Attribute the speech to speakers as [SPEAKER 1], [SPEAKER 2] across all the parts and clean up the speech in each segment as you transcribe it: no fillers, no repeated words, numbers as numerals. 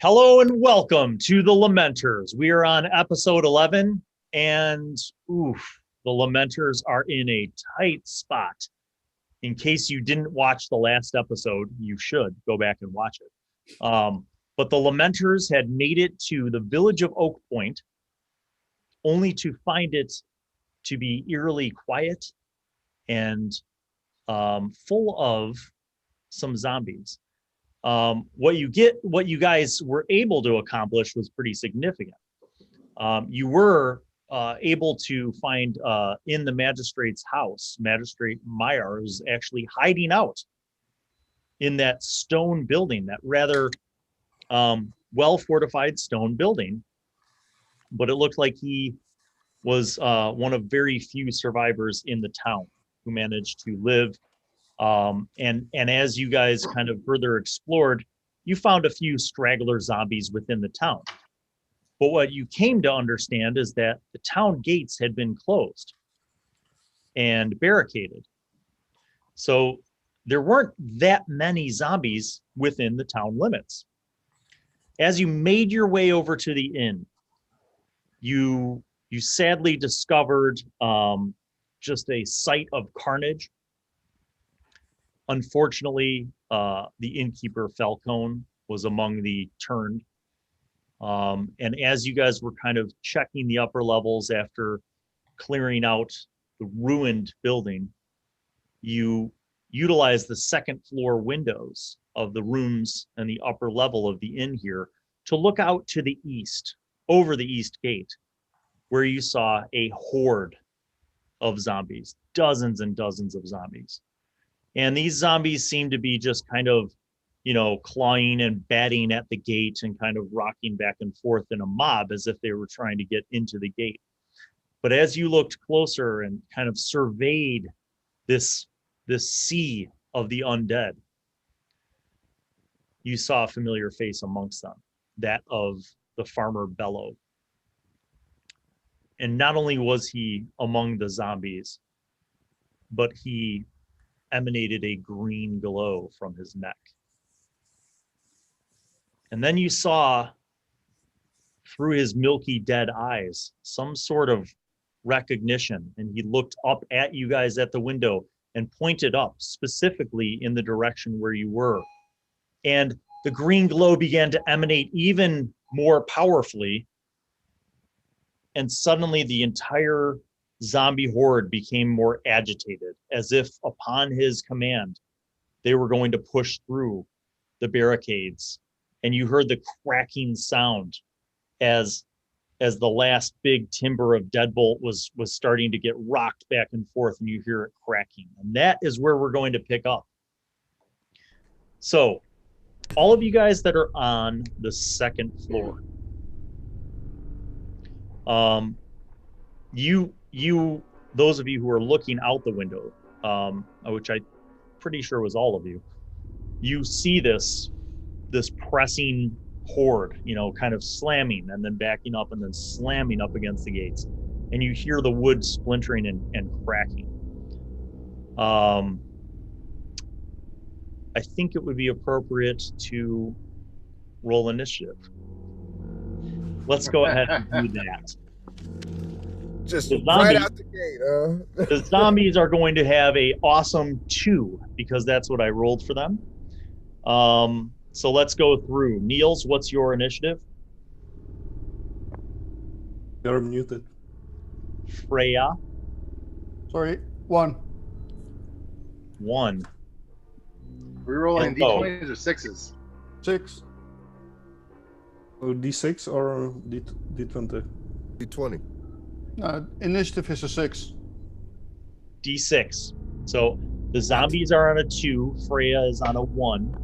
[SPEAKER 1] Hello and welcome to the Lamenters. We are on episode 11, and the Lamenters are in a tight spot. In case you didn't watch the last episode, you should go back and watch it. But the Lamenters had made it to the village of Oak Point, only to find it to be eerily quiet and full of some zombies. What you guys were able to accomplish was pretty significant. You were able to find in the magistrate's house, Magistrate Meyer was actually hiding out in that stone building, that rather well-fortified stone building. But it looked like he was one of very few survivors in the town who managed to live. And as you guys kind of further explored, you found a few straggler zombies within the town. But what you came to understand is that the town gates had been closed and barricaded. So there weren't that many zombies within the town limits. As you made your way over to the inn, you sadly discovered just a sight of carnage. Unfortunately, the innkeeper Falcone was among the turned. And as you guys were kind of checking the upper levels after clearing out the ruined building, you utilized the second floor windows of the rooms and the upper level of the inn here to look out to the east, over the east gate, where you saw a horde of zombies, dozens and dozens of zombies. And these zombies seem to be just kind of, clawing and batting at the gate and kind of rocking back and forth in a mob as if they were trying to get into the gate. But as you looked closer and kind of surveyed this sea of the undead, you saw a familiar face amongst them, that of the farmer Bello. And not only was he among the zombies, but he emanated a green glow from his neck. And then you saw through his milky dead eyes some sort of recognition, and he looked up at you guys at the window and pointed up specifically in the direction where you were. And the green glow began to emanate even more powerfully, and suddenly the entire zombie horde became more agitated, as if upon his command they were going to push through the barricades. And you heard the cracking sound as the last big timber of deadbolt was starting to get rocked back and forth, and you hear it cracking. And that is where we're going to pick up. So all of you guys that are on the second floor, those of you who are looking out the window, which I'm pretty sure was all of you, you see this pressing horde, kind of slamming and then backing up and then slamming up against the gates. And you hear the wood splintering and cracking. I think it would be appropriate to roll initiative. Let's go ahead and do that.
[SPEAKER 2] Just right out the gate,
[SPEAKER 1] The zombies are going to have a awesome 2 because that's what I rolled for them. So let's go through. Niels, what's your initiative?
[SPEAKER 3] You're muted.
[SPEAKER 1] Freya?
[SPEAKER 4] Sorry, 1.
[SPEAKER 1] 1.
[SPEAKER 5] We're rolling D20s or 6s?
[SPEAKER 4] 6.
[SPEAKER 3] D6 or D20?
[SPEAKER 2] D20.
[SPEAKER 4] Initiative is a 6.
[SPEAKER 1] D6. So the zombies are on a 2. Freya is on a 1.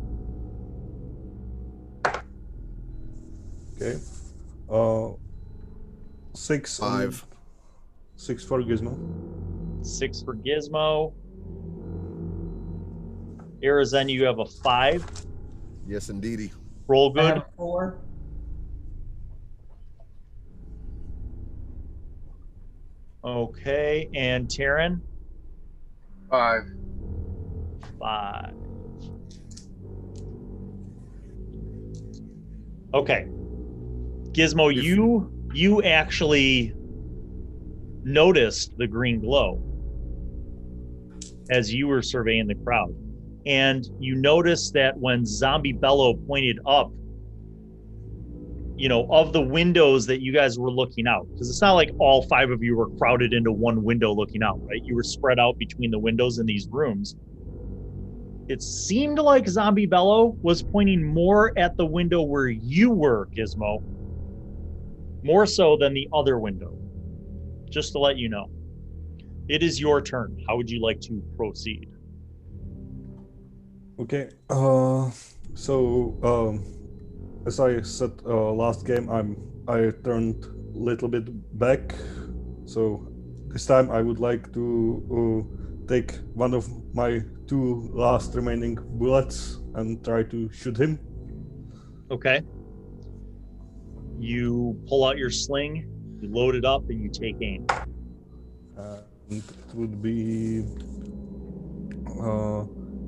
[SPEAKER 3] Okay. 6.
[SPEAKER 2] 5.
[SPEAKER 3] 6 for Gizmo.
[SPEAKER 1] 6 for Gizmo. Arizen, you have a 5.
[SPEAKER 2] Yes, indeedy.
[SPEAKER 1] Roll good.
[SPEAKER 6] I have 4.
[SPEAKER 1] Okay, and Taryn?
[SPEAKER 5] 5.
[SPEAKER 1] 5. Okay. Gizmo, you actually noticed the green glow as you were surveying the crowd. And you noticed that when Zombie Bello pointed up, of the windows that you guys were looking out, because it's not like all 5 of you were crowded into one window looking out, right? You were spread out between the windows in these rooms. It seemed like Zombie Bello was pointing more at the window where you were, Gizmo, more so than the other window, just to let you know. It is your turn. How would you like to proceed?
[SPEAKER 3] Okay. As I said last game, I turned a little bit back. So this time I would like to take one of my 2 last remaining bullets and try to shoot him.
[SPEAKER 1] Okay. You pull out your sling, you load it up, and you take aim.
[SPEAKER 3] And it would be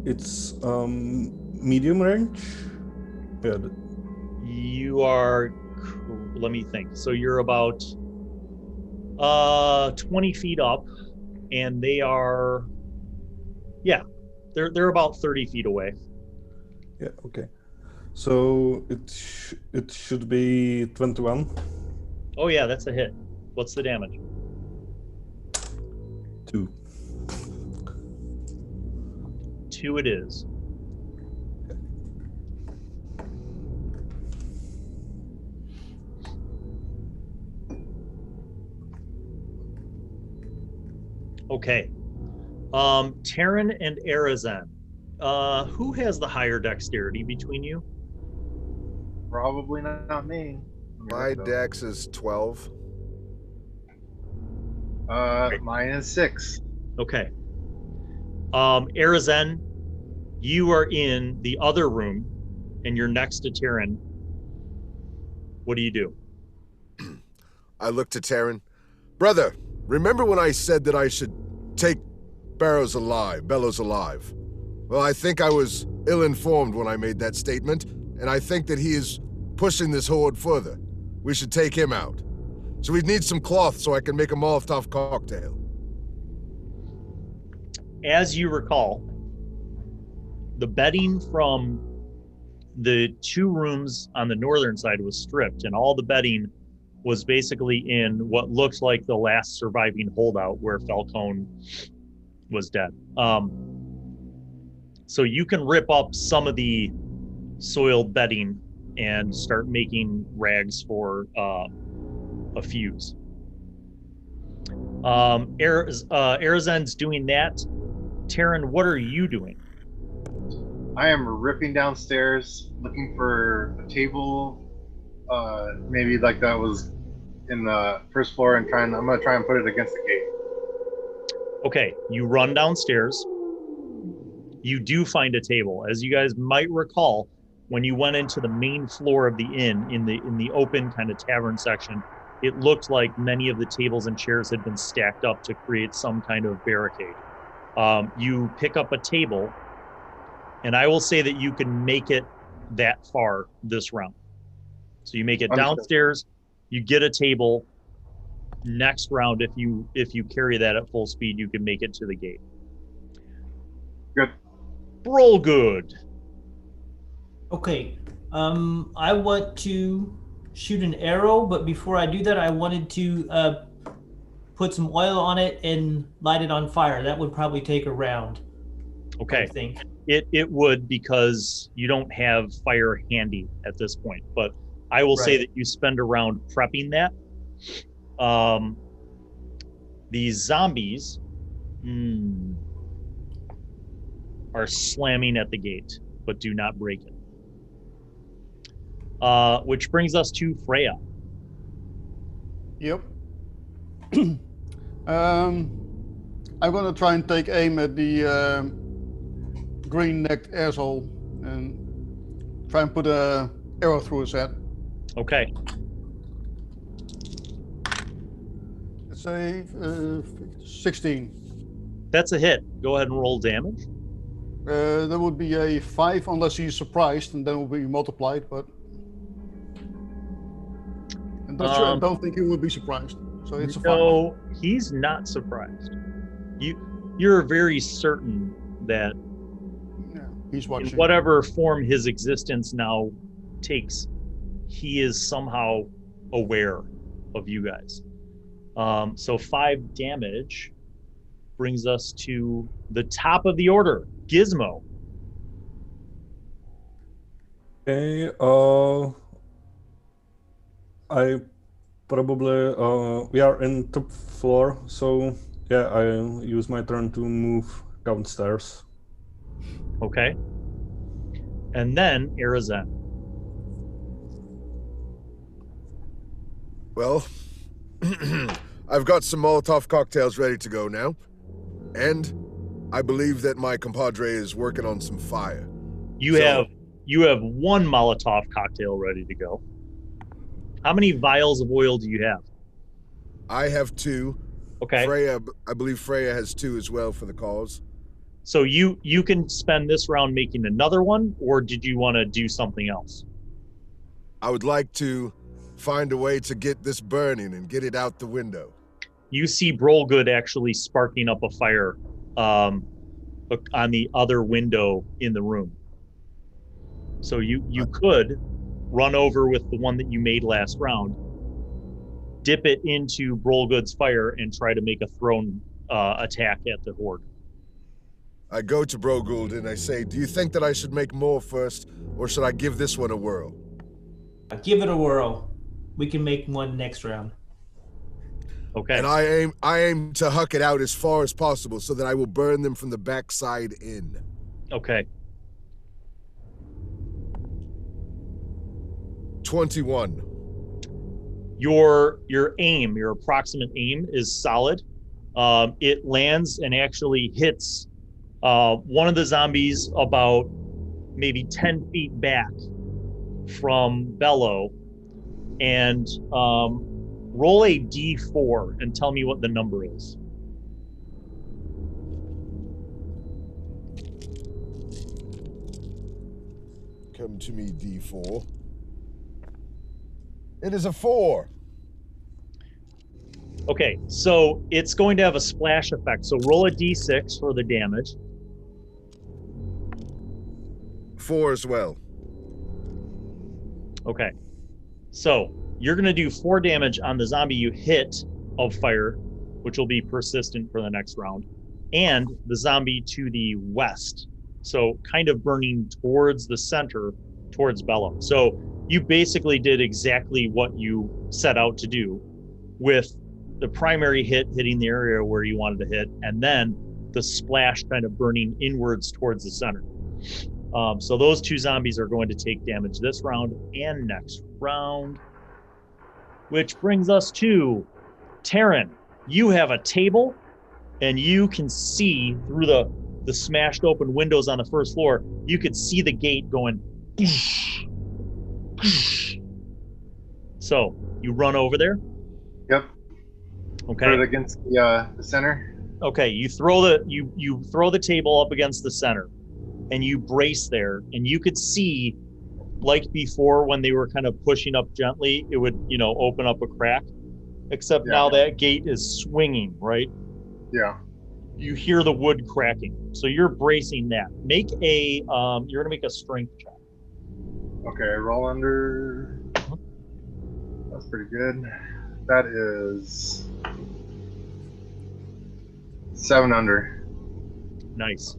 [SPEAKER 3] it's medium range. Yeah.
[SPEAKER 1] You are, let me think. So you're about 20 feet up, and they are, they're about 30 feet away.
[SPEAKER 3] Yeah. Okay. So it should be 21.
[SPEAKER 1] Oh yeah, that's a hit. What's the damage?
[SPEAKER 3] 2.
[SPEAKER 1] 2 it is. Okay. Terran and Arizan. Who has the higher dexterity between you?
[SPEAKER 5] Probably not me.
[SPEAKER 2] My dex is 12.
[SPEAKER 5] Mine is 6.
[SPEAKER 1] Okay. Arizan, you are in the other room, and you're next to Terran. What do you do?
[SPEAKER 2] I look to Terran. Brother, remember when I said that I should take Bellows alive? Well, I think I was ill-informed when I made that statement, and I think that he is pushing this horde further. We should take him out. So we need some cloth so I can make a Molotov cocktail.
[SPEAKER 1] As you recall, the bedding from the 2 rooms on the northern side was stripped, and all the bedding was basically in what looked like the last surviving holdout where Falcone was dead. So you can rip up some of the soiled bedding and start making rags for a fuse. Arizan's doing that. Terran, what are you doing?
[SPEAKER 5] I am ripping downstairs, looking for a table, maybe like that was in the first floor, and I'm gonna try and put it against the gate.
[SPEAKER 1] Okay, you run downstairs. You do find a table. As you guys might recall, when you went into the main floor of the inn, in the open kind of tavern section, it looked like many of the tables and chairs had been stacked up to create some kind of barricade. You pick up a table, and I will say that you can make it that far this round. So you make it downstairs, you get a table. Next round, if you carry that at full speed, you can make it to the gate.
[SPEAKER 5] Good.
[SPEAKER 1] Roll good.
[SPEAKER 6] Okay. I want to shoot an arrow, but before I do that, I wanted to put some oil on it and light it on fire. That would probably take a round.
[SPEAKER 1] Okay.
[SPEAKER 6] I think.
[SPEAKER 1] It would, because you don't have fire handy at this point. But I will say that you spend a round prepping that. These zombies are slamming at the gate, but do not break it. Which brings us to Freya.
[SPEAKER 4] Yep. I'm gonna try and take aim at the green-necked asshole and try and put a arrow through his head.
[SPEAKER 1] Okay.
[SPEAKER 4] Let's say 16.
[SPEAKER 1] That's a hit. Go ahead and roll damage.
[SPEAKER 4] That would be a 5 unless he's surprised, and then will be multiplied. But not sure. I don't think he would be surprised. So it's a fine.
[SPEAKER 1] No, he's not surprised. You're very certain that
[SPEAKER 4] Yeah, he's
[SPEAKER 1] in
[SPEAKER 4] watching.
[SPEAKER 1] whatever form his existence now takes, he is somehow aware of you guys. So 5 damage brings us to the top of the order, Gizmo.
[SPEAKER 3] Okay, I probably, we are in top floor, so yeah, I'll use my turn to move downstairs.
[SPEAKER 1] Okay. And then Arizen.
[SPEAKER 2] Well, I've got some Molotov cocktails ready to go now. And I believe that my compadre is working on some fire.
[SPEAKER 1] You have 1 Molotov cocktail ready to go. How many vials of oil do you have?
[SPEAKER 2] I have 2.
[SPEAKER 1] Okay.
[SPEAKER 2] Freya, I believe Freya has 2 as well for the cause.
[SPEAKER 1] So you can spend this round making another one, or did you want to do something else?
[SPEAKER 2] I would like to find a way to get this burning and get it out the window.
[SPEAKER 1] You see Good actually sparking up a fire on the other window in the room. So you could run over with the one that you made last round, dip it into Good's fire, and try to make a thrown attack at the horde.
[SPEAKER 2] I go to Gould and I say, do you think that I should make more first, or should I give this one a whirl?
[SPEAKER 6] Give it a whirl. We can make one next round.
[SPEAKER 1] Okay.
[SPEAKER 2] And I aim to huck it out as far as possible so that I will burn them from the backside in.
[SPEAKER 1] Okay.
[SPEAKER 2] 21.
[SPEAKER 1] Your aim, your approximate aim is solid. It lands and actually hits one of the zombies about maybe 10 feet back from Bello, and roll a d4 and tell me what the number is.
[SPEAKER 2] Come to me, D4. It is a 4.
[SPEAKER 1] Okay, so it's going to have a splash effect. So roll a d6 for the damage.
[SPEAKER 2] 4 as well.
[SPEAKER 1] Okay, so you're going to do 4 damage on the zombie you hit of fire, which will be persistent for the next round, and the zombie to the west. So kind of burning towards the center, towards Bello. So you basically did exactly what you set out to do, with the primary hit hitting the area where you wanted to hit, and then the splash kind of burning inwards towards the center. So those 2 zombies are going to take damage this round and next round, which brings us to Taryn. You have a table, and you can see through the smashed open windows on the first floor. You could see the gate going. So you run over there.
[SPEAKER 5] Yep.
[SPEAKER 1] Okay.
[SPEAKER 5] Put it against the center.
[SPEAKER 1] Okay. You throw the table up against the center, and you brace there, and you could see, like before, when they were kind of pushing up gently, it would open up a crack. Except now that gate is swinging, right?
[SPEAKER 5] Yeah.
[SPEAKER 1] You hear the wood cracking, so you're bracing that. Make a you're gonna make a strength check.
[SPEAKER 5] Okay, roll under. That's pretty good. That is 7 under.
[SPEAKER 1] Nice.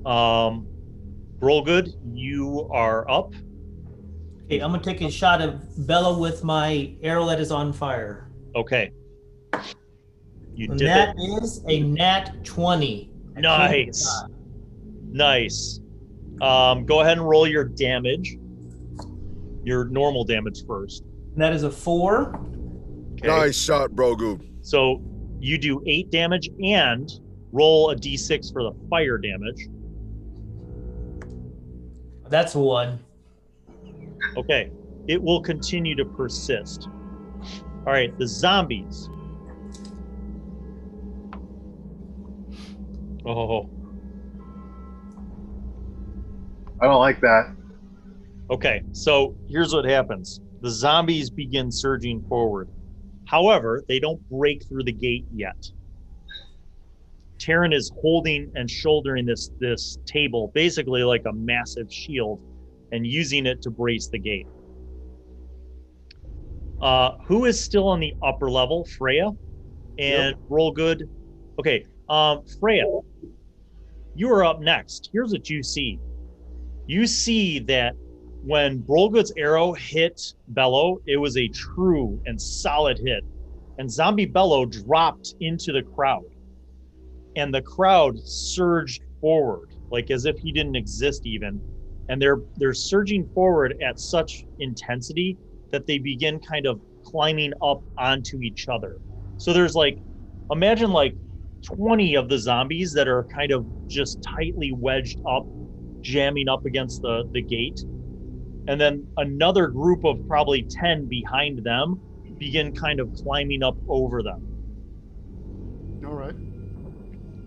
[SPEAKER 1] Roll good. You are up.
[SPEAKER 6] Okay, I'm gonna take a shot of Bello with my arrow that is on fire.
[SPEAKER 1] Okay. You
[SPEAKER 6] And
[SPEAKER 1] did
[SPEAKER 6] that
[SPEAKER 1] it.
[SPEAKER 6] is a nat 20.
[SPEAKER 1] Nice. Nice. Go ahead and roll your damage. Your normal damage first.
[SPEAKER 6] And that is a 4.
[SPEAKER 1] Okay.
[SPEAKER 2] Nice shot, Brogu.
[SPEAKER 1] So you do 8 damage and roll a d6 for the fire damage.
[SPEAKER 6] That's a 1.
[SPEAKER 1] Okay. It will continue to persist. All right, the zombies. Oh.
[SPEAKER 5] I don't like that.
[SPEAKER 1] Okay, so here's what happens. The zombies begin surging forward. However, they don't break through the gate yet. Terran is holding and shouldering this table, basically like a massive shield, and using it to brace the gate. Who is still on the upper level? Freya and Roll Good. Okay, Freya, you are up next. Here's what you see. You see that when Brolgood's arrow hit Bello, it was a true and solid hit. And Zombie Bello dropped into the crowd. And the crowd surged forward, like as if he didn't exist even. And they're surging forward at such intensity that they begin kind of climbing up onto each other. So there's like, imagine like 20 of the zombies that are kind of just tightly wedged up, jamming up against the gate. And then another group of probably 10 behind them begin kind of climbing up over them.
[SPEAKER 4] All right.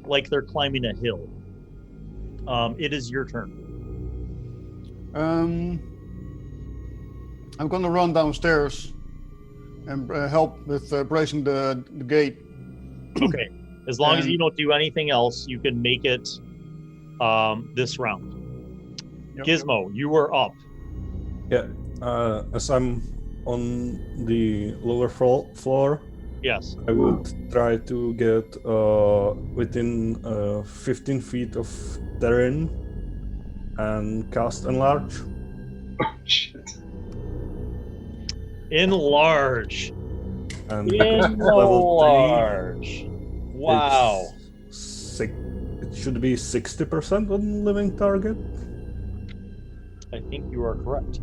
[SPEAKER 1] Like they're climbing a hill. It is your turn.
[SPEAKER 4] I'm gonna run downstairs and help with bracing the gate.
[SPEAKER 1] Okay. As long as you don't do anything else, you can make it this round.
[SPEAKER 4] Yep.
[SPEAKER 1] Gizmo, you are up.
[SPEAKER 3] Yeah, as I'm on the lower floor,
[SPEAKER 1] Yes.
[SPEAKER 3] I would try to get within 15 feet of terrain and cast Enlarge.
[SPEAKER 5] Shit.
[SPEAKER 1] Enlarge.
[SPEAKER 3] And level
[SPEAKER 1] 3. Wow.
[SPEAKER 3] It should be 60% on living target.
[SPEAKER 1] I think you are correct.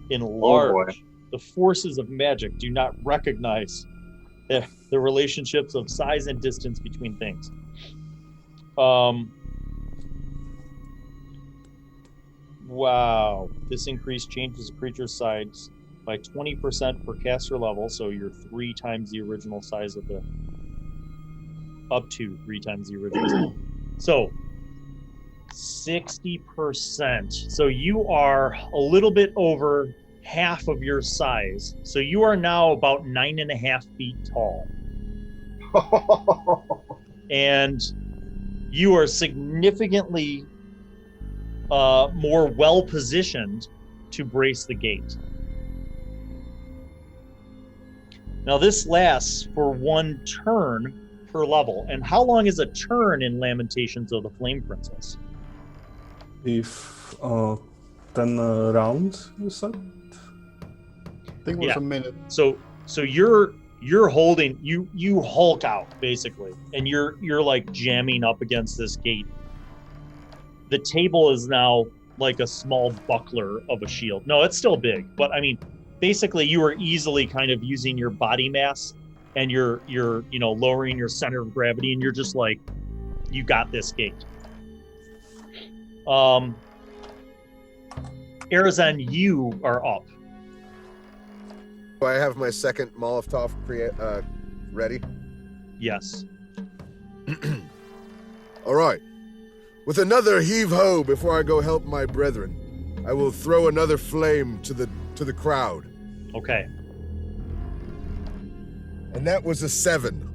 [SPEAKER 1] Enlarge. The forces of magic do not recognize the relationships of size and distance between things. Wow. This increase changes the creature's size by 20% per caster level, so you're 3 times the original size of the... Up to 3 times the original size. So, 60%. So you are a little bit over half of your size. So you are now about 9.5 feet tall. And you are significantly more well-positioned to brace the gate. Now this lasts for 1 turn per level. And how long is a turn in Lamentations of the Flame Princess?
[SPEAKER 3] If 10 rounds, you said?
[SPEAKER 4] I think it was a minute.
[SPEAKER 1] So you're holding, you hulk out basically, and you're like jamming up against this gate. The table is now like a small buckler of a shield. No, it's still big, but I mean, basically you are easily kind of using your body mass and you're lowering your center of gravity, and you're just like, you got this gate. Arizan, you are up.
[SPEAKER 2] Do I have my second Molotov ready?
[SPEAKER 1] Yes.
[SPEAKER 2] All right. With another heave-ho before I go help my brethren, I will throw another flame to the crowd.
[SPEAKER 1] Okay.
[SPEAKER 2] And that was a 7.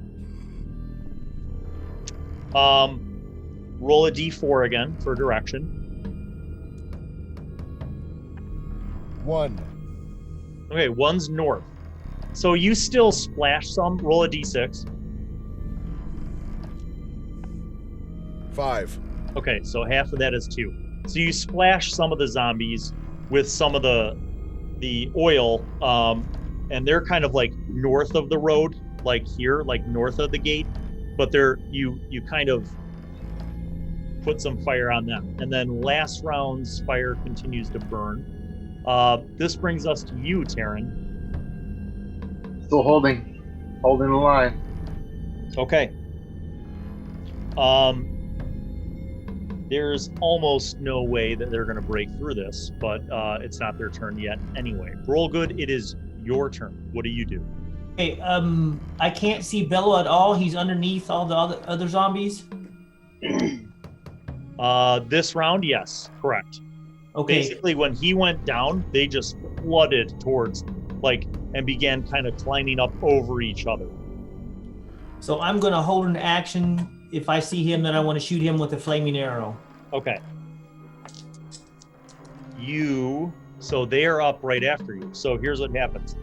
[SPEAKER 1] Roll a d4 again for direction.
[SPEAKER 2] 1.
[SPEAKER 1] Okay, 1's north. So you still splash some. Roll a d6.
[SPEAKER 2] 5.
[SPEAKER 1] Okay, so half of that is 2. So you splash some of the zombies with some of the oil, and they're kind of like north of the road, like here, like north of the gate, but you kind of put some fire on them. And then last round's fire continues to burn. This brings us to you, Terran.
[SPEAKER 5] Still holding the line.
[SPEAKER 1] Okay. There's almost no way that they're going to break through this, but it's not their turn yet anyway. Roll Good, it is your turn. What do you do?
[SPEAKER 6] Okay, I can't see Bello at all. He's underneath all the other zombies.
[SPEAKER 1] This round, yes, correct.
[SPEAKER 6] Okay.
[SPEAKER 1] Basically, when he went down, they just flooded towards, and began kind of climbing up over each other.
[SPEAKER 6] So I'm going to hold an action. If I see him, then I want to shoot him with a flaming arrow.
[SPEAKER 1] Okay. So they are up right after you. So here's what happens.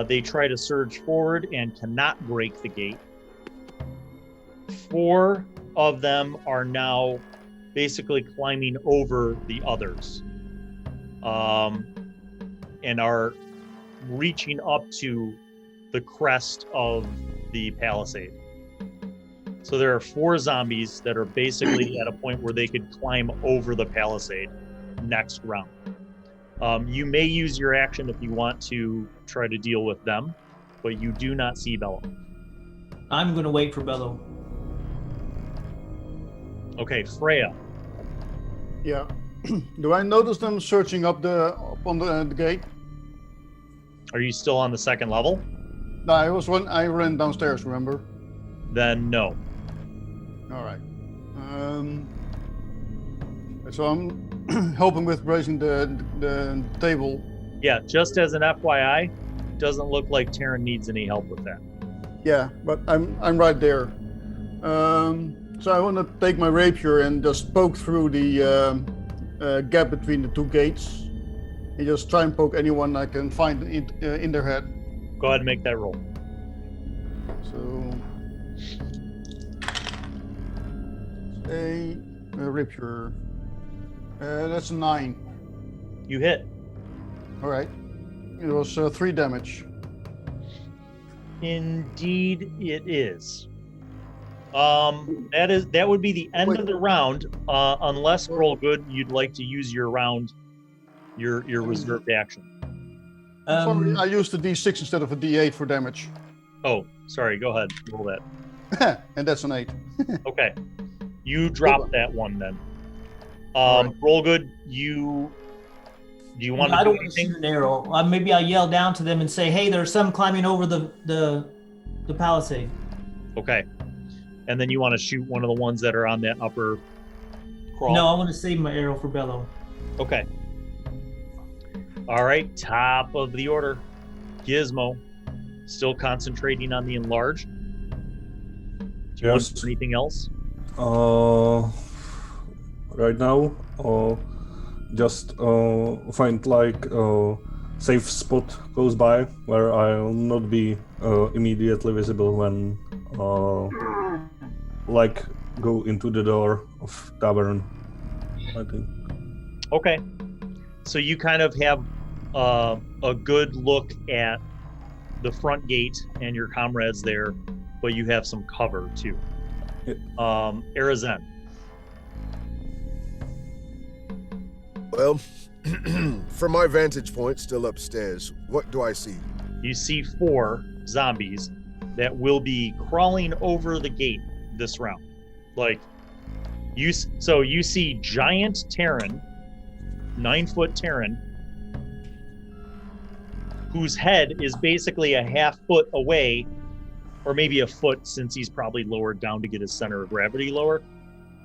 [SPEAKER 1] They try to surge forward and cannot break the gate. 4 of them are now basically climbing over the others, and are reaching up to the crest of the palisade. So there are 4 zombies that are basically at a point where they could climb over the palisade next round. You may use your action if you want to try to deal with them, but you do not see Bello.
[SPEAKER 6] I'm going to wait for Bello.
[SPEAKER 1] Okay, Freya.
[SPEAKER 4] Yeah. Do I notice them searching up on the gate?
[SPEAKER 1] Are you still on the 2nd level?
[SPEAKER 4] No, I ran downstairs, remember?
[SPEAKER 1] Then no.
[SPEAKER 4] All right. So I'm helping with raising the table.
[SPEAKER 1] Yeah, just as an FYI, doesn't look like Terran needs any help with that.
[SPEAKER 4] Yeah, but I'm right there. So I want to take my rapier and just poke through the gap between the 2 gates, and just try and poke anyone I can find in their head.
[SPEAKER 1] Go ahead and make that roll.
[SPEAKER 4] So a rapier. That's a 9.
[SPEAKER 1] You hit.
[SPEAKER 4] All right. It was 3 damage.
[SPEAKER 1] Indeed, it is. That would be the end of the round, unless Roll Good, you'd like to use your round, your reserved action.
[SPEAKER 4] Sorry, I used a D6 instead of a D8 for damage.
[SPEAKER 1] Oh, sorry. Go ahead. Roll that.
[SPEAKER 4] And that's an 8.
[SPEAKER 1] Okay. You drop that one then.
[SPEAKER 4] Right.
[SPEAKER 1] Roll Good. Do you want to
[SPEAKER 6] I
[SPEAKER 1] do
[SPEAKER 6] don't want to
[SPEAKER 1] anything?
[SPEAKER 6] shoot an arrow. Maybe I'll yell down to them and say, "Hey, there's some climbing over the palisade."
[SPEAKER 1] Okay. And then you want to shoot one of the ones that are on that upper crawl?
[SPEAKER 6] No, I want to save my arrow for Bello.
[SPEAKER 1] Okay. All right. Top of the order. Gizmo. Still concentrating on the enlarge. Do you want to do anything else?
[SPEAKER 3] Right now, just find a safe spot close by where I'll not be immediately visible when go into the door of tavern, I think.
[SPEAKER 1] Okay. So you kind of have a good look at the front gate and your comrades there, but you have some cover too. Arizen.
[SPEAKER 2] Well, from my vantage point, still upstairs, what do I see?
[SPEAKER 1] You see 4 zombies that will be crawling over the gate this round. You see giant Terran, 9-foot Terran, whose head is basically a half foot away, or maybe a foot since he's probably lowered down to get his center of gravity lower.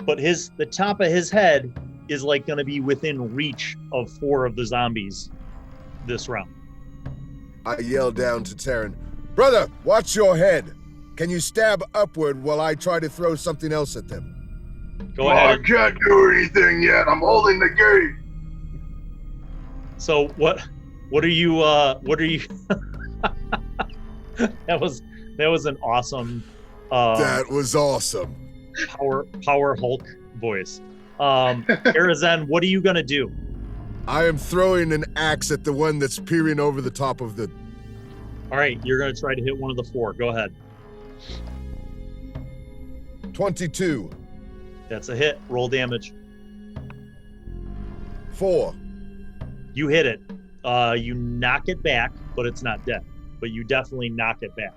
[SPEAKER 1] But the top of his head is going to be within reach of 4 of the zombies this round.
[SPEAKER 2] I yell down to Terran, "Brother, watch your head. Can you stab upward while I try to throw something else at them?"
[SPEAKER 1] Go ahead.
[SPEAKER 5] I can't do anything yet. I'm holding the gate.
[SPEAKER 1] So what are you that was an awesome
[SPEAKER 2] That was awesome.
[SPEAKER 1] power Hulk voice. Arizen, what are you gonna do?
[SPEAKER 2] I am throwing an axe at the one that's peering over the top of the...
[SPEAKER 1] All right, you're gonna try to hit one of the 4. Go ahead.
[SPEAKER 2] 22.
[SPEAKER 1] That's a hit. Roll damage.
[SPEAKER 2] 4.
[SPEAKER 1] You hit it. You knock it back, but it's not dead. But you definitely knock it back.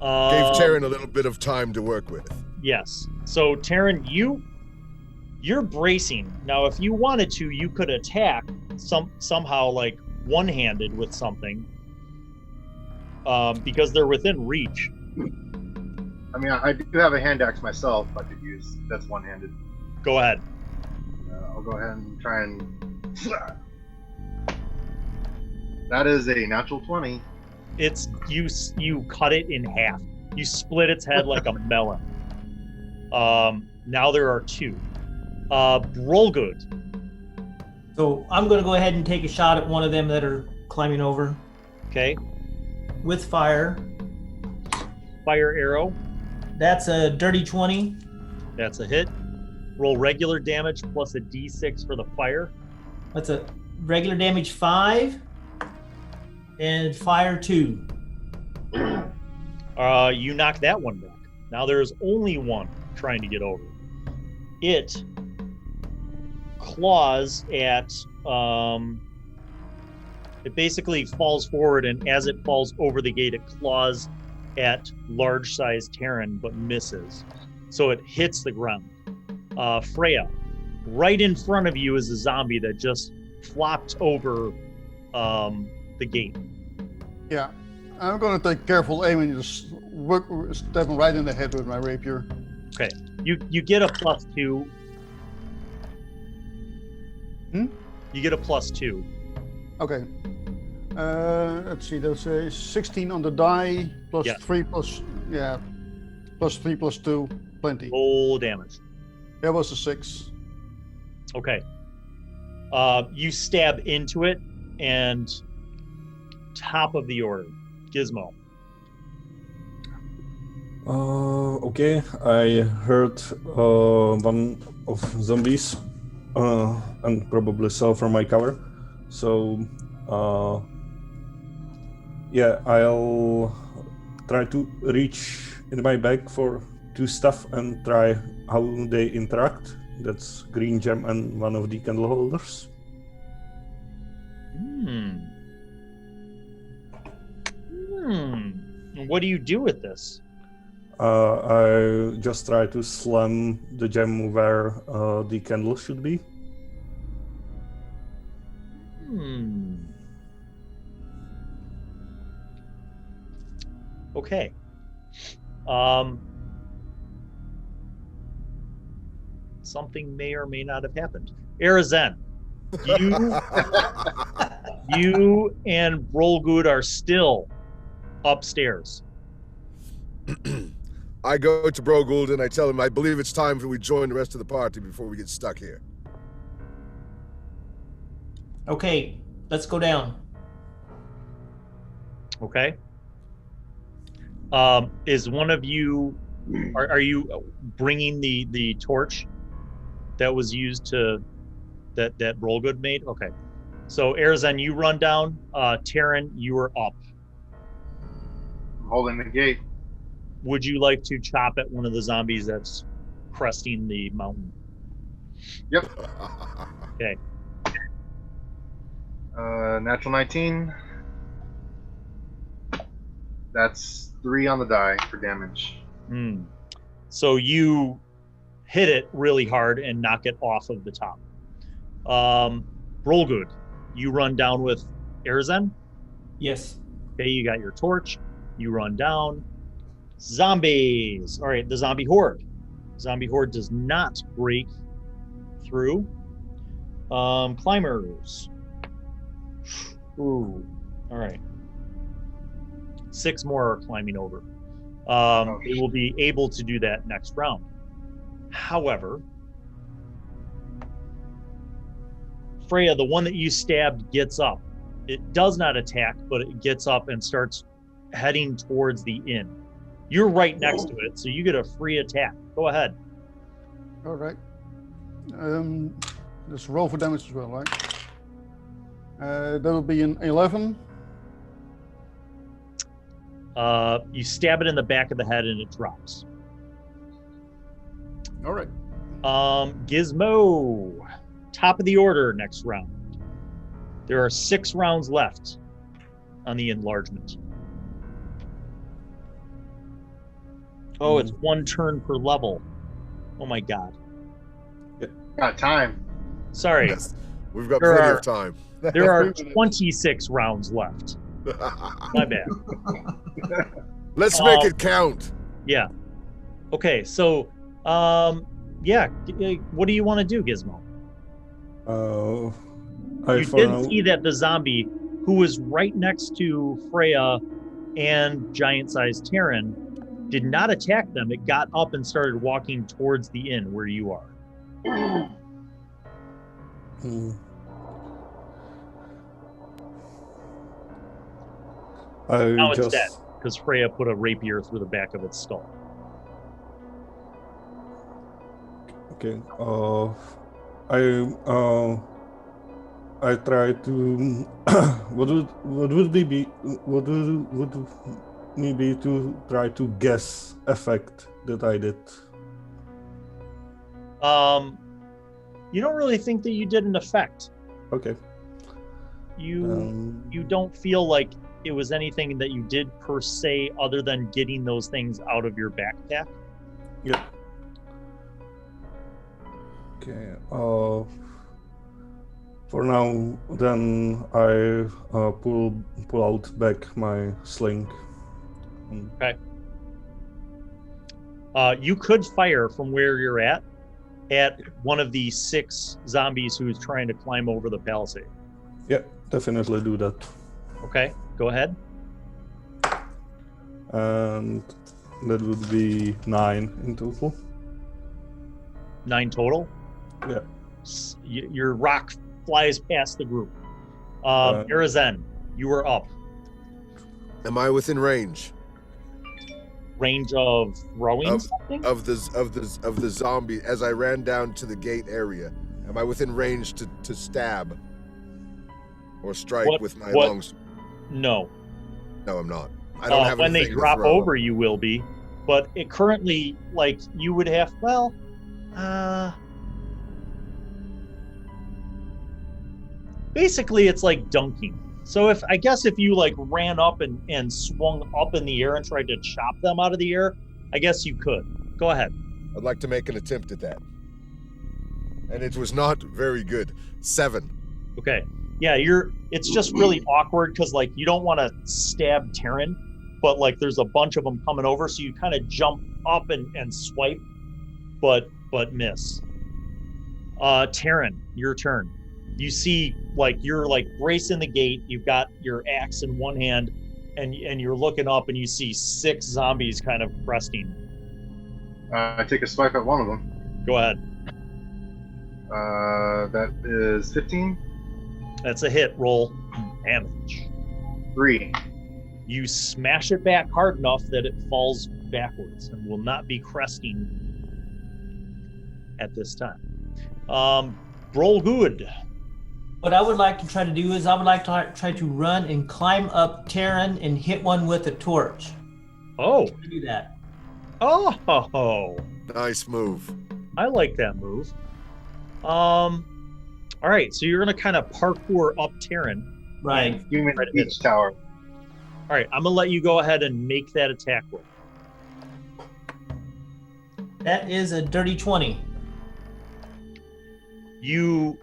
[SPEAKER 2] Gave Terran a little bit of time to work with.
[SPEAKER 1] Yes. So Terran, you're bracing. Now, if you wanted to, you could attack somehow one-handed with something, because they're within reach.
[SPEAKER 5] I mean, I do have a hand axe myself I could use. That's one-handed.
[SPEAKER 1] Go ahead.
[SPEAKER 5] I'll go ahead and try and. That is a natural 20.
[SPEAKER 1] It's you cut it in half. You split its head like a melon. Now there are 2. Roll good.
[SPEAKER 6] So I'm going to go ahead and take a shot at one of them that are climbing over
[SPEAKER 1] Okay.
[SPEAKER 6] with fire.
[SPEAKER 1] Fire arrow.
[SPEAKER 6] That's a dirty 20.
[SPEAKER 1] That's a hit. Roll regular damage plus a d6 for the fire.
[SPEAKER 6] That's a regular damage 5 and fire 2.
[SPEAKER 1] You knock that one back. Now there's only one trying to get over. It claws at it basically falls forward, and as it falls over the gate, it claws at large sized Terran but misses. So it hits the ground. Freya, right in front of you is a zombie that just flopped over the gate.
[SPEAKER 4] Yeah, I'm gonna take careful aim and just stab him right in the head with my rapier.
[SPEAKER 1] Okay. You get a +2. You get a +2.
[SPEAKER 4] Okay. Let's see. That's a 16 on the die plus
[SPEAKER 1] Yeah.
[SPEAKER 4] 3 plus plus 3 plus 2, plenty.
[SPEAKER 1] Roll damage.
[SPEAKER 4] That was a 6.
[SPEAKER 1] Okay. You stab into it, and top of the order, Gizmo.
[SPEAKER 3] Okay, I heard one of zombies and probably saw from my cover. So, yeah, I'll try to reach in my bag for 2 stuff and try how they interact. That's green gem and one of the candle holders.
[SPEAKER 1] What do you do with this?
[SPEAKER 3] I just try to slam the gem where the candle should be.
[SPEAKER 1] Okay. Something may or may not have happened. Arizen, you and Brolgood are still upstairs.
[SPEAKER 2] I go to Bro Gould and I tell him I believe it's time for we join the rest of the party before we get stuck here.
[SPEAKER 6] Okay, let's go down.
[SPEAKER 1] Okay. Is one of you? Are you bringing the torch that was used to that Brolgood made? Okay. So Arizen, you run down. Terran, you are up.
[SPEAKER 5] I'm holding the gate.
[SPEAKER 1] Would you like to chop at one of the zombies that's cresting the mountain?
[SPEAKER 5] Yep.
[SPEAKER 1] Okay.
[SPEAKER 5] Natural 19. That's 3 on the die for damage.
[SPEAKER 1] So you hit it really hard and knock it off of the top. Brolgood, you run down with Arizen?
[SPEAKER 6] Yes.
[SPEAKER 1] Okay, you got your torch. You run down. Zombies. All right, the zombie horde. Zombie horde does not break through. Climbers. Ooh. All right. 6 more are climbing over. They will be able to do that next round. However, Freya, the one that you stabbed, gets up. It does not attack, but it gets up and starts heading towards the inn. You're right next to it, so you get a free attack. Go ahead.
[SPEAKER 4] All right. Let's roll for damage as well, right? That will be an 11.
[SPEAKER 1] You stab it in the back of the head and it drops.
[SPEAKER 4] All right.
[SPEAKER 1] Gizmo, top of the order next round. There are 6 rounds left on the enlargement. Oh, it's 1 turn per level. Oh my God.
[SPEAKER 5] Got time.
[SPEAKER 1] Sorry.
[SPEAKER 2] Yes, we've got
[SPEAKER 1] There
[SPEAKER 2] plenty
[SPEAKER 1] are-
[SPEAKER 2] of time.
[SPEAKER 1] There are 26 rounds left. My bad.
[SPEAKER 2] Let's make it count.
[SPEAKER 1] Yeah. Okay, so, yeah. What do you want to do, Gizmo? You did see that the zombie, who was right next to Freya and giant-sized Terran, did not attack them. It got up and started walking towards the inn where you are. Now it's dead, because Freya put a rapier through the back of its skull.
[SPEAKER 3] Okay. I try to. What would me to try to guess effect that I did?
[SPEAKER 1] You don't really think that you did an effect.
[SPEAKER 3] Okay.
[SPEAKER 1] You don't feel like it was anything that you did per se, other than getting those things out of your backpack.
[SPEAKER 3] Yeah. Okay. For now, then I pull out back my sling.
[SPEAKER 1] Okay. You could fire from where you're at one of the 6 zombies who's trying to climb over the palisade.
[SPEAKER 3] Yeah, definitely do that.
[SPEAKER 1] Okay, go ahead.
[SPEAKER 3] And that would be 9 in total.
[SPEAKER 1] 9 total?
[SPEAKER 3] Yeah.
[SPEAKER 1] Your rock flies past the group. Arizen, you are up.
[SPEAKER 2] Am I within range?
[SPEAKER 1] Range of throwing something?
[SPEAKER 2] Of the zombie as I ran down to the gate area? Am I within range to stab or strike with my long sword?
[SPEAKER 1] No.
[SPEAKER 2] No, I'm not. I don't have
[SPEAKER 1] when they
[SPEAKER 2] anything to
[SPEAKER 1] drop
[SPEAKER 2] throw.
[SPEAKER 1] over, you will be. But it currently, like, you would have, basically it's like dunking. So if you like ran up and swung up in the air and tried to chop them out of the air, I guess you could. Go ahead.
[SPEAKER 2] I'd like to make an attempt at that. And it was not very good. 7.
[SPEAKER 1] Okay. Yeah, it's just really awkward because like you don't want to stab Terran, but like there's a bunch of them coming over, so you kind of jump up and swipe, but miss. Terran, your turn. You see, like you're like bracing the gate. You've got your axe in one hand, and you're looking up, and you see 6 zombies kind of cresting.
[SPEAKER 5] I take a swipe at one of them.
[SPEAKER 1] Go ahead.
[SPEAKER 5] That is 15.
[SPEAKER 1] That's a hit. Roll damage.
[SPEAKER 5] 3.
[SPEAKER 1] You smash it back hard enough that it falls backwards and will not be cresting at this time. Roll good.
[SPEAKER 6] What I would like to try to do is I would like to try to run and climb up Terran and hit one with a torch.
[SPEAKER 1] Oh.
[SPEAKER 6] Do that.
[SPEAKER 1] Oh.
[SPEAKER 2] Nice move.
[SPEAKER 1] I like that move. All right, so you're gonna kind of parkour up Terran.
[SPEAKER 6] Right.
[SPEAKER 5] Human beach tower.
[SPEAKER 1] All right, I'm gonna let you go ahead and make that attack roll.
[SPEAKER 6] That is a dirty 20.
[SPEAKER 1] You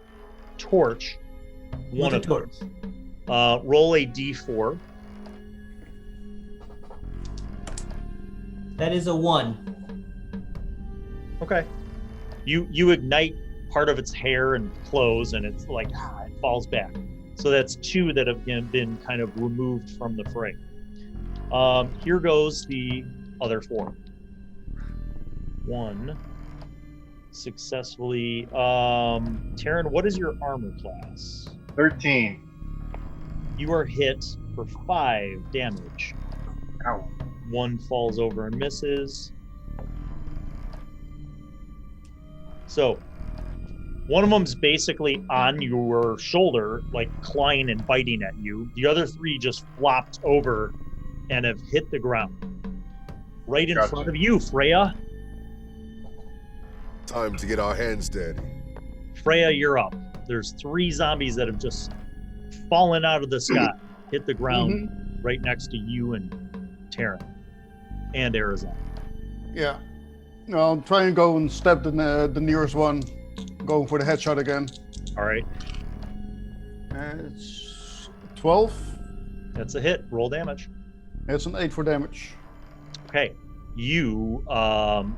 [SPEAKER 1] torch one of them. Roll a d4.
[SPEAKER 6] That is a 1.
[SPEAKER 1] Okay. You ignite part of its hair and clothes, and it's like it falls back. So that's 2 that have been kind of removed from the fray. Here goes the other 4. 1 successfully. Terran, what is your armor class?
[SPEAKER 5] 13.
[SPEAKER 1] You are hit for 5 damage.
[SPEAKER 5] Ow.
[SPEAKER 1] 1 falls over and misses. So one of them's basically on your shoulder, like clawing and biting at you. The other 3 just flopped over and have hit the ground. Right in front of you, Freya.
[SPEAKER 2] Time to get our hands dirty.
[SPEAKER 1] Freya, you're up. There's 3 zombies that have just fallen out of the sky, hit the ground right next to you and Terran and Arizona.
[SPEAKER 4] Yeah. No, I'll try and go and stab the nearest one. Going for the headshot again.
[SPEAKER 1] All right.
[SPEAKER 4] It's 12.
[SPEAKER 1] That's a hit. Roll damage.
[SPEAKER 4] It's an 8 for damage.
[SPEAKER 1] Okay. You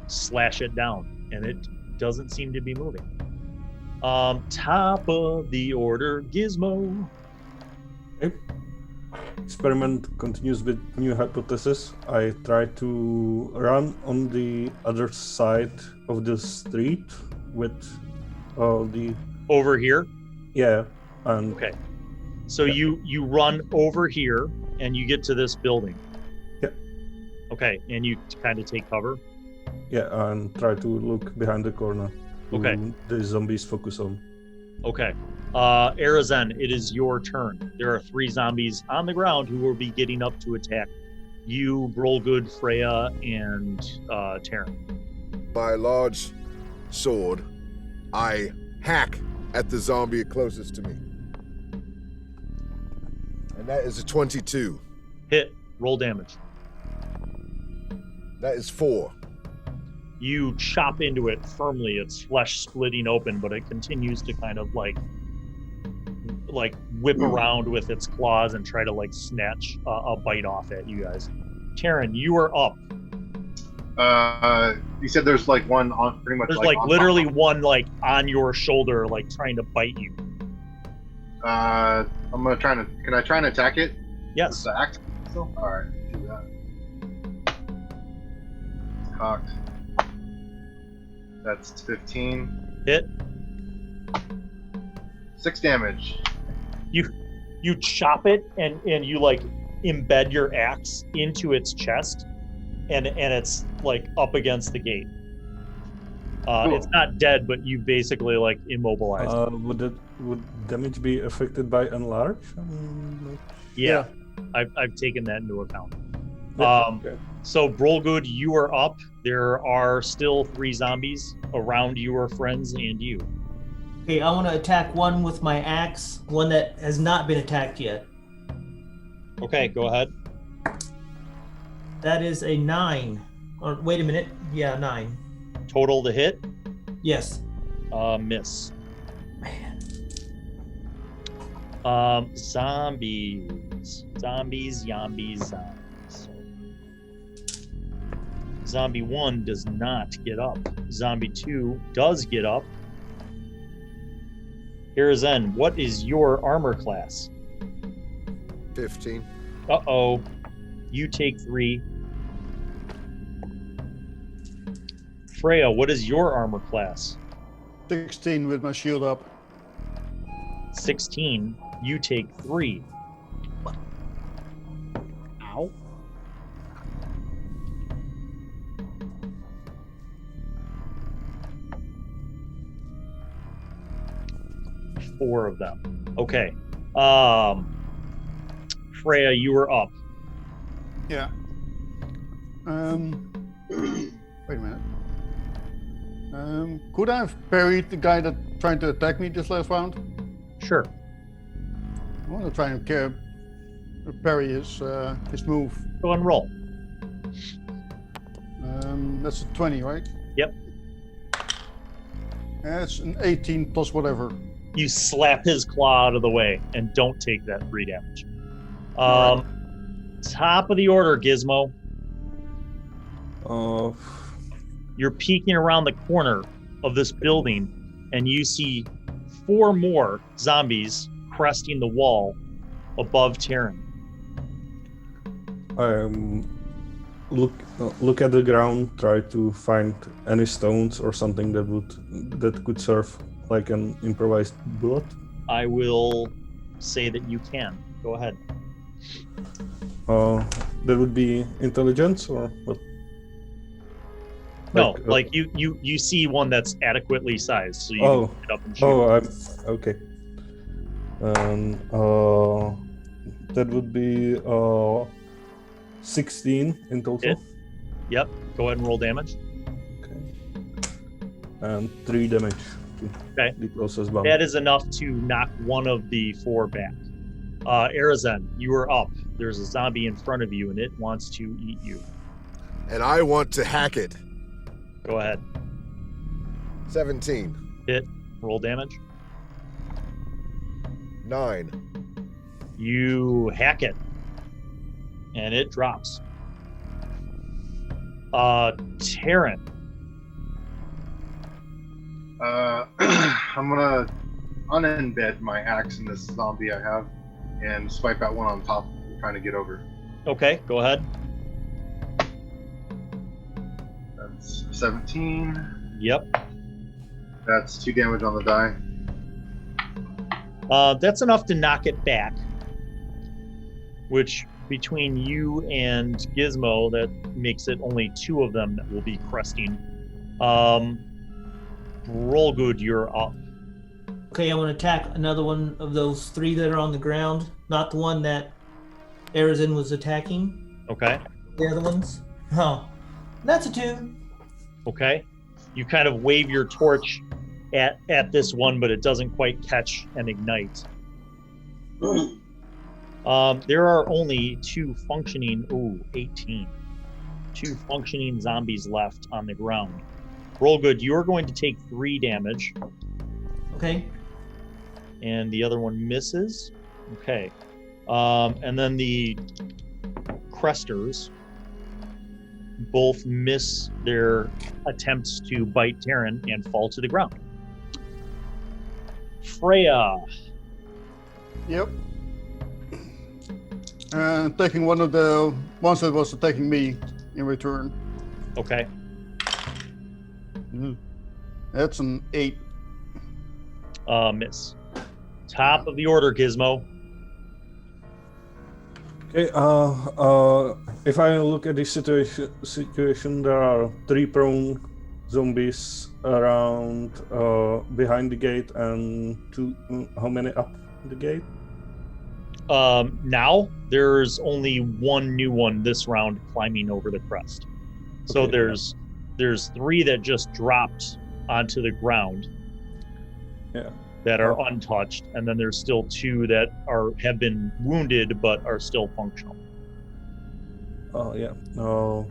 [SPEAKER 1] slash it down, and it doesn't seem to be moving. Top of the order, Gizmo.
[SPEAKER 3] Okay. Experiment continues with new hypothesis. I try to run on the other side of the street with the...
[SPEAKER 1] Over here?
[SPEAKER 3] Yeah, and...
[SPEAKER 1] Okay. So you run over here and you get to this building.
[SPEAKER 3] Yeah.
[SPEAKER 1] Okay, and you kind of take cover?
[SPEAKER 3] Yeah, and try to look behind the corner.
[SPEAKER 1] Okay.
[SPEAKER 3] The zombies focus on.
[SPEAKER 1] Okay. Arazen, it is your turn. There are 3 zombies on the ground who will be getting up to attack you, Roll Good, Freya, and Terran.
[SPEAKER 2] My large sword, I hack at the zombie closest to me. And that is a 22.
[SPEAKER 1] Hit. Roll damage.
[SPEAKER 2] That is 4.
[SPEAKER 1] You chop into it firmly. Its flesh splitting open, but it continues to kind of like whip around with its claws and try to like snatch a bite off at you guys. Terran, you are up.
[SPEAKER 5] You said there's like one on pretty much.
[SPEAKER 1] There's
[SPEAKER 5] like on
[SPEAKER 1] literally
[SPEAKER 5] top.
[SPEAKER 1] one like on your shoulder, like trying to bite you.
[SPEAKER 5] I'm gonna try to. Can I try and attack it?
[SPEAKER 1] Yes.
[SPEAKER 5] The act. All right, do that. Cocked. That's 15.
[SPEAKER 1] Hit.
[SPEAKER 5] 6 damage.
[SPEAKER 1] You chop it and you like embed your axe into its chest, and it's like up against the gate.
[SPEAKER 5] Cool.
[SPEAKER 1] It's not dead, but you basically like immobilized it.
[SPEAKER 3] Would damage be affected by enlarge?
[SPEAKER 1] Yeah. I've taken that into account.
[SPEAKER 3] Okay.
[SPEAKER 1] So Brolgood, you are up. There are still 3 zombies around your friends and you.
[SPEAKER 6] Okay, I want to attack one with my axe, one that has not been attacked yet.
[SPEAKER 1] Okay, go ahead.
[SPEAKER 6] That is a 9. Or wait a minute. Yeah, 9.
[SPEAKER 1] Total to hit,
[SPEAKER 6] Yes.
[SPEAKER 1] miss.
[SPEAKER 6] Man.
[SPEAKER 1] Zombies. Zombie 1 does not get up. Zombie 2 does get up. Hirazen, what is your armor class?
[SPEAKER 2] 15.
[SPEAKER 1] Uh-oh. You take 3. Freya, what is your armor class?
[SPEAKER 4] 16 with my shield up.
[SPEAKER 1] 16. You take 3.
[SPEAKER 4] Ow.
[SPEAKER 1] Four of them. Okay. Freya, you were up.
[SPEAKER 4] Yeah. Wait a minute. Could I have parried the guy that tried to attack me this last round?
[SPEAKER 1] Sure.
[SPEAKER 4] I want to try and parry his move.
[SPEAKER 1] Go and roll.
[SPEAKER 4] That's a 20, right?
[SPEAKER 1] Yep.
[SPEAKER 4] That's an 18 plus whatever.
[SPEAKER 1] You slap his claw out of the way and don't take that 3 damage.
[SPEAKER 4] All right.
[SPEAKER 1] Top of the order, Gizmo.
[SPEAKER 3] Uh,
[SPEAKER 1] You're peeking around the corner of this building and you see 4 more zombies cresting the wall above Terran.
[SPEAKER 3] Look at the ground, try to find any stones or something that could serve like an improvised bullet.
[SPEAKER 1] I will say that you can. Go ahead.
[SPEAKER 3] That would be intelligence or what?
[SPEAKER 1] No, you see one that's adequately sized, so you can pick it up and shoot.
[SPEAKER 3] Okay. That would be 16 in total.
[SPEAKER 1] Hit. Yep. Go ahead and roll damage.
[SPEAKER 3] Okay. And 3 damage.
[SPEAKER 1] Okay.
[SPEAKER 3] The closest bomb.
[SPEAKER 1] That is enough to knock one of the 4 back. Arazen, you are up. There's a zombie in front of you, and it wants to eat you.
[SPEAKER 2] And I want to hack it.
[SPEAKER 1] Go ahead.
[SPEAKER 2] 17.
[SPEAKER 1] Hit. Roll damage.
[SPEAKER 2] 9.
[SPEAKER 1] You hack it, and it drops. Terran,
[SPEAKER 5] I'm gonna unembed my axe in this zombie I have and swipe out one on top, trying to get over.
[SPEAKER 1] Okay, go ahead.
[SPEAKER 5] That's 17.
[SPEAKER 1] Yep.
[SPEAKER 5] That's 2 damage on the die.
[SPEAKER 1] That's enough to knock it back, which between you and Gizmo, that makes it only 2 of them that will be cresting. Roll good, you're up.
[SPEAKER 6] Okay, I'm going to attack another one of those 3 that are on the ground, not the one that Arizin was attacking.
[SPEAKER 1] Okay.
[SPEAKER 6] The other ones. Oh, that's a 2.
[SPEAKER 1] Okay. You kind of wave your torch at this one, but it doesn't quite catch and ignite. There are only 2 functioning, 18. 2 functioning zombies left on the ground. Roll good. You're going to take 3 damage.
[SPEAKER 6] Okay.
[SPEAKER 1] And the other one misses. Okay. And then the cresters both miss their attempts to bite Terran and fall to the ground. Freya.
[SPEAKER 4] Yep. Taking one of the ones that was attacking me in return.
[SPEAKER 1] Okay.
[SPEAKER 4] That's an 8.
[SPEAKER 1] Miss. Top of the order, Gizmo.
[SPEAKER 3] Okay, if I look at this situation, there are 3 prone zombies around behind the gate and 2. How many up the gate?
[SPEAKER 1] Now there's only 1 new one this round climbing over the crest. So
[SPEAKER 3] Okay.
[SPEAKER 1] there's 3 that just dropped onto the ground.
[SPEAKER 3] Yeah.
[SPEAKER 1] That are untouched, and then there's still 2 that have been wounded but are still functional.
[SPEAKER 3] Yeah. I'll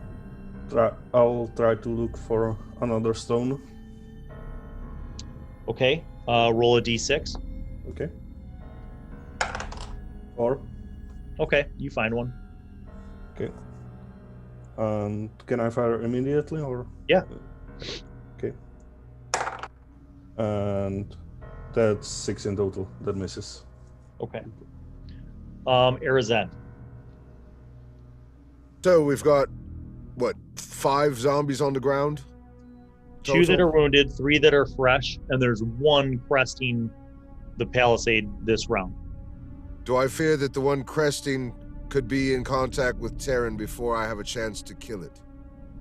[SPEAKER 3] try to look for another stone.
[SPEAKER 1] Okay. Roll a d6.
[SPEAKER 3] Okay. 4.
[SPEAKER 1] Okay, you find one.
[SPEAKER 3] Okay. And can I fire immediately or?
[SPEAKER 1] Yeah.
[SPEAKER 3] Okay. And that's 6 in total. That misses.
[SPEAKER 1] Okay. Arizin.
[SPEAKER 2] So we've got, what, 5 zombies on the ground?
[SPEAKER 1] 2 that are wounded, 3 that are fresh, and there's 1 cresting the palisade this round.
[SPEAKER 2] Do I fear that the one cresting could be in contact with Terran before I have a chance to kill it?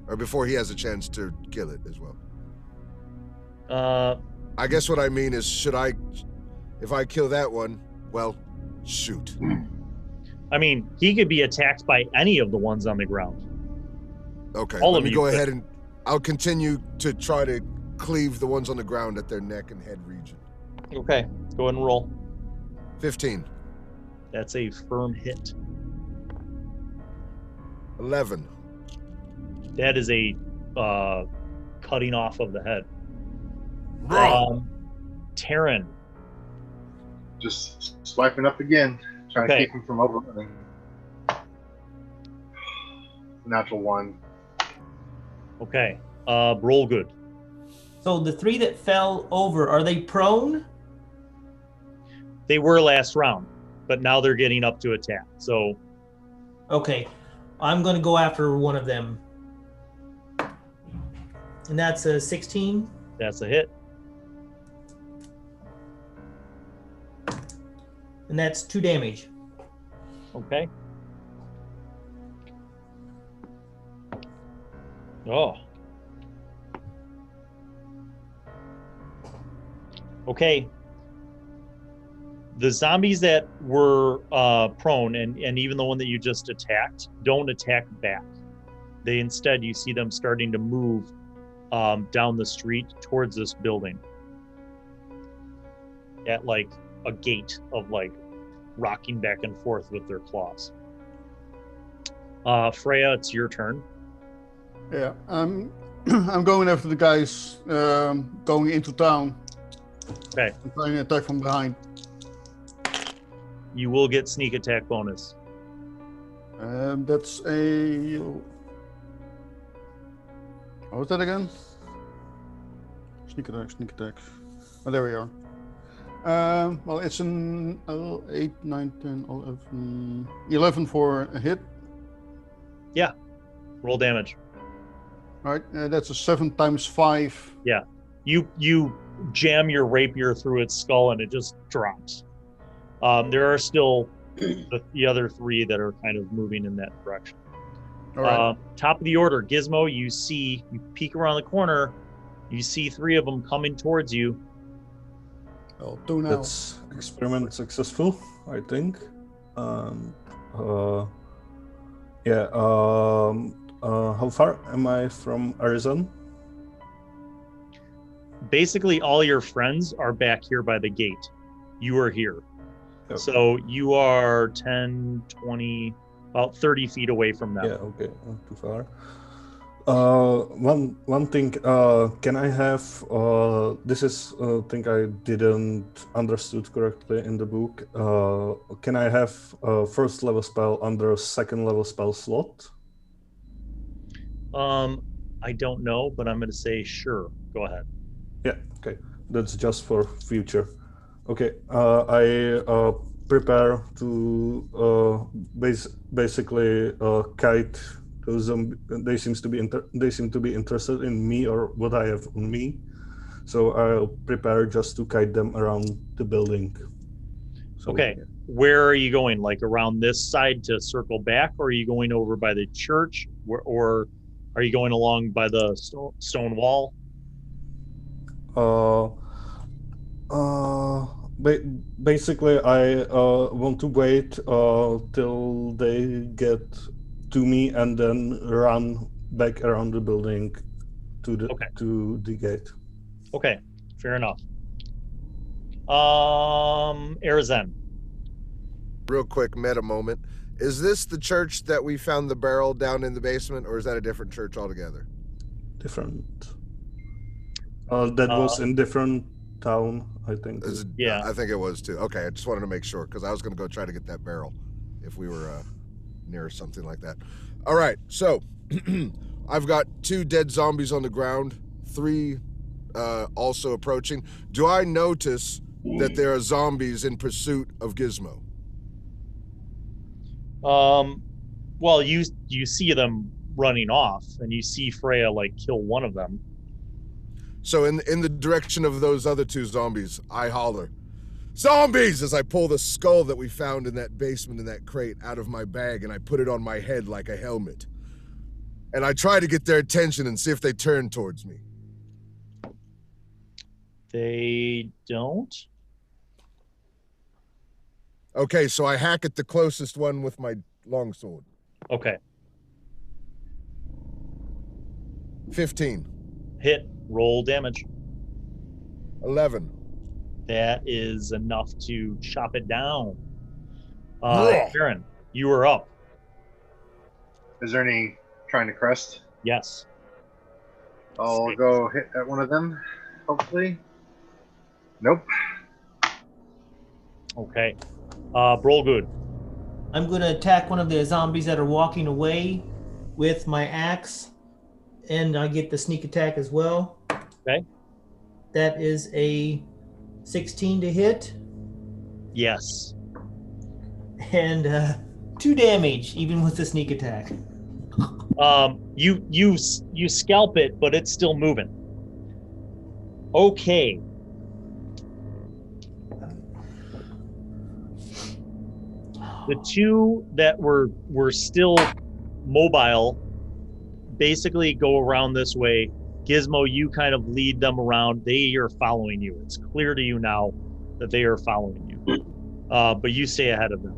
[SPEAKER 2] Or before he has a chance to kill it as well? I guess what I mean is, if I kill that one, well, shoot.
[SPEAKER 1] I mean, he could be attacked by any of the ones on the ground.
[SPEAKER 2] Okay,
[SPEAKER 1] All
[SPEAKER 2] let
[SPEAKER 1] of
[SPEAKER 2] me
[SPEAKER 1] you
[SPEAKER 2] go
[SPEAKER 1] could.
[SPEAKER 2] ahead and I'll continue to try to cleave the ones on the ground at their neck and head region.
[SPEAKER 1] Okay, go ahead and roll.
[SPEAKER 2] 15.
[SPEAKER 1] That's a firm hit.
[SPEAKER 2] 11.
[SPEAKER 1] That is a cutting off of the head. Terran.
[SPEAKER 5] Just swiping up again, trying to keep him from overrunning. Natural 1.
[SPEAKER 1] Okay. Roll good.
[SPEAKER 6] So the 3 that fell over, are they prone?
[SPEAKER 1] They were last round, but now they're getting up to attack. So
[SPEAKER 6] Okay. I'm going to go after one of them. And that's a 16.
[SPEAKER 1] that's a hit.
[SPEAKER 6] And that's 2 damage.
[SPEAKER 1] Okay. Oh. Okay. The zombies that were prone, and even the one that you just attacked, don't attack back. They instead, you see them starting to move down the street towards this building at like a gait of like rocking back and forth with their claws. Freya, it's your turn.
[SPEAKER 4] Yeah, I'm going after the guys going into town.
[SPEAKER 1] Okay.
[SPEAKER 4] I'm trying to attack from behind.
[SPEAKER 1] You will get sneak attack bonus.
[SPEAKER 4] That's a... What was that again? Sneak attack, sneak attack. Oh, there we are. Well, it's an 8, 9, 10, 11, 11 for a hit.
[SPEAKER 1] Yeah. Roll damage.
[SPEAKER 4] All right, that's a 7 times 5.
[SPEAKER 1] Yeah. You jam your rapier through its skull and it just drops. There are still the other 3 that are kind of moving in that direction.
[SPEAKER 4] All right.
[SPEAKER 1] Top of the order, Gizmo, you peek around the corner, you see 3 of them coming towards you.
[SPEAKER 4] Well, 2 now.
[SPEAKER 3] That's experiment successful, I think. Yeah. How far am I from Arizona?
[SPEAKER 1] Basically, all your friends are back here by the gate. You are here.
[SPEAKER 3] Okay.
[SPEAKER 1] So you are 10, 20, about 30 feet away from them.
[SPEAKER 3] Yeah, okay, not too far. One thing, can I have, this is a thing I didn't understood correctly in the book. Can I have a first level spell under a second level spell slot?
[SPEAKER 1] I don't know, but I'm going to say sure. Go ahead.
[SPEAKER 3] Yeah, okay. That's just for future. Okay, I prepare to basically kite those zombies. They seem to be interested in me or what I have on me. So I'll prepare just to kite them around the building. So,
[SPEAKER 1] Okay, where are you going? Like around this side to circle back, or are you going over by the church, or are you going along by the stone wall?
[SPEAKER 3] Basically, I want to wait till they get to me and then run back around the building to the gate.
[SPEAKER 1] Okay, fair enough. Arizona.
[SPEAKER 2] Real quick meta moment. Is this the church that we found the barrel down in the basement, or is that a different church altogether?
[SPEAKER 3] Different. That was in different town, I think.
[SPEAKER 1] Yeah.
[SPEAKER 2] I think it was too. Okay, I just wanted to make sure because I was going to go try to get that barrel if we were near something like that. All right, so I've got 2 dead zombies on the ground, 3 also approaching. Do I notice that there are zombies in pursuit of Gizmo?
[SPEAKER 1] Well, you see them running off, and you see Freya like kill one of them.
[SPEAKER 2] So in the direction of those other 2 zombies, I holler, "Zombies!" as I pull the skull that we found in that basement in that crate out of my bag and I put it on my head like a helmet. And I try to get their attention and see if they turn towards me.
[SPEAKER 1] They don't.
[SPEAKER 2] Okay, so I hack at the closest one with my longsword.
[SPEAKER 1] Okay.
[SPEAKER 2] 15.
[SPEAKER 1] Hit. Roll damage.
[SPEAKER 2] 11.
[SPEAKER 1] That is enough to chop it down.
[SPEAKER 2] Yeah.
[SPEAKER 1] Karen, you are up.
[SPEAKER 5] Is there any trying to crest?
[SPEAKER 1] Yes.
[SPEAKER 5] I'll go hit at one of them, hopefully. Nope.
[SPEAKER 1] Okay. Roll good.
[SPEAKER 6] I'm going to attack one of the zombies that are walking away with my axe, and I get the sneak attack as well.
[SPEAKER 1] Okay.
[SPEAKER 6] That is a 16 to hit.
[SPEAKER 1] Yes.
[SPEAKER 6] And 2 damage, even with the sneak attack.
[SPEAKER 1] You scalp it, but it's still moving. Okay. The 2 that were still mobile basically go around this way. Gizmo, you kind of lead them around. They are following you. It's clear to you now that they are following you. But you stay ahead of them.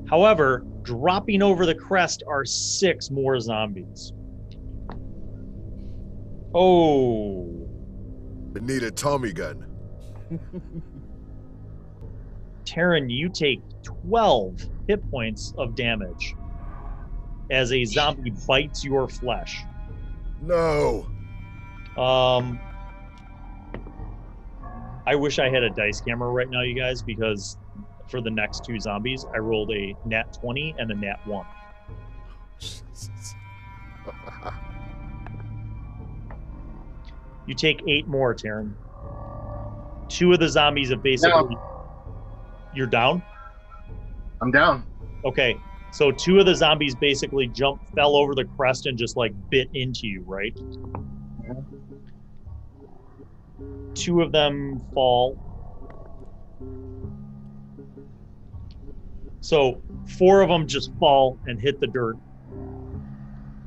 [SPEAKER 1] However, dropping over the crest are 6 more zombies. Oh.
[SPEAKER 2] I need a Tommy gun.
[SPEAKER 1] Taryn, you take 12 hit points of damage as a zombie bites your flesh.
[SPEAKER 2] No.
[SPEAKER 1] I wish I had a dice camera right now, you guys, because for the next 2 zombies, I rolled a nat 20 and a nat 1. You take 8 more, Taryn. 2 of the zombies have basically... You're down?
[SPEAKER 5] I'm down.
[SPEAKER 1] Okay, so 2 of the zombies basically fell over the crest and just like bit into you, right? 2 of them fall. So 4 of them just fall and hit the dirt.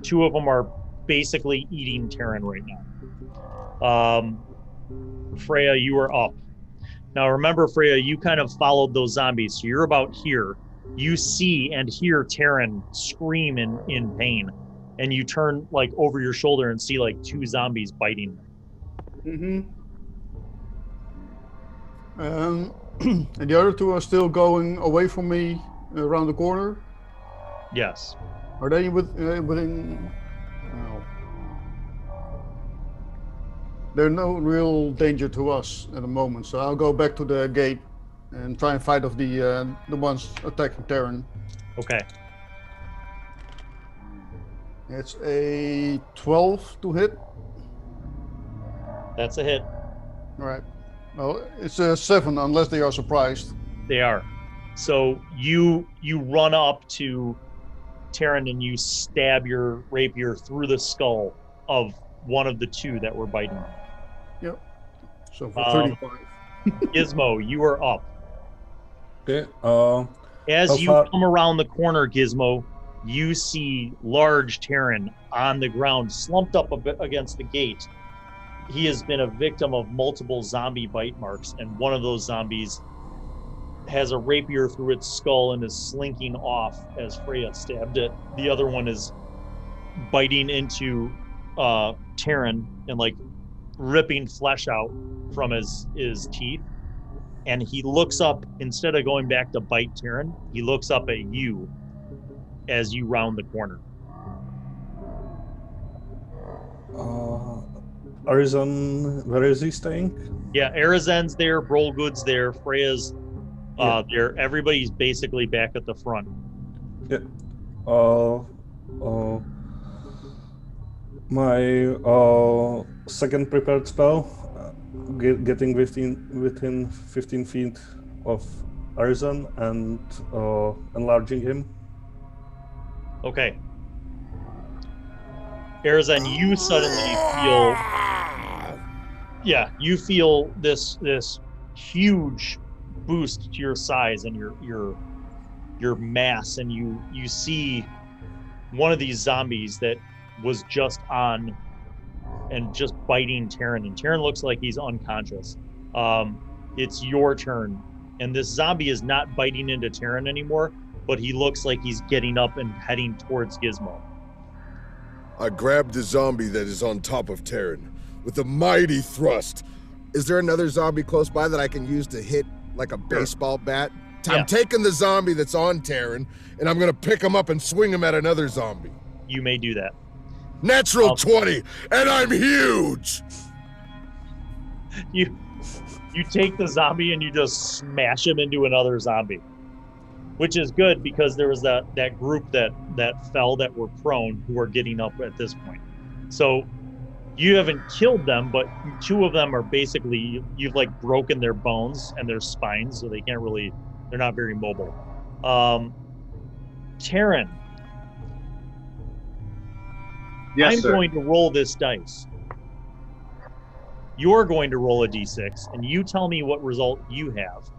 [SPEAKER 1] 2 of them are basically eating Taryn right now. Freya, you are up. Now remember, Freya, you kind of followed those zombies, so you're about here. You see and hear Taryn scream in pain, and you turn like over your shoulder and see like 2 zombies biting them.
[SPEAKER 4] And the other 2 are still going away from me around the corner.
[SPEAKER 1] Yes.
[SPEAKER 4] Are they within? No. They're no real danger to us at the moment, so I'll go back to the gate and try and fight off the ones attacking Taryn.
[SPEAKER 1] Okay.
[SPEAKER 4] It's a 12 to hit.
[SPEAKER 1] That's a hit.
[SPEAKER 4] All right. Well, it's a 7 unless they are surprised.
[SPEAKER 1] They are. So you run up to Taryn and you stab your rapier through the skull of one of the 2 that were biting.
[SPEAKER 4] Yep. So for 35.
[SPEAKER 1] Gizmo, you are up.
[SPEAKER 3] Okay.
[SPEAKER 1] As you come around the corner, Gizmo, you see large Taryn on the ground, slumped up a bit against the gate. He has been a victim of multiple zombie bite marks, and one of those zombies has a rapier through its skull and is slinking off as Freya stabbed it. The other one is biting into Taryn and like ripping flesh out from his teeth. And he looks up, instead of going back to bite Taryn, he looks up at you as you round the corner.
[SPEAKER 3] Arizon, where is he staying?
[SPEAKER 1] Yeah, Arizen's there, Good's there, Freya's there. Everybody's basically back at the front.
[SPEAKER 3] Yeah. My second prepared spell, getting within 15 feet of Arizon and enlarging him.
[SPEAKER 1] Okay. Arizon, you suddenly feel, you feel this huge boost to your size and your mass, and you see one of these zombies that was just on and just biting Taryn, and Taryn looks like he's unconscious. It's your turn, and this zombie is not biting into Taryn anymore, but he looks like he's getting up and heading towards Gizmo.
[SPEAKER 2] I grabbed the zombie that is on top of Taryn with a mighty thrust. Is there another zombie close by that I can use to hit like a baseball bat? I'm taking the zombie that's on Taryn, and I'm gonna pick him up and swing him at another zombie.
[SPEAKER 1] You may do that.
[SPEAKER 2] Natural 20, and I'm huge!
[SPEAKER 1] You take the zombie and you just smash him into another zombie, which is good because there was that group that fell that were prone who are getting up at this point. So you haven't killed them, but 2 of them are basically, you've like broken their bones and their spines, so they're not very mobile. Taryn.
[SPEAKER 5] Yes,
[SPEAKER 1] I'm
[SPEAKER 5] sir.
[SPEAKER 1] going to roll this dice. You're going to roll a d6, and you tell me what result you have.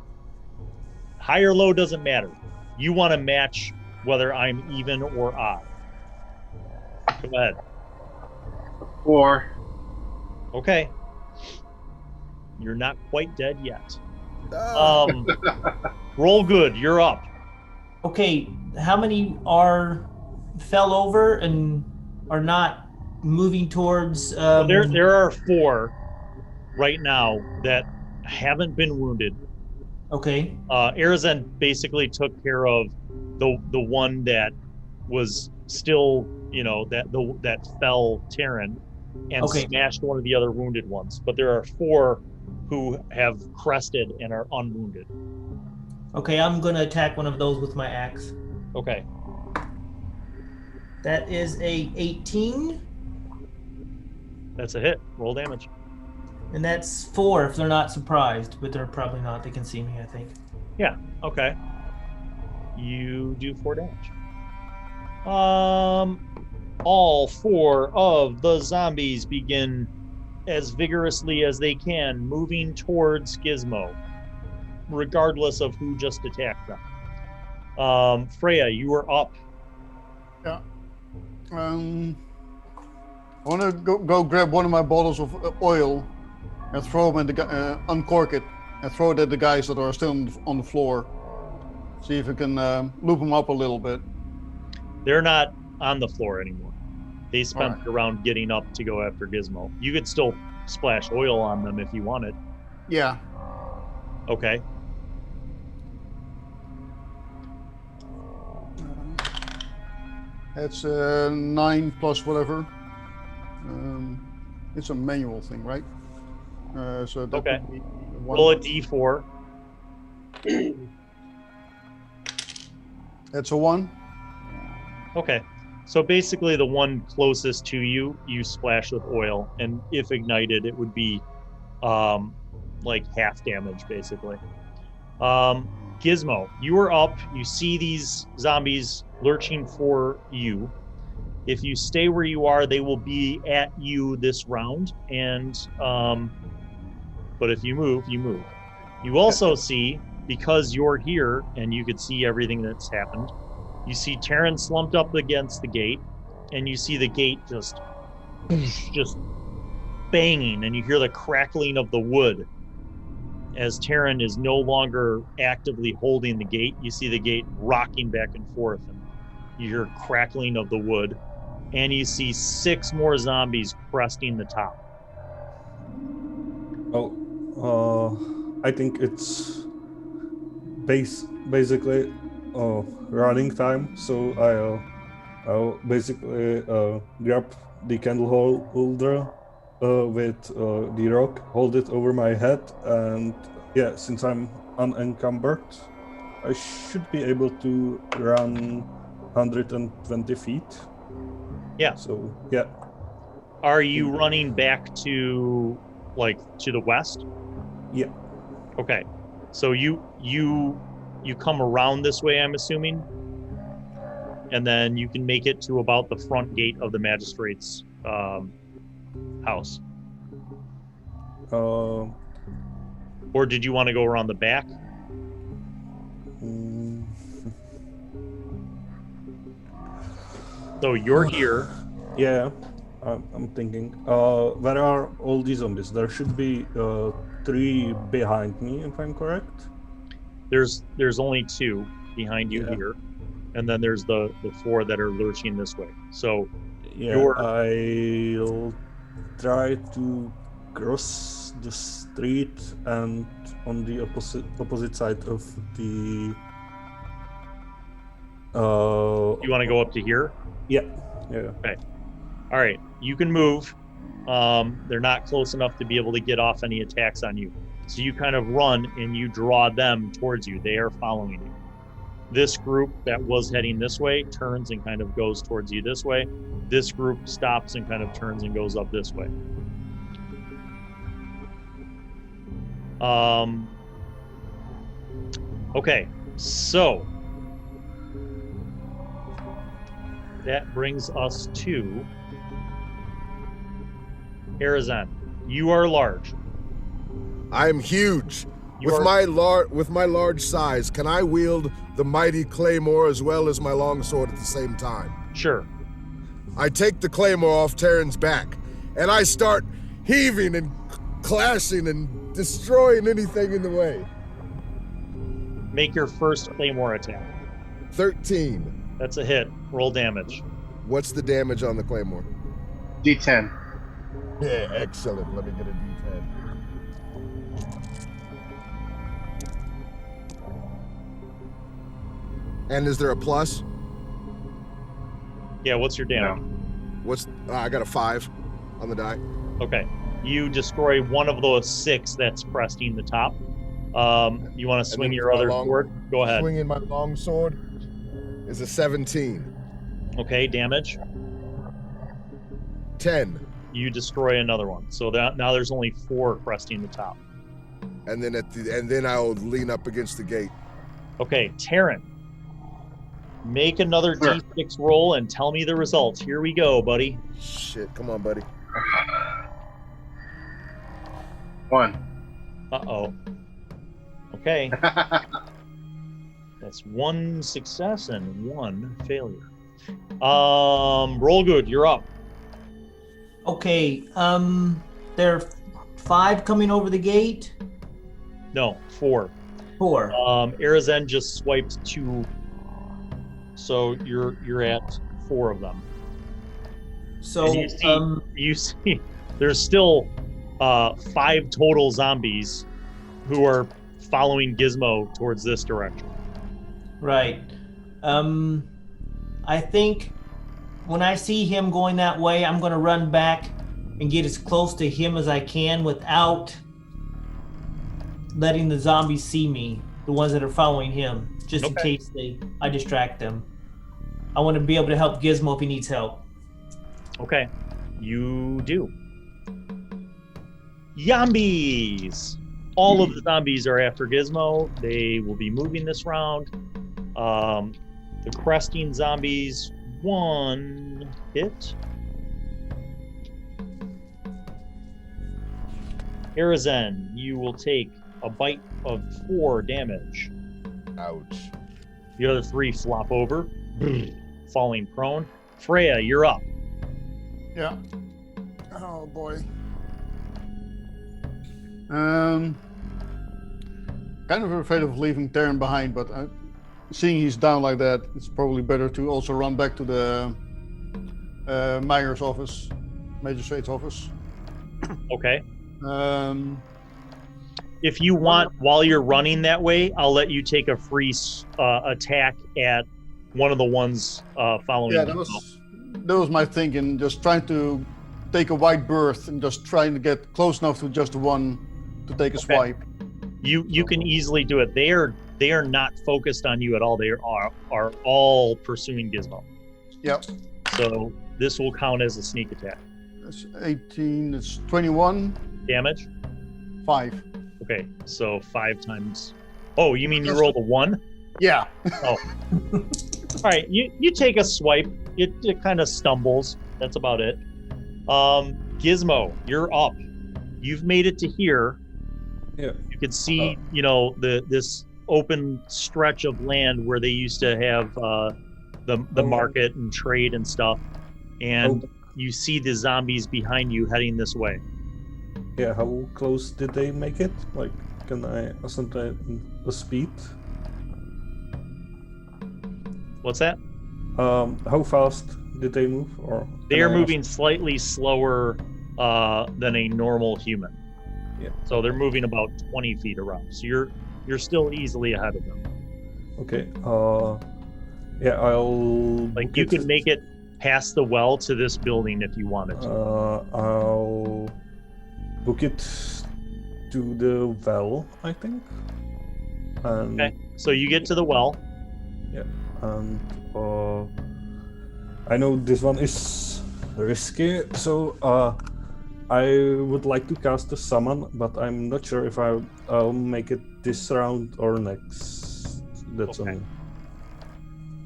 [SPEAKER 1] High or low doesn't matter. You want to match whether I'm even or odd. Go ahead.
[SPEAKER 5] 4.
[SPEAKER 1] Okay. You're not quite dead yet. Roll good. You're up.
[SPEAKER 6] Okay, how many fell over and are not moving towards?
[SPEAKER 1] There are 4 right now that haven't been wounded.
[SPEAKER 6] Okay.
[SPEAKER 1] Arizon basically took care of the one that was still, that fell Taryn and smashed one of the other wounded ones. But there are 4 who have crested and are unwounded.
[SPEAKER 6] Okay, I'm gonna attack one of those with my axe.
[SPEAKER 1] Okay.
[SPEAKER 6] That is a 18.
[SPEAKER 1] That's a hit. Roll damage.
[SPEAKER 6] And that's 4 if they're not surprised, but they're probably not. They can see me, I think.
[SPEAKER 1] Yeah, okay. You do 4 damage. All 4 of the zombies begin as vigorously as they can moving towards Gizmo, regardless of who just attacked them. Freya, you are up.
[SPEAKER 4] Yeah. I want to go grab one of my bottles of oil and throw them at the uncork it and throw it at the guys that are still on the floor. See if we can loop them up a little bit.
[SPEAKER 1] They're not on the floor anymore. They spent
[SPEAKER 4] Alright.
[SPEAKER 1] the round getting up to go after Gizmo. You could still splash oil on them if you wanted.
[SPEAKER 4] Yeah.
[SPEAKER 1] Okay.
[SPEAKER 4] That's 9 plus whatever. It's a manual thing, right? So that
[SPEAKER 1] Okay.
[SPEAKER 4] would be 1.
[SPEAKER 1] Roll a d4.
[SPEAKER 4] That's a 1.
[SPEAKER 1] Okay. So basically the one closest to you, you splash with oil, and if ignited, it would be like half damage, basically. Gizmo, you are up. You see these zombies lurching for you. If you stay where you are, they will be at you this round, and but if you move, you move. You also see, because you're here and you could see everything that's happened, you see Terran slumped up against the gate, and you see the gate just banging, and you hear the crackling of the wood. As Terran is no longer actively holding the gate, you see the gate rocking back and forth, and you hear crackling of the wood, and you see 6 more zombies cresting the top.
[SPEAKER 3] I think it's basically running time, so I'll basically grab the candle holder with the rock, hold it over my head, and yeah, since I'm unencumbered, I should be able to run 120 feet.
[SPEAKER 1] Yeah.
[SPEAKER 3] So yeah.
[SPEAKER 1] Are you running back to the west?
[SPEAKER 3] Yeah.
[SPEAKER 1] Okay. So you come around this way, I'm assuming, and then you can make it to about the front gate of the magistrate's house. Or did you want to go around the back? So you're here.
[SPEAKER 3] Yeah, I'm thinking. Where are all these zombies? There should be 3 behind me, if I'm correct.
[SPEAKER 1] There's only 2 behind you here, and then there's the 4 that are lurching this way. So
[SPEAKER 3] yeah, I'll try to cross the street and on the opposite side of the.
[SPEAKER 1] You want to go up to here?
[SPEAKER 3] Yeah.
[SPEAKER 1] Okay. All right. You can move. They're not close enough to be able to get off any attacks on you. So you kind of run and you draw them towards you. They are following you. This group that was heading this way turns and kind of goes towards you this way. This group stops and kind of turns and goes up this way. Okay, so that brings us to Arizan. You are large.
[SPEAKER 2] I'm huge.
[SPEAKER 1] You
[SPEAKER 2] With
[SPEAKER 1] are-
[SPEAKER 2] my large size, can I wield the mighty claymore as well as my longsword at the same time?
[SPEAKER 1] Sure.
[SPEAKER 2] I take the claymore off Terran's back, and I start heaving and clashing and destroying anything in the way.
[SPEAKER 1] Make your first claymore attack.
[SPEAKER 2] 13.
[SPEAKER 1] That's a hit. Roll damage.
[SPEAKER 2] What's the damage on the claymore?
[SPEAKER 5] D10.
[SPEAKER 2] Yeah, excellent. Let me get a D10. And is there a plus?
[SPEAKER 1] Yeah, what's your damage?
[SPEAKER 2] I got a 5 on the die.
[SPEAKER 1] Okay. You destroy one of those 6 that's cresting the top. You want to swing
[SPEAKER 2] then
[SPEAKER 1] your
[SPEAKER 2] my
[SPEAKER 1] other
[SPEAKER 2] long-
[SPEAKER 1] sword? Go ahead.
[SPEAKER 2] Swinging my long sword is a 17.
[SPEAKER 1] Okay, damage.
[SPEAKER 2] 10.
[SPEAKER 1] You destroy another one. So that now there's only 4 cresting the top.
[SPEAKER 2] And then I'll lean up against the gate.
[SPEAKER 1] Okay, Taryn. Make another
[SPEAKER 5] Sure.
[SPEAKER 1] D6 roll and tell me the results. Here we go, buddy.
[SPEAKER 2] Shit, come on, buddy.
[SPEAKER 5] 1.
[SPEAKER 1] Uh-oh. Okay. That's 1 success and 1 failure. Roll good, you're up.
[SPEAKER 6] Okay. There are 5 coming over the gate.
[SPEAKER 1] No, 4.
[SPEAKER 6] 4.
[SPEAKER 1] Arizen just swiped 2. So you're at 4 of them.
[SPEAKER 6] So
[SPEAKER 1] And you see there's still 5 total zombies who are following Gizmo towards this direction.
[SPEAKER 6] right. I think when I see him going that way, I'm going to run back and get as close to him as I can without letting the zombies see me, the ones that are following him, just in
[SPEAKER 1] Okay.
[SPEAKER 6] case I distract them. I want to be able to help Gizmo if he needs help.
[SPEAKER 1] Okay, you do. Zombies! All of the zombies are after Gizmo. They will be moving this round. The cresting zombies, 1 hit. Arizen, you will take a bite of 4 damage.
[SPEAKER 2] Ouch.
[SPEAKER 1] The other 3 flop over, falling prone. Freya, you're up.
[SPEAKER 4] Yeah. Oh boy. Kind of afraid of leaving Taryn behind, but seeing he's down like that, it's probably better to also run back to the mayor's office, magistrate's office.
[SPEAKER 1] Okay.
[SPEAKER 4] If
[SPEAKER 1] If you want, while you're running that way, I'll let you take a free attack at one of the ones following
[SPEAKER 4] Yeah,
[SPEAKER 1] you.
[SPEAKER 4] that was my thinking. Just trying to take a wide berth and just trying to get close enough to just one to take a
[SPEAKER 1] Okay.
[SPEAKER 4] swipe.
[SPEAKER 1] You can easily do it. They are not focused on you at all. They are all pursuing Gizmo.
[SPEAKER 4] Yep.
[SPEAKER 1] So this will count as a sneak attack.
[SPEAKER 4] That's 18. It's 21.
[SPEAKER 1] Damage.
[SPEAKER 4] 5.
[SPEAKER 1] Okay, so 5 times. Oh, you mean you rolled a 1?
[SPEAKER 4] Yeah.
[SPEAKER 1] All right, you take a swipe. It kind of stumbles. That's about it. Gizmo, you're up. You've made it to here.
[SPEAKER 3] Yeah.
[SPEAKER 1] You can see, this open stretch of land where they used to have the market and trade and stuff, and you see the zombies behind you heading this way.
[SPEAKER 3] Yeah, how close did they make it? Like, can I ascertain the speed?
[SPEAKER 1] What's that?
[SPEAKER 3] How fast did they move? Or
[SPEAKER 1] They
[SPEAKER 3] can
[SPEAKER 1] are
[SPEAKER 3] I
[SPEAKER 1] moving slightly slower than a normal human.
[SPEAKER 3] Yeah.
[SPEAKER 1] So they're moving about 20 feet around. So you're still easily ahead of them.
[SPEAKER 3] Okay. Yeah, I'll.
[SPEAKER 1] Like
[SPEAKER 3] book
[SPEAKER 1] you
[SPEAKER 3] it.
[SPEAKER 1] could make it past the well to this building if you wanted to.
[SPEAKER 3] I'll book it to the well, I think. And,
[SPEAKER 1] Okay. So you get to the well.
[SPEAKER 3] and I know this one is risky, so I would like to cast a summon, but I'm not sure if I'll make it this round or next. That's
[SPEAKER 1] Okay.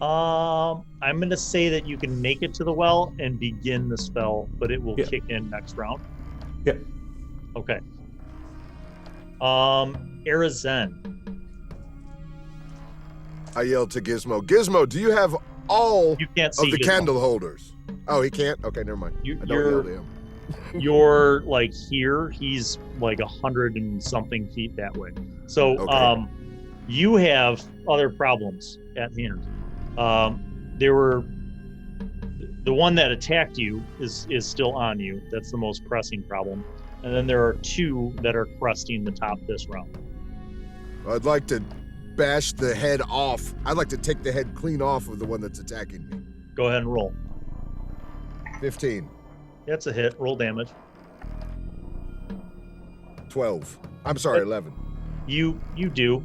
[SPEAKER 3] on me.
[SPEAKER 1] I'm gonna say that you can make it to the well and begin the spell, but it will
[SPEAKER 3] Yeah.
[SPEAKER 1] kick in next round.
[SPEAKER 3] Yeah.
[SPEAKER 1] Okay. Arizen.
[SPEAKER 2] I yelled to Gizmo, Gizmo, do you have all
[SPEAKER 1] You can't see
[SPEAKER 2] of the
[SPEAKER 1] Gizmo.
[SPEAKER 2] candle holders? Oh, he can't? Okay, never mind. I don't yell to him.
[SPEAKER 1] You're like here. He's like 100 and something feet that way. So
[SPEAKER 2] Okay.
[SPEAKER 1] you have other problems at hand. There were the one that attacked you is still on you. That's the most pressing problem. And then there are 2 that are cresting the top this round.
[SPEAKER 2] I'd like to bash the head off. I'd like to take the head clean off of the one that's attacking me.
[SPEAKER 1] Go ahead and roll.
[SPEAKER 2] 15.
[SPEAKER 1] That's a hit. Roll damage.
[SPEAKER 2] 12. I'm sorry, 11.
[SPEAKER 1] You do.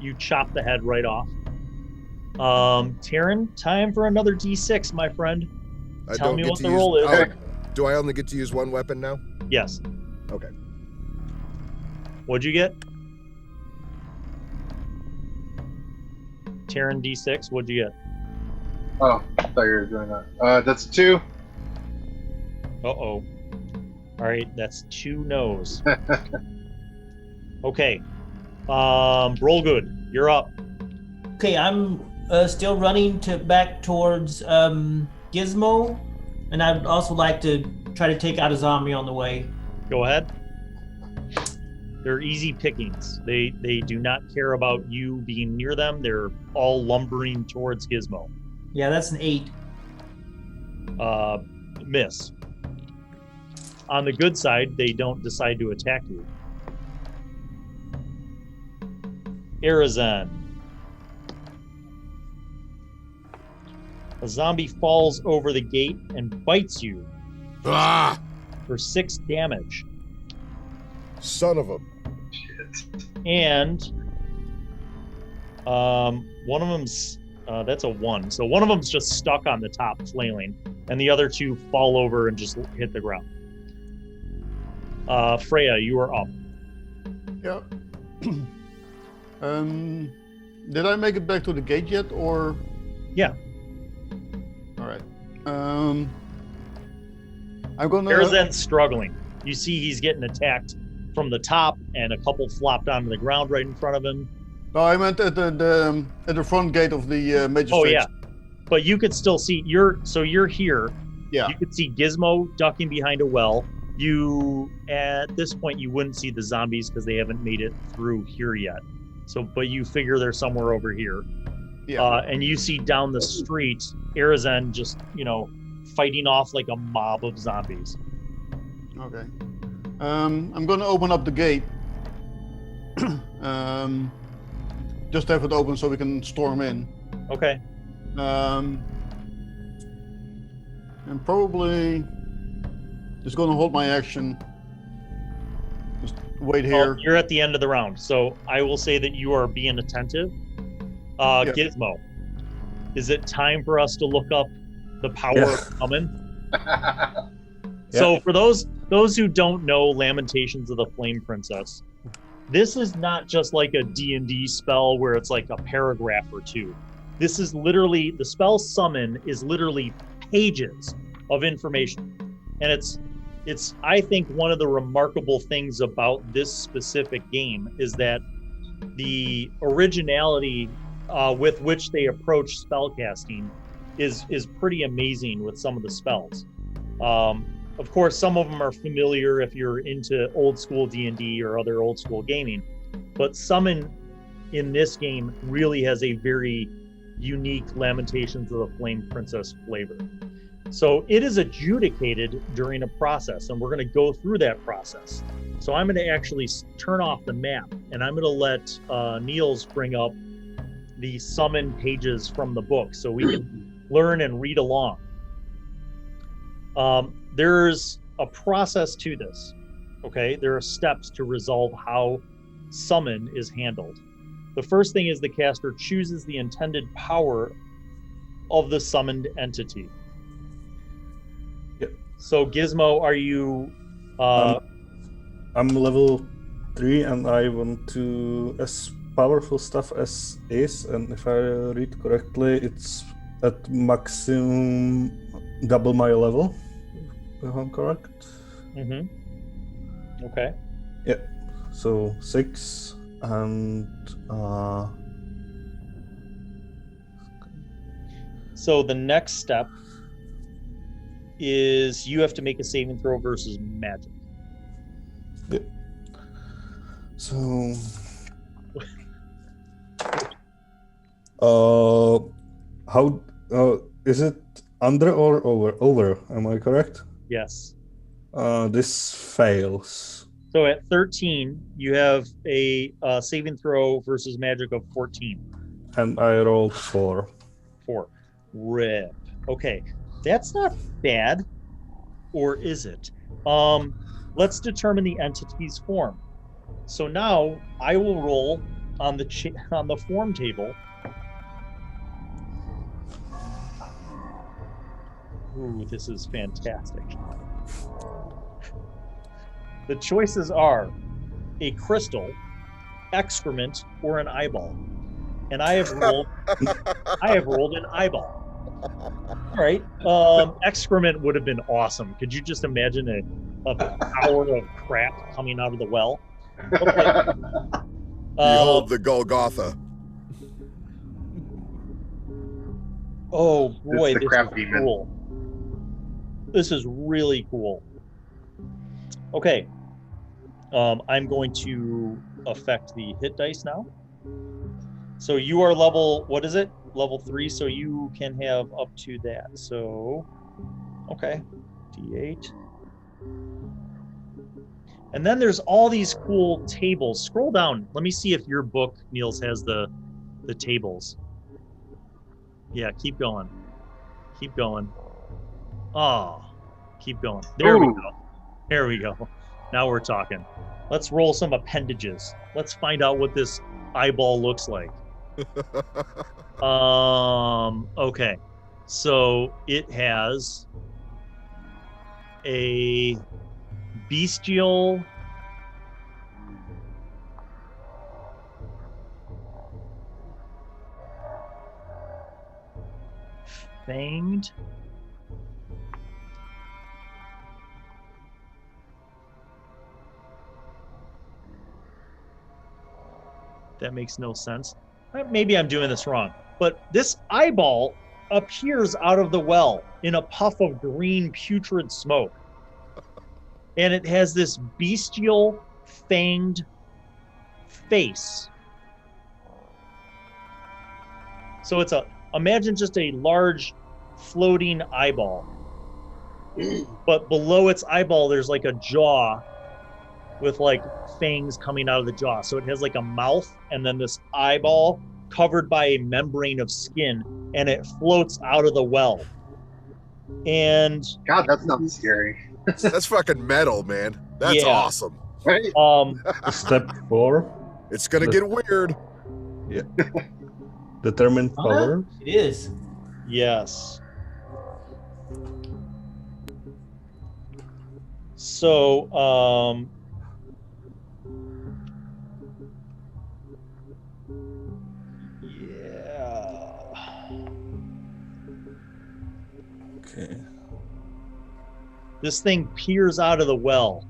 [SPEAKER 1] You chop the head right off. Taryn, time for another D6, my friend.
[SPEAKER 2] I
[SPEAKER 1] Tell
[SPEAKER 2] don't
[SPEAKER 1] me
[SPEAKER 2] get
[SPEAKER 1] what
[SPEAKER 2] to
[SPEAKER 1] the
[SPEAKER 2] use-
[SPEAKER 1] roll is.
[SPEAKER 2] Oh, do I only get to use one weapon now?
[SPEAKER 1] Yes.
[SPEAKER 2] Okay.
[SPEAKER 1] What'd you get? Terran D6, what'd you get?
[SPEAKER 5] Oh, I thought you were doing that. That's a 2.
[SPEAKER 1] Uh-oh. All right, that's 2 no's. Okay. Roll good. You're up.
[SPEAKER 6] Okay, I'm still running back towards Gizmo, and I'd also like to try to take out a zombie on the way.
[SPEAKER 1] Go ahead. They're easy pickings. They do not care about you being near them. They're all lumbering towards Gizmo.
[SPEAKER 6] Yeah, that's an 8.
[SPEAKER 1] Miss. On the good side, they don't decide to attack you. Arizen. A zombie falls over the gate and bites you
[SPEAKER 2] Ah!
[SPEAKER 1] for 6 damage.
[SPEAKER 2] Son of a...
[SPEAKER 1] And one of them's that's a 1. So one of them's just stuck on the top flailing, and the other 2 fall over and just hit the ground. Freya, you are up.
[SPEAKER 4] Yeah. Did I make it back to the gate yet, or?
[SPEAKER 1] Yeah.
[SPEAKER 4] All right. I'm gonna.
[SPEAKER 1] Arizen's struggling. You see he's getting attacked from the top, and a couple flopped onto the ground right in front of him.
[SPEAKER 4] No, I meant at the front gate of the magistrates.
[SPEAKER 1] Oh yeah, but you could still see you're here.
[SPEAKER 4] Yeah.
[SPEAKER 1] You could see Gizmo ducking behind a well. You at this point you wouldn't see the zombies because they haven't made it through here yet. So, but you figure they're somewhere over here.
[SPEAKER 4] Yeah.
[SPEAKER 1] And you see down the street Arizen just fighting off like a mob of zombies.
[SPEAKER 4] Okay. I'm gonna open up the gate. Just have it open so we can storm in.
[SPEAKER 1] Okay.
[SPEAKER 4] And probably just gonna hold my action. Just wait here.
[SPEAKER 1] You're at the end of the round, so I will say that you are being attentive.
[SPEAKER 4] Yeah.
[SPEAKER 1] Gizmo, is it time for us to look up the power of summon? So for those who don't know Lamentations of the Flame Princess, this is not just like a D&D spell where it's like a paragraph or 2. This is literally, the spell summon is literally pages of information. And it's I think one of the remarkable things about this specific game is that the originality with which they approach spellcasting is pretty amazing with some of the spells. Of course, some of them are familiar if you're into old school D&D or other old school gaming, but summon in this game really has a very unique Lamentations of the Flame Princess flavor. So it is adjudicated during a process, and we're going to go through that process. So I'm going to actually turn off the map, and I'm going to let Niels bring up the summon pages from the book so we can learn and read along. There's a process to this, okay? There are steps to resolve how summon is handled. The first thing is the caster chooses the intended power of the summoned entity.
[SPEAKER 3] Yep.
[SPEAKER 1] So Gizmo, are you...
[SPEAKER 3] I'm level 3 and I want to as powerful stuff as Ace, and if I read correctly, it's at maximum double my level. If I'm correct.
[SPEAKER 1] Mm-hmm. Okay.
[SPEAKER 3] Yeah. So 6 and
[SPEAKER 1] So the next step is you have to make a saving throw versus magic.
[SPEAKER 3] yeah. So how is it under or over? Over, am I correct?
[SPEAKER 1] Yes.
[SPEAKER 3] This fails.
[SPEAKER 1] So at 13, you have a saving throw versus magic of 14.
[SPEAKER 3] And I rolled 4.
[SPEAKER 1] 4. Rip. Okay. That's not bad. Or is it? Let's determine the entity's form. So now I will roll on the form table. Ooh, this is fantastic. The choices are a crystal, excrement, or an eyeball. And I have rolled an eyeball. All right. Excrement would have been awesome. Could you just imagine a tower of crap coming out of the well? Okay.
[SPEAKER 2] Behold the Golgotha.
[SPEAKER 1] Oh boy,
[SPEAKER 5] It's the
[SPEAKER 1] this
[SPEAKER 5] crap
[SPEAKER 1] is
[SPEAKER 5] demon.
[SPEAKER 1] cool. This is really cool. Okay. I'm going to affect the hit dice now. So you are level, what is it? Level 3, so you can have up to that. So, okay, D8. And then there's all these cool tables. Scroll down. Let me see if your book, Niels, has the tables. Yeah, keep going. Keep going. Oh, keep going. There we
[SPEAKER 5] Ooh.
[SPEAKER 1] go. There we go. Now we're talking. Let's roll some appendages. Let's find out what this eyeball looks like. Okay. So it has a bestial fanged that makes no sense. Maybe I'm doing this wrong, but this eyeball appears out of the well in a puff of green putrid smoke. And it has this bestial fanged face. So it's imagine just a large floating eyeball. But below its eyeball, there's like a jaw with like fangs coming out of the jaw. So it has like a mouth and then this eyeball covered by a membrane of skin, and it floats out of the well. And
[SPEAKER 5] God, that sounds scary.
[SPEAKER 2] That's fucking metal, man. That's
[SPEAKER 1] Yeah.
[SPEAKER 2] awesome.
[SPEAKER 5] Right?
[SPEAKER 3] Step 4.
[SPEAKER 2] It's gonna get weird.
[SPEAKER 3] Yeah. Determine power.
[SPEAKER 6] It is.
[SPEAKER 1] yes. So, yeah.
[SPEAKER 3] Okay.
[SPEAKER 1] This thing peers out of the well,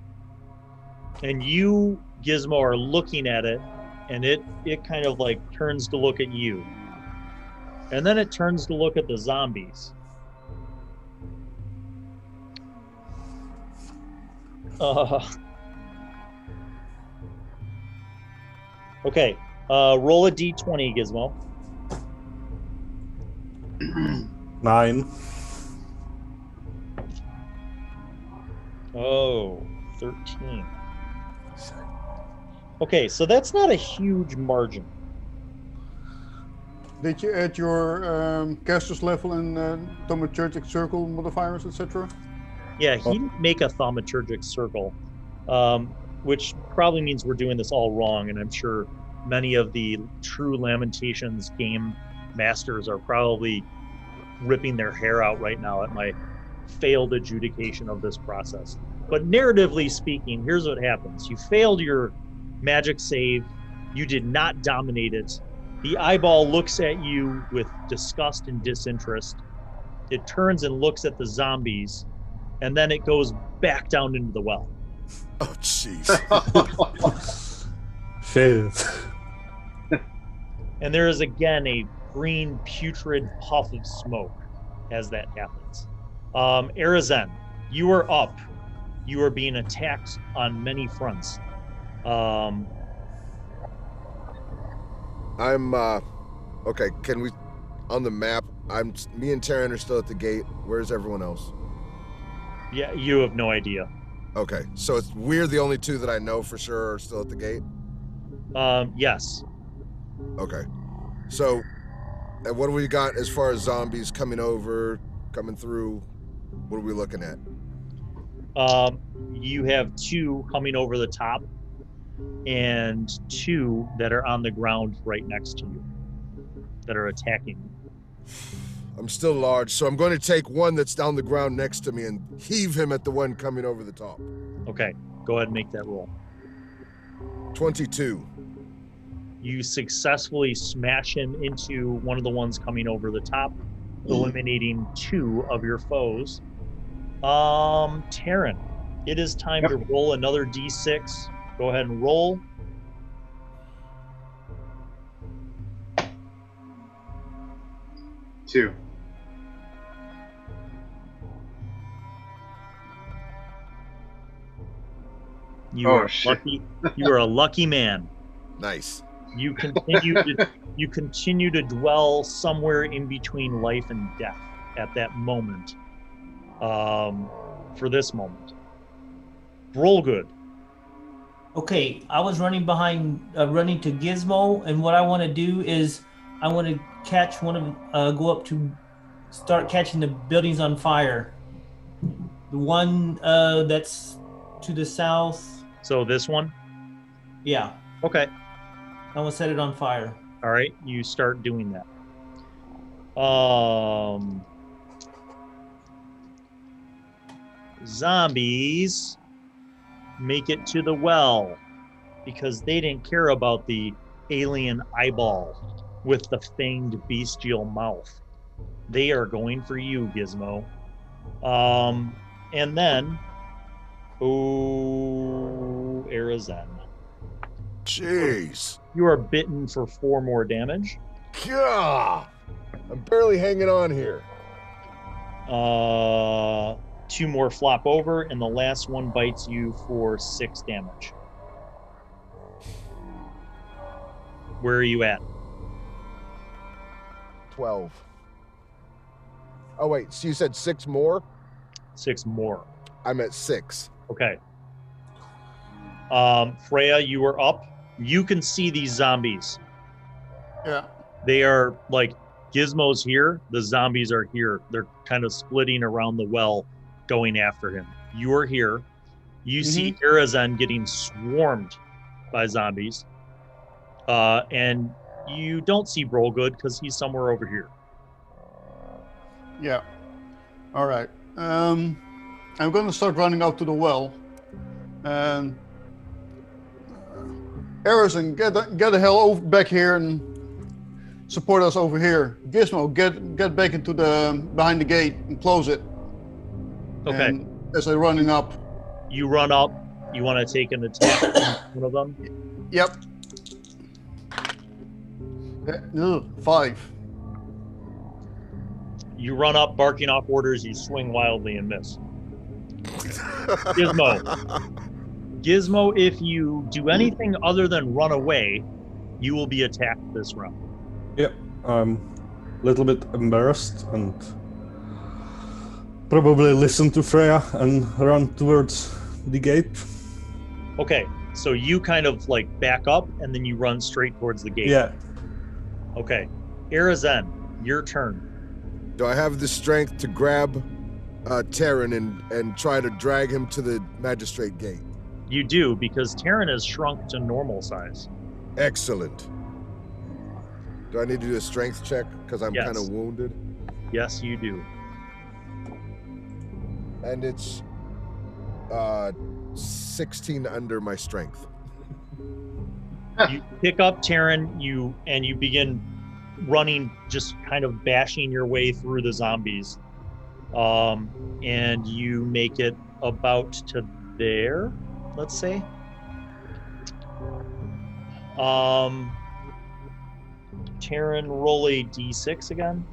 [SPEAKER 1] and you, Gizmo, are looking at it, and it kind of like turns to look at you, and then it turns to look at the zombies. Okay, roll a d20, Gizmo.
[SPEAKER 3] 9.
[SPEAKER 1] Oh, 13. Okay, so that's not a huge margin.
[SPEAKER 4] Did you add your caster's level and thaumaturgic circle modifiers, etc.?
[SPEAKER 1] Yeah, he didn't make a thaumaturgic circle, which probably means we're doing this all wrong, and I'm sure many of the true Lamentations game masters are probably ripping their hair out right now at my failed adjudication of this process. But narratively speaking, here's what happens. You failed your magic save. You did not dominate it. The eyeball looks at you with disgust and disinterest. It turns and looks at the zombies, and then it goes back down into the well.
[SPEAKER 2] Oh, jeez.
[SPEAKER 3] Shit.
[SPEAKER 1] And there is again a green putrid puff of smoke as that happens. Arizen, you are up. You are being attacked on many fronts.
[SPEAKER 2] I'm okay. Can we on the map? Me and Taryn are still at the gate. Where's everyone else?
[SPEAKER 1] Yeah, you have no idea.
[SPEAKER 2] Okay, so we're the only two that I know for sure are still at the gate.
[SPEAKER 1] Yes.
[SPEAKER 2] Okay, so and what do we got as far as zombies coming through? What are we looking at?
[SPEAKER 1] You have 2 coming over the top and 2 that are on the ground right next to you that are attacking you.
[SPEAKER 2] I'm still large, so I'm going to take one that's down the ground next to me and heave him at the one coming over the top.
[SPEAKER 1] Okay, go ahead and make that roll.
[SPEAKER 2] 22.
[SPEAKER 1] You successfully smash him into one of the ones coming over the top, eliminating 2 of your foes. Taryn, it is time to roll another d6. Go ahead and roll.
[SPEAKER 5] Two.
[SPEAKER 1] You are lucky. You are a lucky man.
[SPEAKER 2] Nice.
[SPEAKER 1] You continue to dwell somewhere in between life and death at that moment. For this moment. Roll good.
[SPEAKER 6] Okay, I was running running to Gizmo, and what I want to do is I want to catch go up to start catching the buildings on fire. The one that's to the south.
[SPEAKER 1] So this one?
[SPEAKER 6] Yeah.
[SPEAKER 1] Okay.
[SPEAKER 6] I want to set it on fire.
[SPEAKER 1] All right, you start doing that. Zombies make it to the well because they didn't care about the alien eyeball with the fanged bestial mouth. They are going for you, Gizmo. And then, Arizen.
[SPEAKER 2] Jeez.
[SPEAKER 1] You are bitten for 4 more damage.
[SPEAKER 2] God, I'm barely hanging on here.
[SPEAKER 1] 2 more flop over, and the last one bites you for 6 damage. Where are you at?
[SPEAKER 2] 12. Oh, wait, so you said 6 more?
[SPEAKER 1] 6 more.
[SPEAKER 2] I'm at 6.
[SPEAKER 1] Okay. Freya, you are up. You can see these zombies.
[SPEAKER 4] Yeah.
[SPEAKER 1] They are like Gizmo's here. The zombies are here. They're kind of splitting around the well, going after him. You are here. You see Arizen getting swarmed by zombies. And you don't see Brolgood because he's somewhere over here.
[SPEAKER 4] Yeah. All right. I'm going to start running out to the well. And Arizen, get the hell back here and support us over here. Gizmo, get back into behind the gate and close it.
[SPEAKER 1] Okay.
[SPEAKER 4] And as they're running up.
[SPEAKER 1] You run up. You want to take an attack on one of them?
[SPEAKER 4] Yep. 5.
[SPEAKER 1] You run up, barking off orders. You swing wildly and miss. Gizmo, if you do anything other than run away, you will be attacked this round.
[SPEAKER 3] Yep, I'm a little bit embarrassed and probably listen to Freya and run towards the gate.
[SPEAKER 1] Okay, so you kind of like back up and then you run straight towards the gate.
[SPEAKER 3] Yeah.
[SPEAKER 1] Okay, Arizen, your turn.
[SPEAKER 2] Do I have the strength to grab Taryn and try to drag him to the magistrate gate?
[SPEAKER 1] You do, because Taryn has shrunk to normal size.
[SPEAKER 2] Excellent. Do I need to do a strength check because I'm
[SPEAKER 1] Yes.
[SPEAKER 2] kind of wounded?
[SPEAKER 1] Yes, you do.
[SPEAKER 2] And it's 16 under my strength.
[SPEAKER 1] You pick up Taryn, you begin running, just kind of bashing your way through the zombies. And you make it about to there, let's say. Taryn, roll a d6 again.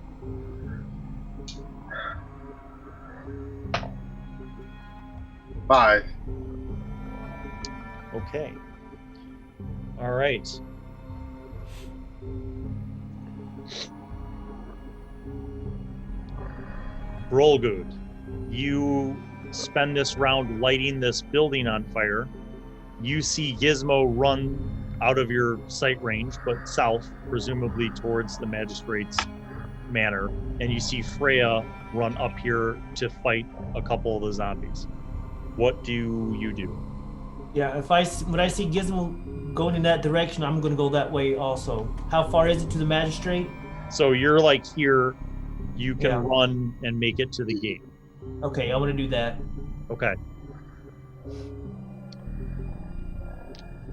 [SPEAKER 5] Five.
[SPEAKER 1] Okay. All right. Roll good. You spend this round lighting this building on fire. You see Gizmo run out of your sight range, but south, presumably towards the magistrate's manor. And you see Freya run up here to fight a couple of the zombies. What do you do?
[SPEAKER 6] Yeah, when I see Gizmo going in that direction, I'm going to go that way also. How far is it to the magistrate?
[SPEAKER 1] So you're like here. you can
[SPEAKER 6] Yeah.
[SPEAKER 1] run and make it to the gate.
[SPEAKER 6] Okay, I want to do that.
[SPEAKER 1] Okay.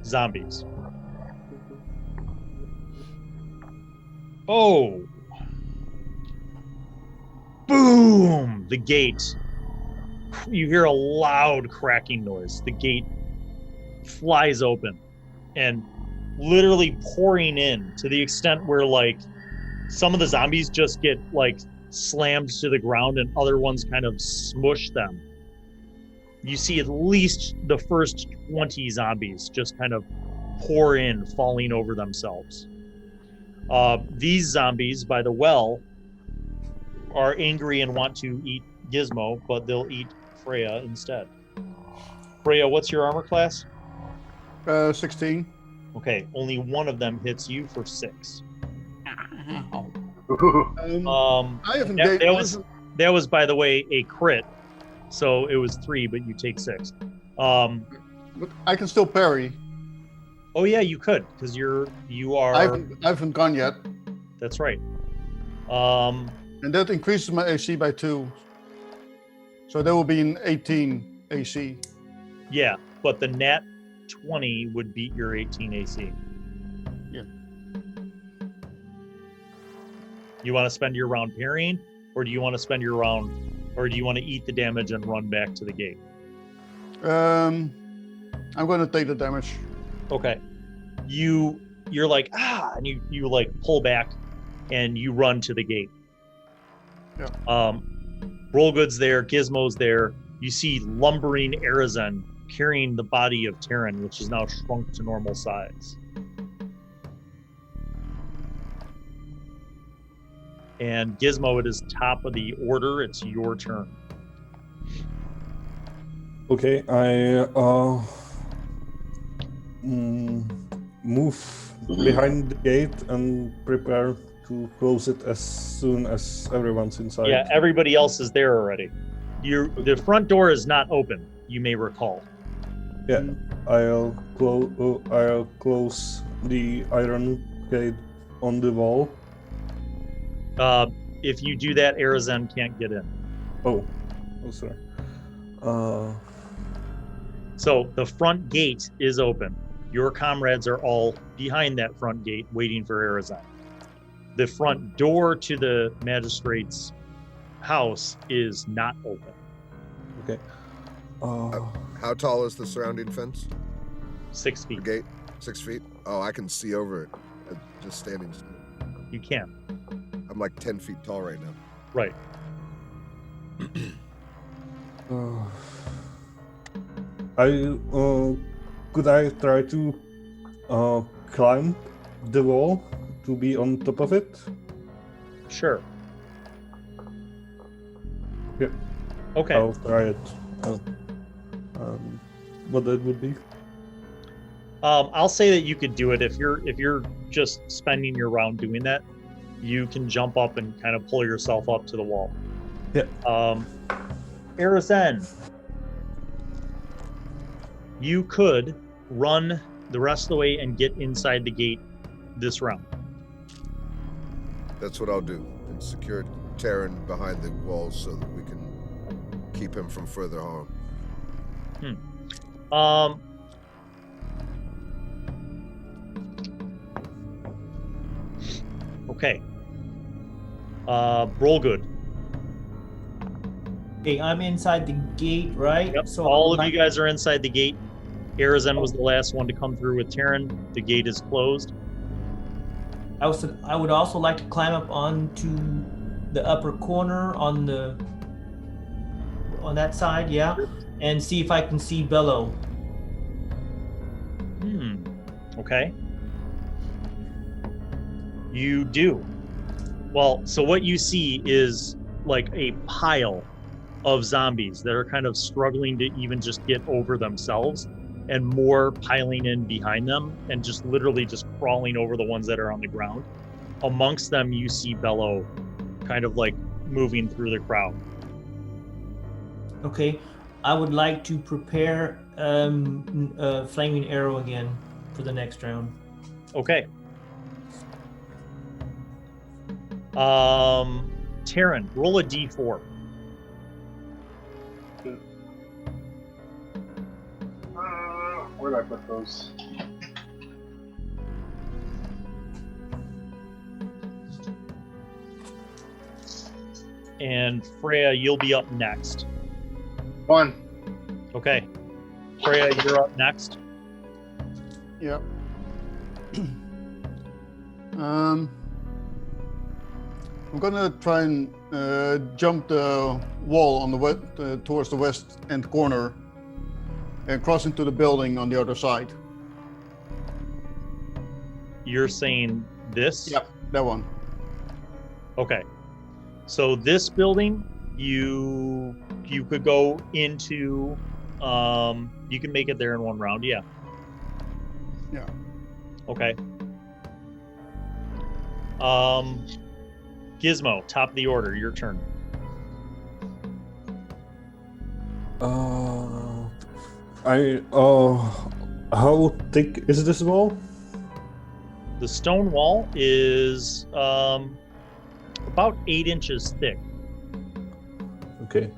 [SPEAKER 1] Zombies. Oh. Boom! The gate. You hear a loud cracking noise. The gate flies open and literally pouring in to the extent where like some of the zombies just get like slammed to the ground and other ones kind of smush them. You see at least the first 20 zombies just kind of pour in, falling over themselves. These zombies by the well are angry and want to eat Gizmo, but they'll eat Freya instead. Freya, what's your armor class?
[SPEAKER 4] 16.
[SPEAKER 1] Okay, only one of them hits you for 6.
[SPEAKER 4] I haven't.
[SPEAKER 1] That was, by the way, a crit. So it was 3, but you take 6.
[SPEAKER 4] But I can still parry.
[SPEAKER 1] Oh yeah, you could, because you are.
[SPEAKER 4] I haven't gone yet.
[SPEAKER 1] That's right.
[SPEAKER 4] And that increases my AC by 2. So that will be an 18 AC.
[SPEAKER 1] Yeah, but the nat 20 would beat your 18 AC.
[SPEAKER 4] Yeah.
[SPEAKER 1] You want to spend your round parrying, or do you want to spend your round, or do you want to eat the damage and run back to the gate?
[SPEAKER 4] I'm going to take the damage.
[SPEAKER 1] Okay. You're like, and you like pull back and you run to the gate.
[SPEAKER 4] Yeah.
[SPEAKER 1] Roll Good's there, Gizmo's there. You see lumbering Arizen carrying the body of Terran, which is now shrunk to normal size. And Gizmo, it is top of the order. It's your turn.
[SPEAKER 3] Okay, I move behind the gate and prepare to close it as soon as everyone's inside.
[SPEAKER 1] Yeah, everybody else is there already. The front door is not open, you may recall.
[SPEAKER 3] Yeah, I'll close the iron gate on the wall.
[SPEAKER 1] If you do that, Arizen can't get in.
[SPEAKER 3] Oh, sorry.
[SPEAKER 1] So the front gate is open. Your comrades are all behind that front gate waiting for Arizen. The front door to the magistrate's house is not open.
[SPEAKER 3] Okay.
[SPEAKER 2] How tall is the surrounding fence?
[SPEAKER 1] 6
[SPEAKER 2] The
[SPEAKER 1] feet.
[SPEAKER 2] gate? 6 feet? Oh, I can see over it. Just standing.
[SPEAKER 1] You can.
[SPEAKER 2] I'm like 10 feet tall right now.
[SPEAKER 1] Right.
[SPEAKER 3] Could I try to climb the wall to be on top of it?
[SPEAKER 1] Sure.
[SPEAKER 3] Yeah.
[SPEAKER 1] Okay.
[SPEAKER 3] I'll try it. What that would be?
[SPEAKER 1] I'll say that you could do it if you're just spending your round doing that. You can jump up and kind of pull yourself up to the wall.
[SPEAKER 3] Yeah.
[SPEAKER 1] Arizen, you could run the rest of the way and get inside the gate this round.
[SPEAKER 2] That's what I'll do. And secure Terran behind the walls so that we can keep him from further harm.
[SPEAKER 1] Okay. Roll Good.
[SPEAKER 6] Okay, I'm inside the gate, right?
[SPEAKER 1] Yep.
[SPEAKER 6] So
[SPEAKER 1] All of you guys are inside the gate. Arizen was the last one to come through with Terran. The gate is closed.
[SPEAKER 6] I would also like to climb up onto the upper corner on that side, yeah, and see if I can see Bello.
[SPEAKER 1] Okay. You do. Well, so what you see is like a pile of zombies that are kind of struggling to even just get over themselves, and more piling in behind them and just literally just crawling over the ones that are on the ground. Amongst them, you see Bello kind of like moving through the crowd.
[SPEAKER 6] Okay, I would like to prepare flaming arrow again for the next round.
[SPEAKER 1] Okay. Taryn, roll a d4.
[SPEAKER 5] Where did I put those?
[SPEAKER 1] And Freya, you'll be up next.
[SPEAKER 5] 1.
[SPEAKER 1] Okay. Freya, you're up next.
[SPEAKER 4] Yeah. I'm gonna try and jump the wall on the towards the west end corner and cross into the building on the other side.
[SPEAKER 1] You're saying this?
[SPEAKER 4] Yep, that one.
[SPEAKER 1] Okay. So this building, you could go into, you can make it there in one round, yeah.
[SPEAKER 4] Yeah.
[SPEAKER 1] Okay. Gizmo, top of the order, your turn.
[SPEAKER 3] How thick is this wall?
[SPEAKER 1] The stone wall is about 8 inches thick,
[SPEAKER 3] Okay.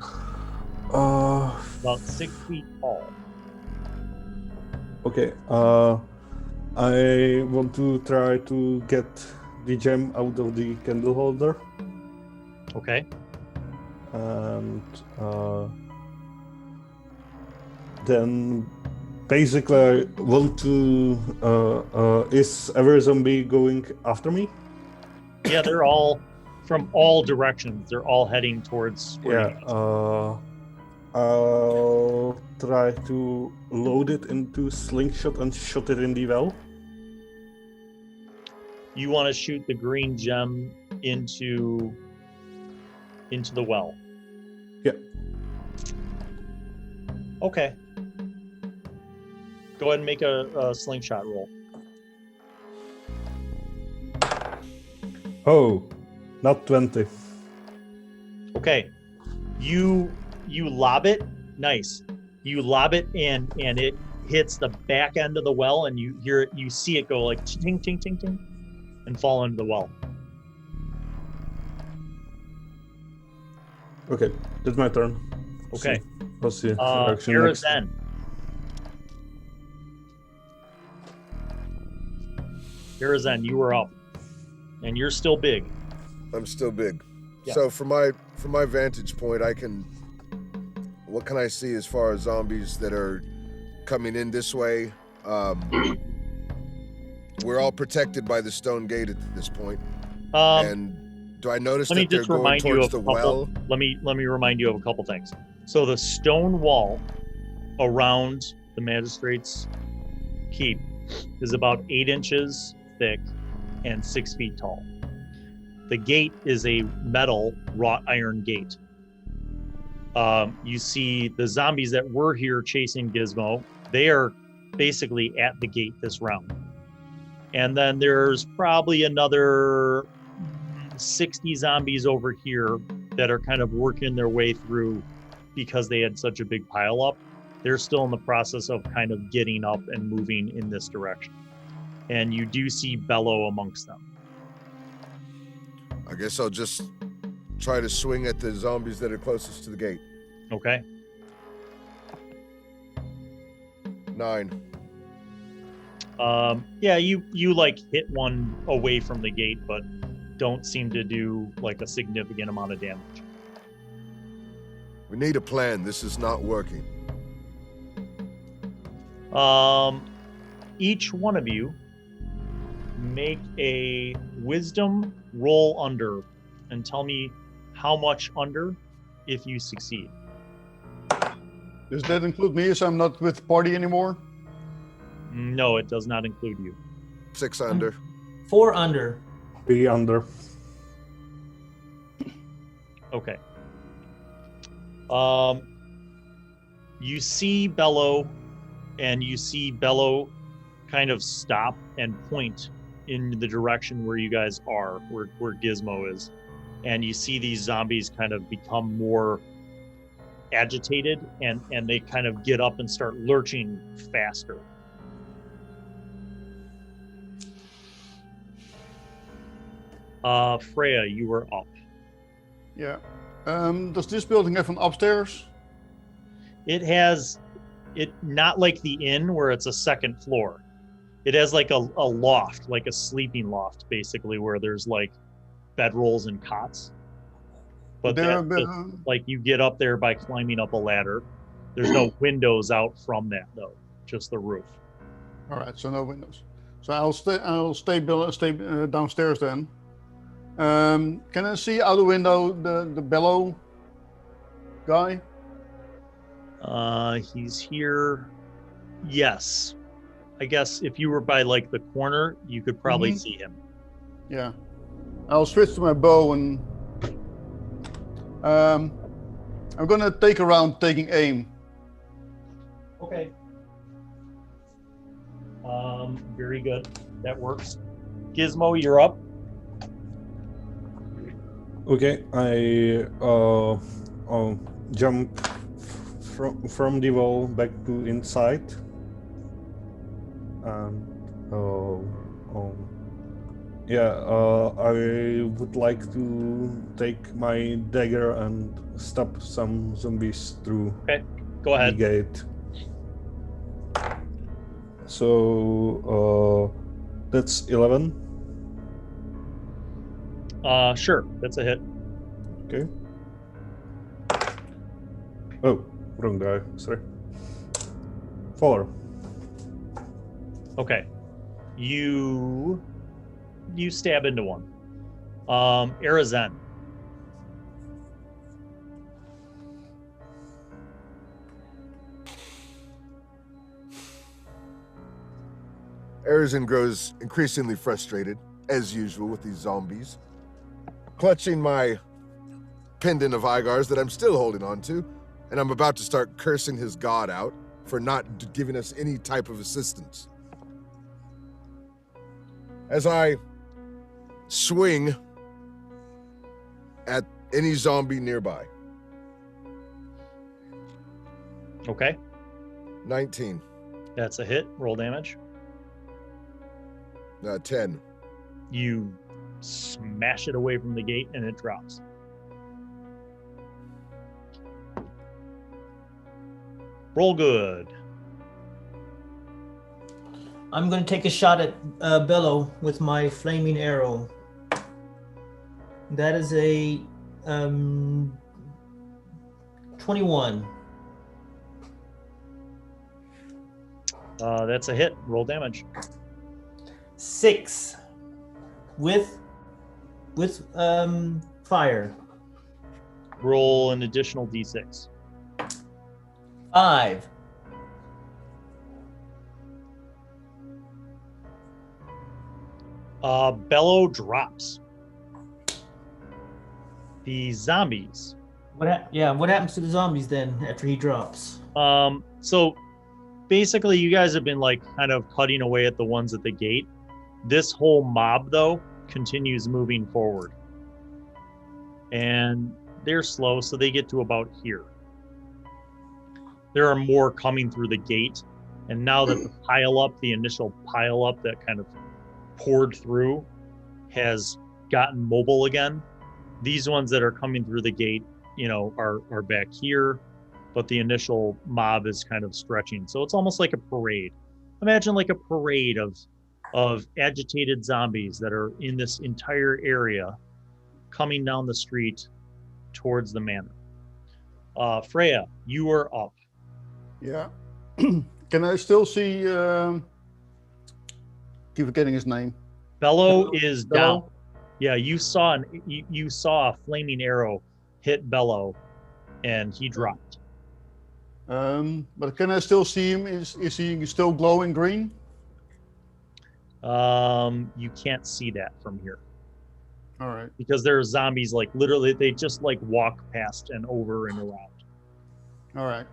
[SPEAKER 1] about 6 feet tall.
[SPEAKER 3] Okay. I want to try to get the gem out of the candle holder,
[SPEAKER 1] Okay.
[SPEAKER 3] and then basically I want to. Is every zombie going after me?
[SPEAKER 1] Yeah, they're all from all directions. They're all heading towards where
[SPEAKER 3] Yeah. I'll try to load it into slingshot and shoot it in the well.
[SPEAKER 1] you want to shoot the green gem into the well.
[SPEAKER 3] Yeah.
[SPEAKER 1] Okay. Go ahead and make a slingshot roll.
[SPEAKER 3] Oh, not 20.
[SPEAKER 1] Okay. You lob it. Nice. You lob it and it hits the back end of the well, and you hear it, you see it go like ting ting ting ting and fall into the well.
[SPEAKER 3] Okay, that's my turn.
[SPEAKER 1] Okay.
[SPEAKER 3] Let's see. Action
[SPEAKER 1] Here
[SPEAKER 3] next.
[SPEAKER 1] is then. Here is then. You were up, and you're still big.
[SPEAKER 2] I'm still big.
[SPEAKER 1] Yeah.
[SPEAKER 2] So from my vantage point, what can I see as far as zombies that are coming in this way? We're all protected by the stone gate at this point. And do I notice
[SPEAKER 1] Let me
[SPEAKER 2] that they're
[SPEAKER 1] just
[SPEAKER 2] going
[SPEAKER 1] remind you
[SPEAKER 2] towards
[SPEAKER 1] of
[SPEAKER 2] the
[SPEAKER 1] a couple.
[SPEAKER 2] well?
[SPEAKER 1] Let me remind you of a couple things. So the stone wall around the magistrate's keep is about 8 inches thick and 6 feet tall. The gate is a metal wrought iron gate. You see the zombies that were here chasing Gizmo, they are basically at the gate this round. And then there's probably another 60 zombies over here that are kind of working their way through because they had such a big pile up. They're still in the process of kind of getting up and moving in this direction. And you do see Bello amongst them.
[SPEAKER 2] I guess I'll just try to swing at the zombies that are closest to the gate.
[SPEAKER 1] Okay.
[SPEAKER 2] 9.
[SPEAKER 1] Yeah, you like hit one away from the gate, but don't seem to do like a significant amount of damage.
[SPEAKER 2] We need a plan. This is not working.
[SPEAKER 1] Each one of you make a wisdom roll under and tell me how much under if you succeed.
[SPEAKER 4] Does that include me as I'm not with the party anymore?
[SPEAKER 1] No, it does not include you.
[SPEAKER 2] 6 under.
[SPEAKER 6] 4 under.
[SPEAKER 3] 3 under.
[SPEAKER 1] Okay. You see Bello, and you see Bello kind of stop and point in the direction where you guys are, where Gizmo is. And you see these zombies kind of become more agitated, and they kind of get up and start lurching faster. Freya, you were up.
[SPEAKER 4] Yeah. Does this building have an upstairs?
[SPEAKER 1] It has it not like the inn where it's a second floor. It has like a loft, like a sleeping loft, basically, where there's like bedrolls and cots. But
[SPEAKER 4] There,
[SPEAKER 1] like you get up there by climbing up a ladder. There's no windows out from that though, just the roof.
[SPEAKER 4] all right, so no windows. So I'll stay downstairs then. Can I see out the window the bellow guy?
[SPEAKER 1] He's here. Yes. I guess if you were by like the corner, you could probably see him.
[SPEAKER 4] Yeah. I'll switch to my bow and I'm gonna take a round taking aim.
[SPEAKER 1] Okay. Very good. That works. Gizmo, you're up.
[SPEAKER 3] Okay, I jump from the wall back to inside. And I would like to take my dagger and stab some zombies through
[SPEAKER 1] Okay, go
[SPEAKER 3] the
[SPEAKER 1] ahead.
[SPEAKER 3] gate. So that's 11.
[SPEAKER 1] Sure, that's a hit.
[SPEAKER 3] Okay. Oh, wrong die. Sorry. 4.
[SPEAKER 1] Okay. You stab into one. Arizen.
[SPEAKER 2] Arizen grows increasingly frustrated, as usual with these zombies. Clutching my pendant of Igars that I'm still holding on to, and I'm about to start cursing his god out for not giving us any type of assistance. As I swing at any zombie nearby.
[SPEAKER 1] Okay,
[SPEAKER 2] 19.
[SPEAKER 1] that's a hit. Roll damage.
[SPEAKER 2] 10.
[SPEAKER 1] You smash it away from the gate and it drops. Roll good.
[SPEAKER 6] I'm going to take a shot at Bello with my flaming arrow. That is a 21.
[SPEAKER 1] That's a hit. Roll damage.
[SPEAKER 6] 6 with fire.
[SPEAKER 1] Roll an additional d6.
[SPEAKER 6] 5.
[SPEAKER 1] Bello drops. The zombies.
[SPEAKER 6] What happens to the zombies then after he drops?
[SPEAKER 1] So basically you guys have been like kind of cutting away at the ones at the gate. This whole mob though continues moving forward. And they're slow, so they get to about here. There are more coming through the gate. And now that the initial pile up that kind of poured through has gotten mobile again, these ones that are coming through the gate, are back here, but the initial mob is kind of stretching. So it's almost like a parade. Imagine like a parade of agitated zombies that are in this entire area coming down the street towards the manor. Freya, you are up.
[SPEAKER 4] Yeah. Can I still see? Keep forgetting his name.
[SPEAKER 1] Bello is
[SPEAKER 4] Bello?
[SPEAKER 1] down. Yeah, you saw a flaming arrow hit Bello, and he dropped.
[SPEAKER 4] But can I still see him? Is he still glowing green?
[SPEAKER 1] You can't see that from here
[SPEAKER 4] All right.
[SPEAKER 1] because there are zombies like literally they just like walk past and over and around.
[SPEAKER 4] All right.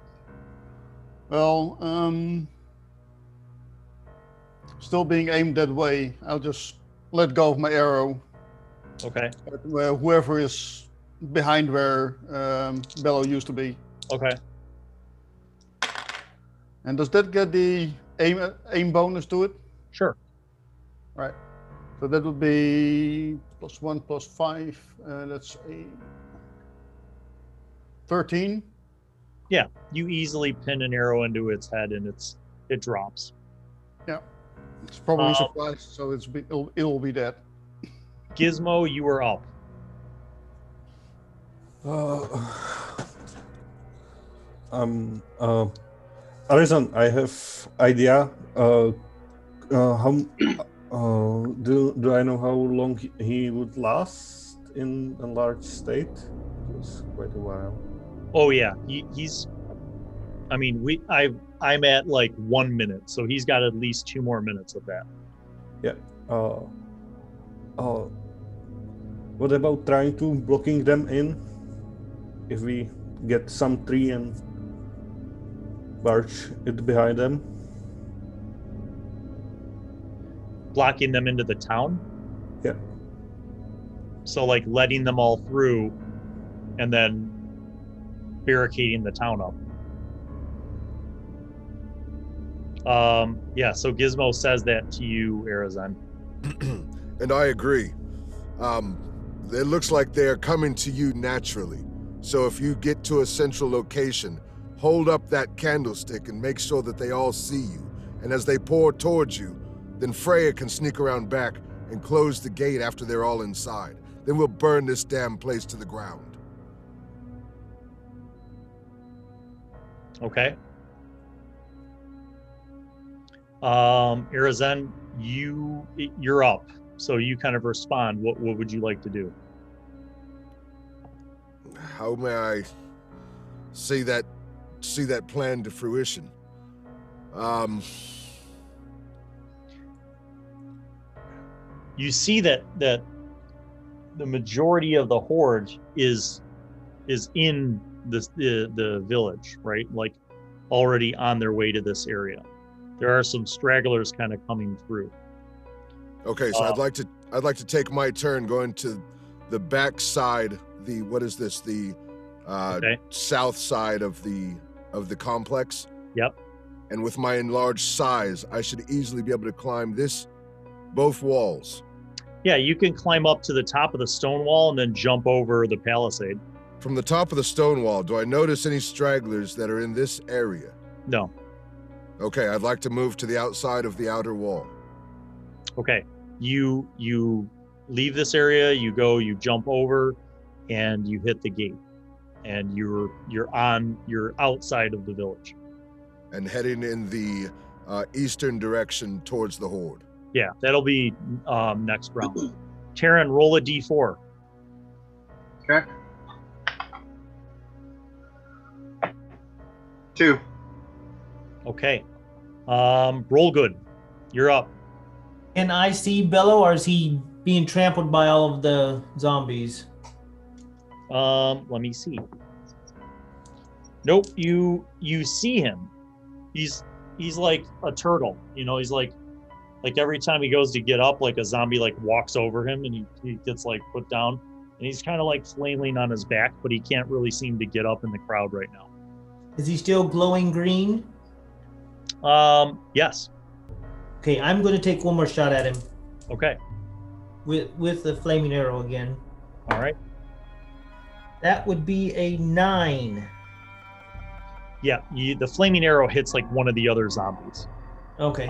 [SPEAKER 4] Well, still being aimed that way, I'll just let go of my arrow.
[SPEAKER 1] Okay.
[SPEAKER 4] At whoever is behind where Bello used to be.
[SPEAKER 1] Okay.
[SPEAKER 4] And does that get the aim bonus to it?
[SPEAKER 1] Sure.
[SPEAKER 4] Right. So that would be +1 +5. That's 13.
[SPEAKER 1] Yeah, you easily pin an arrow into its head and it drops.
[SPEAKER 4] Yeah, it's probably
[SPEAKER 1] Um,
[SPEAKER 4] surprised, so it'll be dead.
[SPEAKER 1] Gizmo, you are up.
[SPEAKER 3] Arizon, I have idea. How do I know how long he would last in a large state? It was quite a while.
[SPEAKER 1] Oh yeah, he's. I mean, I'm at like 1 minute, so he's got at least 2 more minutes of that.
[SPEAKER 3] Yeah. What about trying to blocking them in? If we get some tree and barge it behind them.
[SPEAKER 1] Blocking them into the town.
[SPEAKER 3] Yeah.
[SPEAKER 1] So like letting them all through, and then barricading the town up. Yeah, so Gizmo says that to you, Arizon.
[SPEAKER 2] And I agree. It looks like they're coming to you naturally. So if you get to a central location, hold up that candlestick and make sure that they all see you. And as they pour towards you, then Freya can sneak around back and close the gate after they're all inside. Then we'll burn this damn place to the ground.
[SPEAKER 1] Okay. Arizon, you're up. So you kind of respond. What would you like to do?
[SPEAKER 2] How may I see that plan to fruition?
[SPEAKER 1] You see that the majority of the horde is in the village, right? Like already on their way to this area. There are some stragglers kind of coming through.
[SPEAKER 2] Okay, so I'd like to take my turn going to the back side. The south side of the complex.
[SPEAKER 1] Yep.
[SPEAKER 2] And with my enlarged size, I should easily be able to climb both walls.
[SPEAKER 1] Yeah, you can climb up to the top of the stone wall and then jump over the palisade.
[SPEAKER 2] From the top of the stone wall, do I notice any stragglers that are in this area?
[SPEAKER 1] No.
[SPEAKER 2] Okay, I'd like to move to the outside of the outer wall.
[SPEAKER 1] Okay, you leave this area, you jump over, and you hit the gate, and you're outside of the village.
[SPEAKER 2] And heading in the eastern direction towards the horde.
[SPEAKER 1] Yeah, that'll be next round. Taryn, roll a d4.
[SPEAKER 5] Okay. 2.
[SPEAKER 1] Okay. Roll good. You're up.
[SPEAKER 6] Can I see Bello, or is he being trampled by all of the zombies?
[SPEAKER 1] Let me see. Nope, you see him. He's like a turtle, he's like every time he goes to get up, like a zombie like walks over him and he gets like put down, and he's kind of like flailing on his back, but he can't really seem to get up in the crowd right now.
[SPEAKER 6] Is he still glowing green?
[SPEAKER 1] Yes.
[SPEAKER 6] Okay, I'm going to take one more shot at him.
[SPEAKER 1] Okay.
[SPEAKER 6] With the flaming arrow again.
[SPEAKER 1] All right.
[SPEAKER 6] That would be a 9.
[SPEAKER 1] Yeah, the flaming arrow hits like one of the other zombies.
[SPEAKER 6] Okay.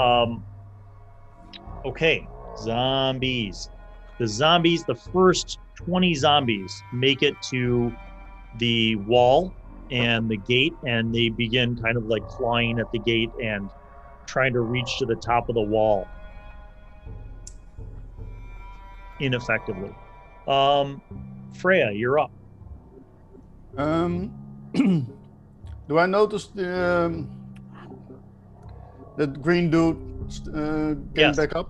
[SPEAKER 1] Okay, zombies. The first 20 zombies make it to the wall and the gate, and they begin kind of like clawing at the gate and trying to reach to the top of the wall ineffectively. Freya, you're up.
[SPEAKER 4] Do I notice the green dude getting
[SPEAKER 1] Yes.
[SPEAKER 4] back up?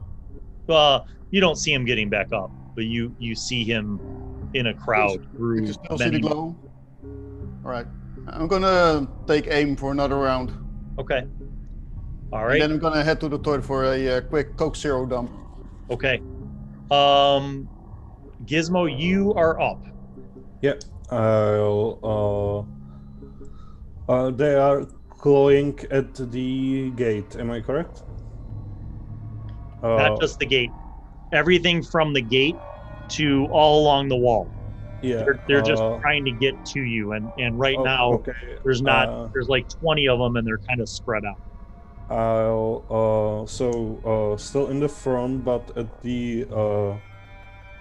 [SPEAKER 1] You don't see him getting back up, but you see him in a crowd through
[SPEAKER 4] You still see
[SPEAKER 1] many.
[SPEAKER 4] the glow? All right. I'm gonna take aim for another round.
[SPEAKER 1] Okay. All
[SPEAKER 4] And
[SPEAKER 1] right.
[SPEAKER 4] then I'm gonna head to the toilet for a quick Coke Zero dump.
[SPEAKER 1] Okay. Gizmo, you are up.
[SPEAKER 3] Yeah. They are clawing at the gate. Am I correct?
[SPEAKER 1] Not just the gate. Everything from the gate to all along the wall.
[SPEAKER 3] Yeah.
[SPEAKER 1] They're just trying to get to you, and right now
[SPEAKER 3] okay.
[SPEAKER 1] there's like 20 of them, and they're kind of spread out.
[SPEAKER 3] I'll still in the front, but at the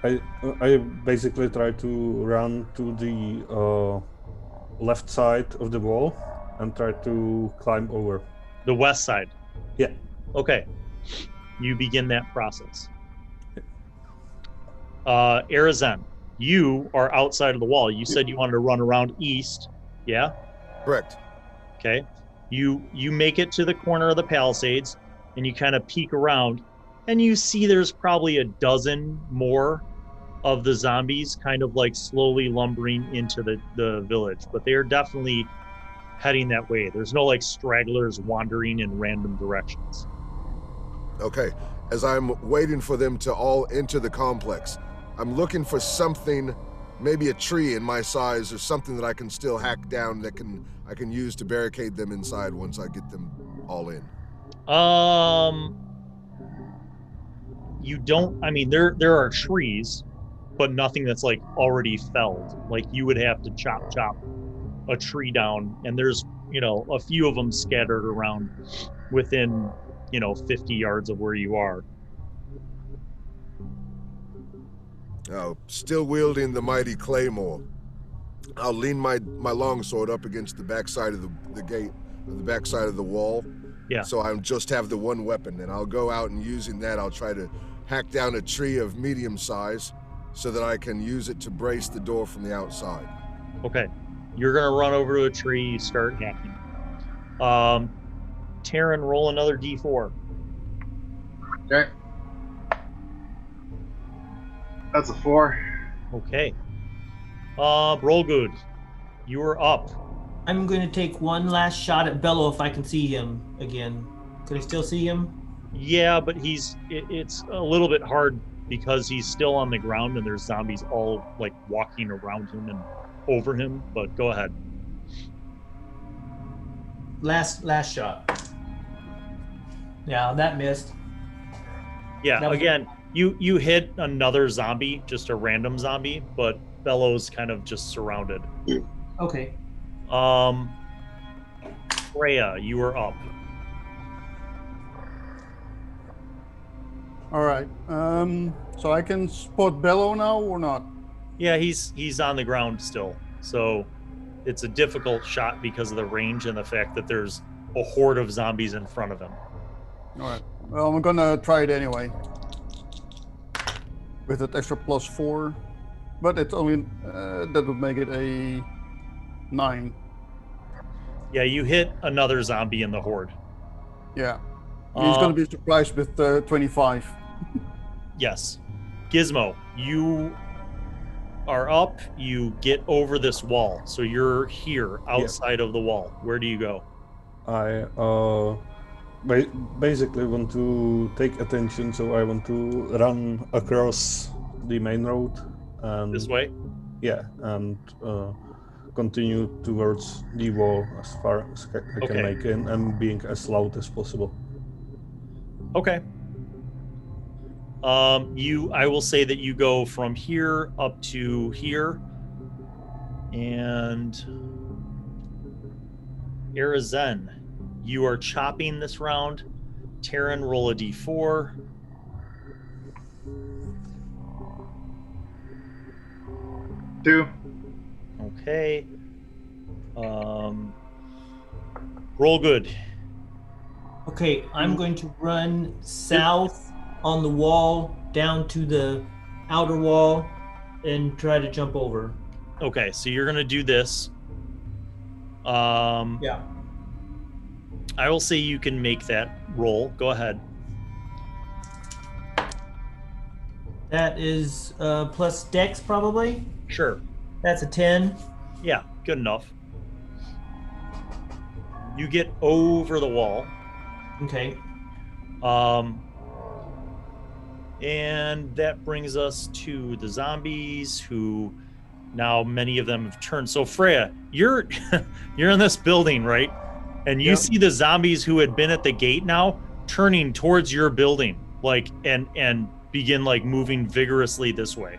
[SPEAKER 3] I basically try to run to the left side of the wall and try to climb over.
[SPEAKER 1] The west side.
[SPEAKER 3] Yeah.
[SPEAKER 1] Okay. You begin that process. Arizen, you are outside of the wall. You said you wanted to run around east. Yeah?
[SPEAKER 2] Correct.
[SPEAKER 1] Okay. You make it to the corner of the palisades, and you kind of peek around, and you see there's probably a dozen more of the zombies kind of like slowly lumbering into the village, but they are definitely heading that way. There's no like stragglers wandering in random directions.
[SPEAKER 2] Okay. As I'm waiting for them to all enter the complex, I'm looking for something, maybe a tree in my size or something that I can still hack down that I can use to barricade them inside once I get them all in.
[SPEAKER 1] You don't, I mean, there are trees, but nothing that's like already felled. Like you would have to chop a tree down, and there's, a few of them scattered around within, 50 yards of where you are.
[SPEAKER 2] Still wielding the mighty claymore, I'll lean my longsword up against the backside of the gate, or the backside of the wall.
[SPEAKER 1] Yeah.
[SPEAKER 2] So I just have the one weapon, and I'll go out and using that, I'll try to hack down a tree of medium size so that I can use it to brace the door from the outside.
[SPEAKER 1] Okay. You're going to run over to a tree, you start hacking. Taryn, roll another D4.
[SPEAKER 5] Okay. That's a 4.
[SPEAKER 1] Okay. Roll good. You are up.
[SPEAKER 6] I'm going to take one last shot at Bello if I can see him again. Can I still see him?
[SPEAKER 1] Yeah, but it's a little bit hard because he's still on the ground and there's zombies all like walking around him and over him, but go ahead.
[SPEAKER 6] Last shot. Yeah, that missed.
[SPEAKER 1] Yeah,
[SPEAKER 6] That was-
[SPEAKER 1] again, you hit another zombie, just a random zombie, but Bello's kind of just surrounded.
[SPEAKER 6] Okay.
[SPEAKER 1] Freya, you are up.
[SPEAKER 4] All right. So I can spot Bello now or not?
[SPEAKER 1] Yeah, he's on the ground still. So it's a difficult shot because of the range and the fact that there's a horde of zombies in front of him.
[SPEAKER 4] All right. Well, I'm gonna try it anyway. With that extra +4, but it's only that would make it a 9.
[SPEAKER 1] Yeah, you hit another zombie in the horde.
[SPEAKER 4] Yeah. He's gonna be surprised with 25.
[SPEAKER 1] Yes. Gizmo, you are up. You get over this wall. So you're here outside of the wall. Where do you go?
[SPEAKER 3] I basically want to take attention, so I want to run across the main road and
[SPEAKER 1] This way?
[SPEAKER 3] yeah, and continue towards the wall as far as I
[SPEAKER 1] Okay.
[SPEAKER 3] can make it, and being as loud as possible.
[SPEAKER 1] Okay. I will say that you go from here up to here, and Arizen, you are chopping this round. Taryn, roll a d4.
[SPEAKER 5] Two.
[SPEAKER 1] Okay. Roll good.
[SPEAKER 6] Okay, I'm going to run south on the wall down to the outer wall and try to jump over.
[SPEAKER 1] Okay, so you're gonna do this.
[SPEAKER 6] Yeah.
[SPEAKER 1] I will say you can make that roll. Go ahead.
[SPEAKER 6] That is plus Dex probably.
[SPEAKER 1] Sure.
[SPEAKER 6] That's a 10.
[SPEAKER 1] Yeah, good enough. You get over the wall.
[SPEAKER 6] Okay.
[SPEAKER 1] And that brings us to the zombies, who now many of them have turned. So Freya, you're you're in this building, right? And you
[SPEAKER 4] Yep.
[SPEAKER 1] see the zombies who had been at the gate now turning towards your building, like and begin like moving vigorously this way.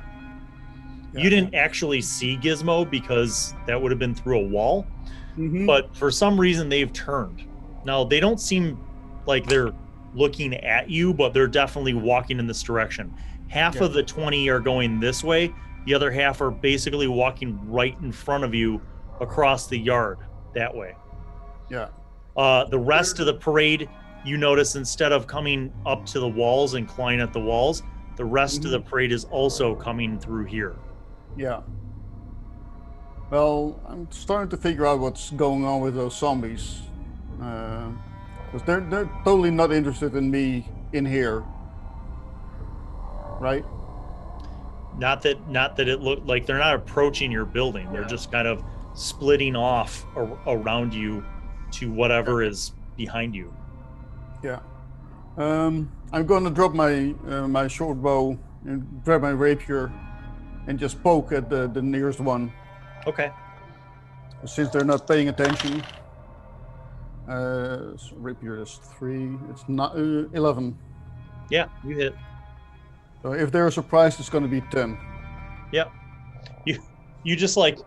[SPEAKER 1] You didn't actually see Gizmo because that would have been through a wall, but for some reason they've turned. Now, they don't seem like they're looking at you, but they're definitely walking in this direction. Half of the 20 are going this way. The other half are basically walking right in front of you across the yard that way.
[SPEAKER 4] Yeah.
[SPEAKER 1] The rest of the parade, you notice instead of coming up to the walls and clawing at the walls, the rest of the parade is also coming through here.
[SPEAKER 4] Yeah. Well, I'm starting to figure out what's going on with those zombies. Because they're totally not interested in me in here. Right?
[SPEAKER 1] Not that it looked like they're not approaching your building. They're just kind of splitting off around you to whatever is behind you.
[SPEAKER 4] Yeah. I'm going to drop my my short bow and grab my rapier and just poke at the nearest one.
[SPEAKER 1] Okay.
[SPEAKER 4] Since they're not paying attention. So rapier is 3. It's not 11.
[SPEAKER 1] Yeah, you hit.
[SPEAKER 4] So if they're surprised, it's going to be 10.
[SPEAKER 1] Yep. You just like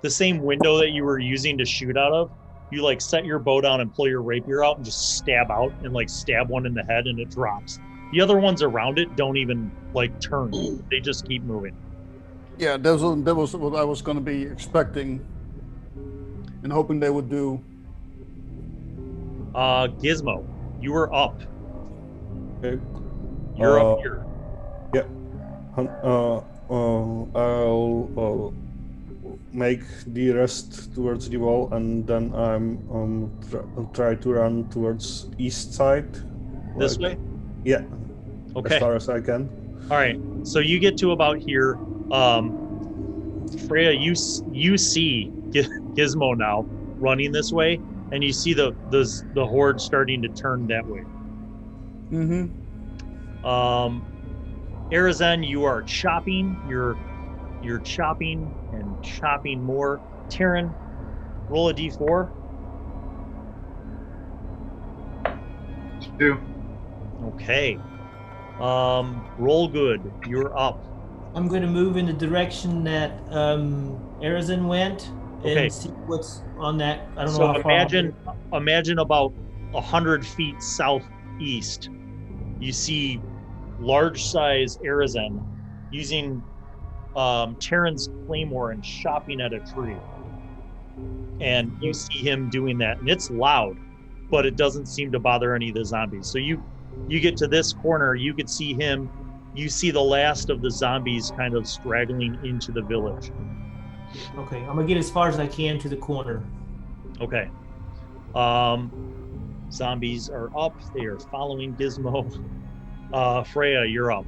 [SPEAKER 1] the same window that you were using to shoot out of. You like set your bow down and pull your rapier out and just stab out and like stab one in the head and it drops. The other ones around it don't even like turn. They just keep moving.
[SPEAKER 4] Yeah, that was what I was going to be expecting and hoping they would do.
[SPEAKER 1] Gizmo, you were up.
[SPEAKER 3] Okay.
[SPEAKER 1] You're up here.
[SPEAKER 3] Yeah. I'll make the rest towards the wall, and then I'm try to run towards east side.
[SPEAKER 1] This way?
[SPEAKER 3] Yeah.
[SPEAKER 1] Okay.
[SPEAKER 3] As far as I can.
[SPEAKER 1] All right. So you get to about here. Freya, you see Gizmo now running this way, and you see the horde starting to turn that way. Arizen, you are chopping. You're chopping and chopping more. Terran, roll a d4.
[SPEAKER 5] 2.
[SPEAKER 1] Okay. Roll good. You're up.
[SPEAKER 6] I'm going to move in the direction that Arizen went and see what's on that. I don't know how far.
[SPEAKER 1] Imagine about 100 feet southeast. You see large-size Arizen using Terran's claymore and chopping at a tree. And you see him doing that, and it's loud, but it doesn't seem to bother any of the zombies. So you get to this corner, you could see him. You see the last of the zombies kind of straggling into the village.
[SPEAKER 6] Okay, I'm gonna get as far as I can to the corner.
[SPEAKER 1] Okay. Zombies are up. They are following Gizmo. Freya, you're up.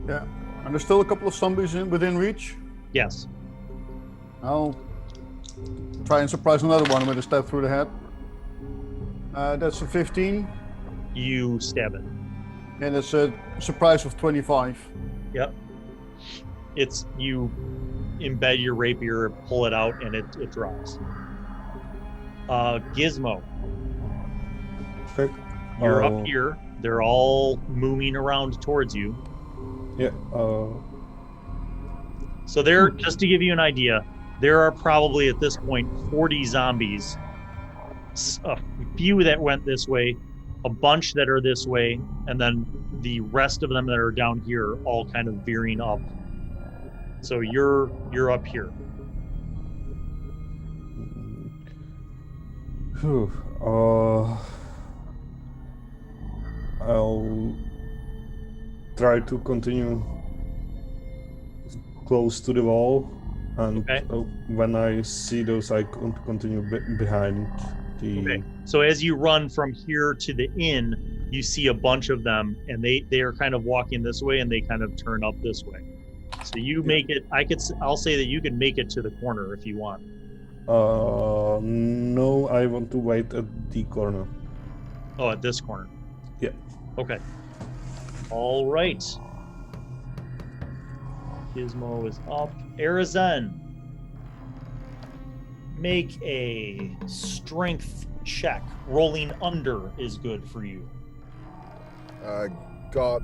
[SPEAKER 4] Yeah. And there's still a couple of zombies within reach.
[SPEAKER 1] Yes.
[SPEAKER 4] I'll try and surprise another one with a stab through the head. That's a 15.
[SPEAKER 1] You stab it.
[SPEAKER 4] And it's a surprise of 25.
[SPEAKER 1] Yep. It's you embed your rapier, pull it out, and it drops. Gizmo.
[SPEAKER 3] Okay.
[SPEAKER 1] You're up here. They're all moving around towards you.
[SPEAKER 3] Yeah.
[SPEAKER 1] So there, just to give you an idea, there are probably at this point 40 zombies. A few that went this way, a bunch that are this way, and then the rest of them that are down here all kind of veering up. So you're up here.
[SPEAKER 3] Whew. I'll try to continue close to the wall, and when I see those, I continue behind the.
[SPEAKER 1] Okay. So as you run from here to the inn, you see a bunch of them, and they are kind of walking this way, and they kind of turn up this way. So you make it. I'll say that you can make it to the corner if you want.
[SPEAKER 3] No, I want to wait at the corner.
[SPEAKER 1] Oh, at this corner.
[SPEAKER 3] Yeah.
[SPEAKER 1] Okay. All right. Gizmo is up. Arizen, make a strength check. Rolling under is good for you.
[SPEAKER 2] I got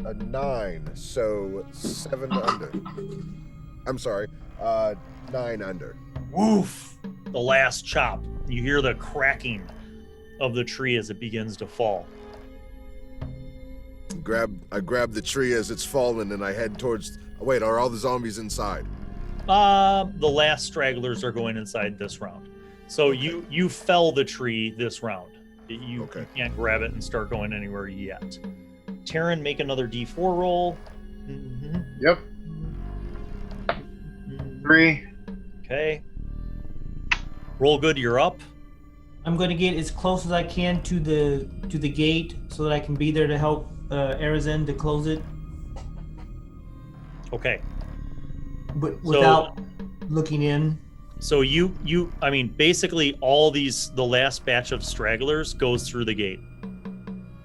[SPEAKER 2] a 9, so 7 under. I'm sorry, 9 under.
[SPEAKER 1] Woof! The last chop. You hear the cracking of the tree as it begins to fall.
[SPEAKER 2] I grab the tree as it's fallen and I head towards. Wait, are all the zombies inside?
[SPEAKER 1] The last stragglers are going inside this round. So you fell the tree this round. You can't grab it and start going anywhere yet. Taryn, make another D4 roll. Mm-hmm.
[SPEAKER 5] Yep. 3.
[SPEAKER 1] Okay. Roll good, you're up.
[SPEAKER 6] I'm going to get as close as I can to the gate so that I can be there to help Arizin to close it.
[SPEAKER 1] Okay.
[SPEAKER 6] But without looking in.
[SPEAKER 1] So I mean, basically all the last batch of stragglers goes through the gate.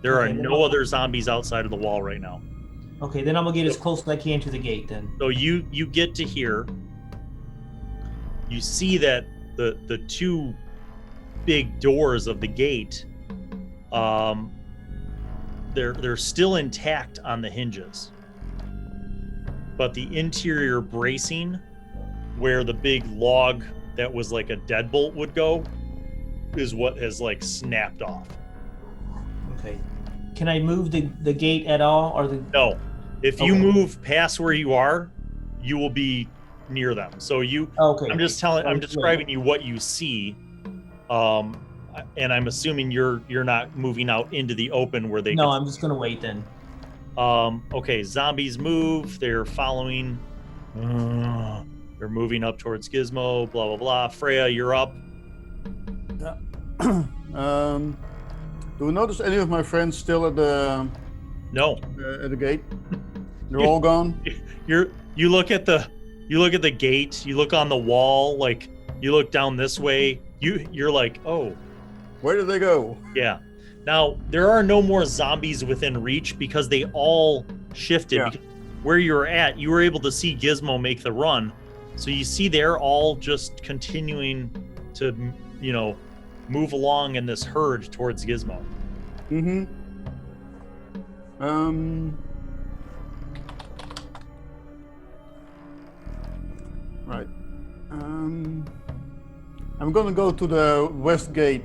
[SPEAKER 1] There are no other zombies outside of the wall right now.
[SPEAKER 6] Okay, then I'm going to get as close as I can to the gate then.
[SPEAKER 1] So you get to here. You see that the two big doors of the gate, they're still intact on the hinges. But the interior bracing, where the big log that was like a deadbolt would go, is what has like snapped off.
[SPEAKER 6] Okay. Can I move the gate at all, or the?
[SPEAKER 1] No. If you move past where you are, you will be near them. So
[SPEAKER 6] Okay.
[SPEAKER 1] I'm describing you what you see. And I'm assuming you're not moving out into the open where they.
[SPEAKER 6] No, I'm just gonna wait then.
[SPEAKER 1] Okay, zombies move. They're following. They're moving up towards Gizmo. Blah blah blah. Freya, you're up.
[SPEAKER 4] Do we notice any of my friends still at the?
[SPEAKER 1] No.
[SPEAKER 4] At the gate. They're all gone.
[SPEAKER 1] You look at the gate. You look on the wall. Like you look down this way. You're like, oh.
[SPEAKER 4] Where did they go?
[SPEAKER 1] Yeah. Now, there are no more zombies within reach because they all shifted.
[SPEAKER 4] Yeah.
[SPEAKER 1] Because where you were at, you were able to see Gizmo make the run. So you see they're all just continuing to, move along in this herd towards Gizmo.
[SPEAKER 4] Mm-hmm. Right. I'm gonna go to the west gate,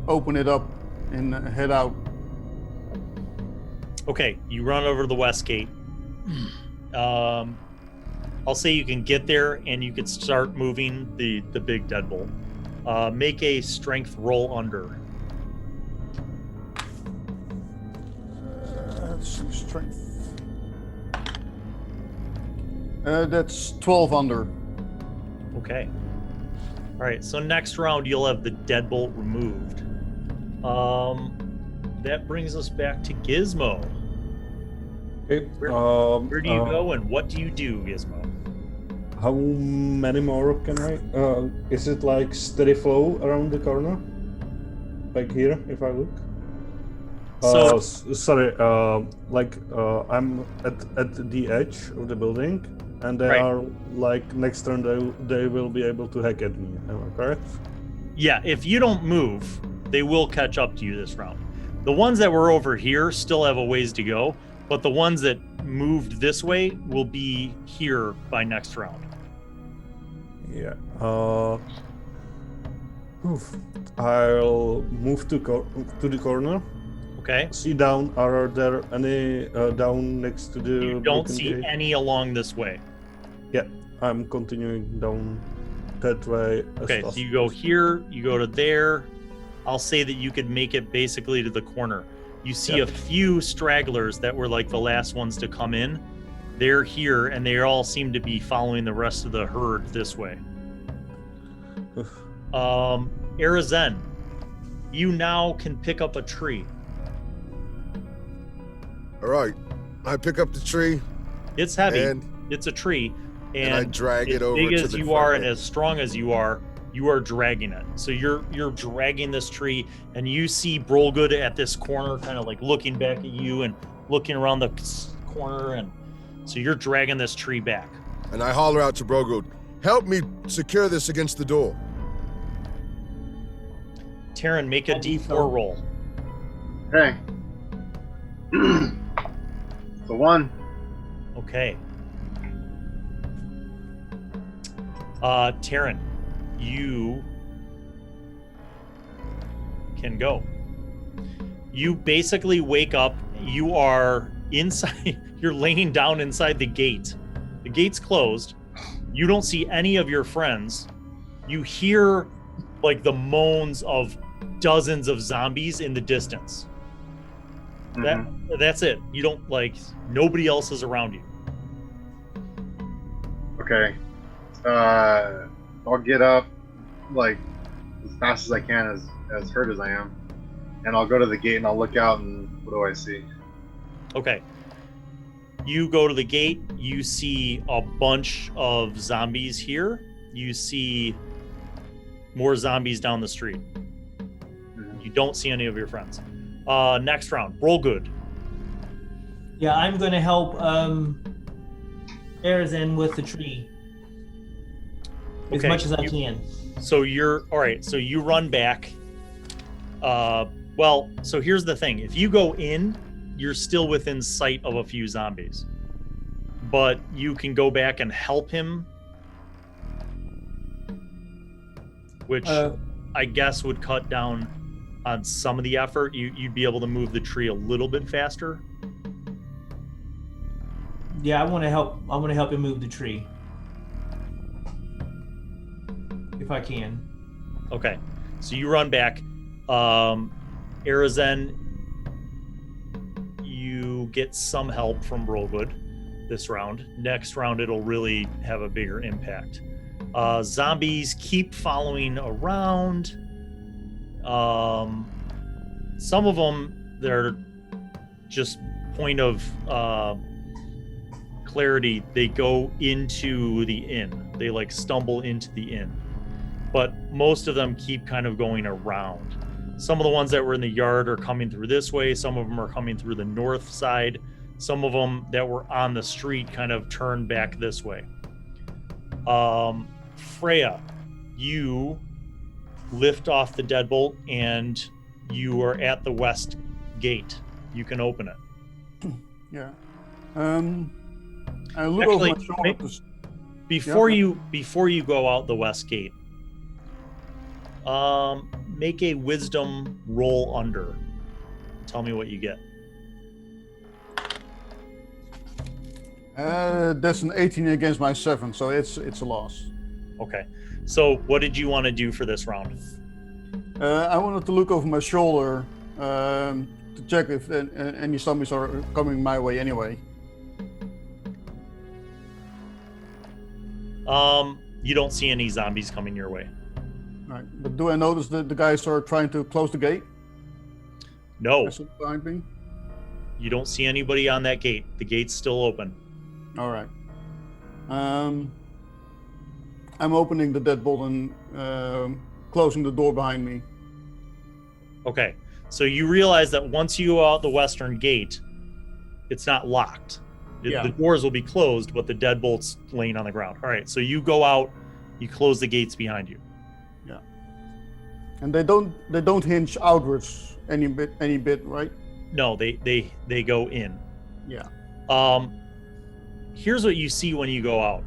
[SPEAKER 4] open it up, and head out.
[SPEAKER 1] Okay, you run over to the west gate. I'll say you can get there and you can start moving the big deadbolt. Make a strength roll under.
[SPEAKER 4] Strength. That's 12 under.
[SPEAKER 1] Okay. All right, so next round you'll have the deadbolt removed. That brings us back to Gizmo.
[SPEAKER 3] Okay.
[SPEAKER 1] Where do you go and what do you do, Gizmo?
[SPEAKER 3] How many more can I? Is it like steady flow around the corner? Like here, if I look?
[SPEAKER 1] So
[SPEAKER 3] sorry. I'm at the edge of the building, and they are like next turn they will be able to hack at me. Am I correct?
[SPEAKER 1] Yeah, if you don't move, they will catch up to you this round. The ones that were over here still have a ways to go, but the ones that moved this way will be here by next round.
[SPEAKER 3] Yeah. I'll move to the corner.
[SPEAKER 1] Okay.
[SPEAKER 3] See down. Are there any down next to the?
[SPEAKER 1] You don't
[SPEAKER 3] broken
[SPEAKER 1] see
[SPEAKER 3] gate?
[SPEAKER 1] any along this way.
[SPEAKER 3] Yeah, I'm continuing down that way.
[SPEAKER 1] Okay, so you go here, you go to there. I'll say that you could make it basically to the corner. You see a few stragglers that were like the last ones to come in. They're here, and they all seem to be following the rest of the herd this way. Arizen, you now can pick up a tree.
[SPEAKER 2] All right, I pick up the tree.
[SPEAKER 1] It's heavy.
[SPEAKER 2] And
[SPEAKER 1] it's a tree. And
[SPEAKER 2] I drag it over
[SPEAKER 1] as big
[SPEAKER 2] to
[SPEAKER 1] as
[SPEAKER 2] the
[SPEAKER 1] you
[SPEAKER 2] front
[SPEAKER 1] are
[SPEAKER 2] end.
[SPEAKER 1] and as strong as you are dragging it. So you're dragging this tree, and you see Brolgood at this corner, kind of like looking back at you and looking around the corner, and so you're dragging this tree back.
[SPEAKER 2] And I holler out to Brolgood, "Help me secure this against the door."
[SPEAKER 1] Taryn, make a D4 roll.
[SPEAKER 5] Okay. So 1.
[SPEAKER 1] Okay. Taryn, you can go. You basically wake up, you are inside, you're laying down inside the gate. The gate's closed. You don't see any of your friends. You hear like the moans of dozens of zombies in the distance. That's it. You don't nobody else is around you.
[SPEAKER 5] Okay. I'll get up like as fast as I can, as hurt as I am, and I'll go to the gate and I'll look out, and what do I see?
[SPEAKER 1] Okay. You go to the gate, you see a bunch of zombies here. You see more zombies down the street. You don't see any of your friends. Next round, roll good.
[SPEAKER 6] Yeah, I'm going to help Arizin with the tree as much as I can.
[SPEAKER 1] So you're all right. So you run back. Well, so here's the thing. If you go in, you're still within sight of a few zombies, but you can go back and help him, which I guess would cut down on some of the effort. You'd be able to move the tree a little bit faster.
[SPEAKER 6] Yeah, I want to help. I want to help him move the tree if I can.
[SPEAKER 1] Okay, so you run back. Arizin, you get some help from Rollgood this round. Next round, it'll really have a bigger impact. Zombies keep following around. Some of them, they're just point of clarity. They go into the inn. They stumble into the inn. But most of them keep kind of going around. Some of the ones that were in the yard are coming through this way. Some of them are coming through the north side. Some of them that were on the street kind of turned back this way. Freya, you lift off the deadbolt and you are at the west gate. You can open it.
[SPEAKER 4] Yeah. I look over my shoulder.
[SPEAKER 1] Before you go out the west gate, make a wisdom roll under. Tell me what you get.
[SPEAKER 4] That's an 18 against my 7, so it's a loss.
[SPEAKER 1] Okay. So what did you want to do for this round?
[SPEAKER 4] I wanted to look over my shoulder to check if any zombies are coming my way anyway.
[SPEAKER 1] You don't see any zombies coming your way.
[SPEAKER 4] Right, but do I notice that the guys are trying to close the gate?
[SPEAKER 1] No.
[SPEAKER 4] Behind me?
[SPEAKER 1] You don't see anybody on that gate. The gate's still open.
[SPEAKER 4] All right. I'm opening the deadbolt and closing the door behind me.
[SPEAKER 1] Okay. So you realize that once you go out the western gate, it's not locked. The doors will be closed, but the deadbolt's laying on the ground. All right. So you go out, you close the gates behind you.
[SPEAKER 4] Yeah. And they don't hinge outwards any bit, right?
[SPEAKER 1] No, they go in.
[SPEAKER 4] Yeah.
[SPEAKER 1] Here's what you see when you go out.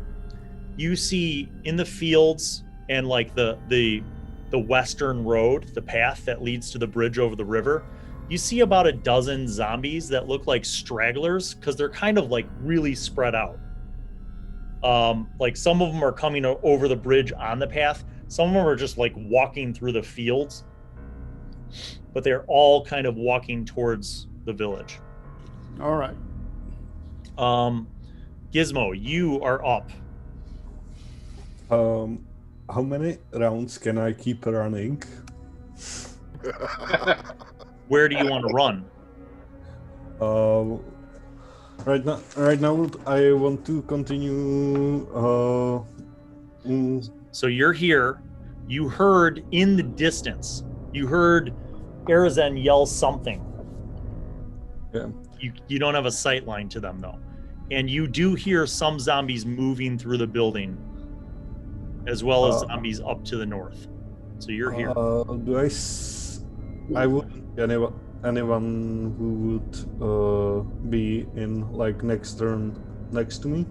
[SPEAKER 1] You see in the fields and the western road, the path that leads to the bridge over the river, you see about a dozen zombies that look like stragglers because they're kind of really spread out. Some of them are coming over the bridge on the path. Some of them are just walking through the fields, but they're all kind of walking towards the village.
[SPEAKER 4] All right.
[SPEAKER 1] Gizmo, you are up.
[SPEAKER 3] How many rounds can I keep running?
[SPEAKER 1] Where do you want to run?
[SPEAKER 3] Right now, I want to continue.
[SPEAKER 1] So you're here. You heard in the distance. You heard Arizin yell something.
[SPEAKER 3] Yeah.
[SPEAKER 1] You don't have a sight line to them though, and you do hear some zombies moving through the building, as well as zombies up to the north. So you're here.
[SPEAKER 3] I wouldn't. anyone who would be in like next turn next to me?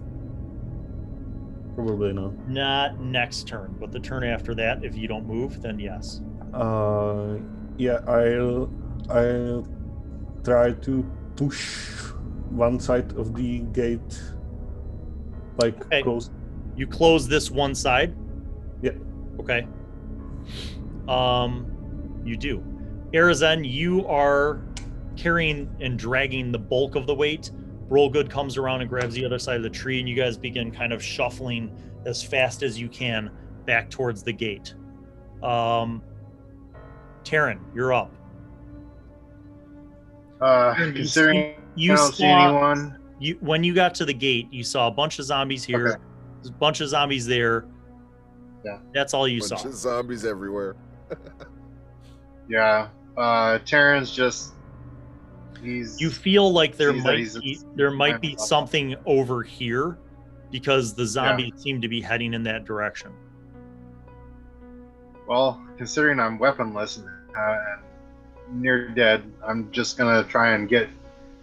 [SPEAKER 3] Probably not.
[SPEAKER 1] Not next turn, but the turn after that, if you don't move, then yes.
[SPEAKER 3] Yeah, I'll try to push one side of the gate, like
[SPEAKER 1] Okay.
[SPEAKER 3] close.
[SPEAKER 1] You close this one side?
[SPEAKER 3] Yeah.
[SPEAKER 1] Okay. You do. Arizen, you are carrying and dragging the bulk of the weight. Rollgood comes around and grabs the other side of the tree, and you guys begin kind of shuffling as fast as you can back towards the gate. Taryn, you're up.
[SPEAKER 5] Considering
[SPEAKER 1] You
[SPEAKER 5] I don't see
[SPEAKER 1] saw
[SPEAKER 5] anyone.
[SPEAKER 1] when you got to the gate, you saw a bunch of zombies here.
[SPEAKER 5] Okay.
[SPEAKER 1] There's a bunch of zombies there.
[SPEAKER 5] Yeah.
[SPEAKER 1] That's all you
[SPEAKER 2] Bunch
[SPEAKER 1] saw.
[SPEAKER 2] of zombies everywhere.
[SPEAKER 5] Yeah. Terran's just. He's.
[SPEAKER 1] You feel like there
[SPEAKER 5] Sees that
[SPEAKER 1] might be
[SPEAKER 5] he's-
[SPEAKER 1] something over here because the zombies seem to be heading in that direction.
[SPEAKER 5] Well, considering I'm weaponless and near dead, I'm just gonna try and get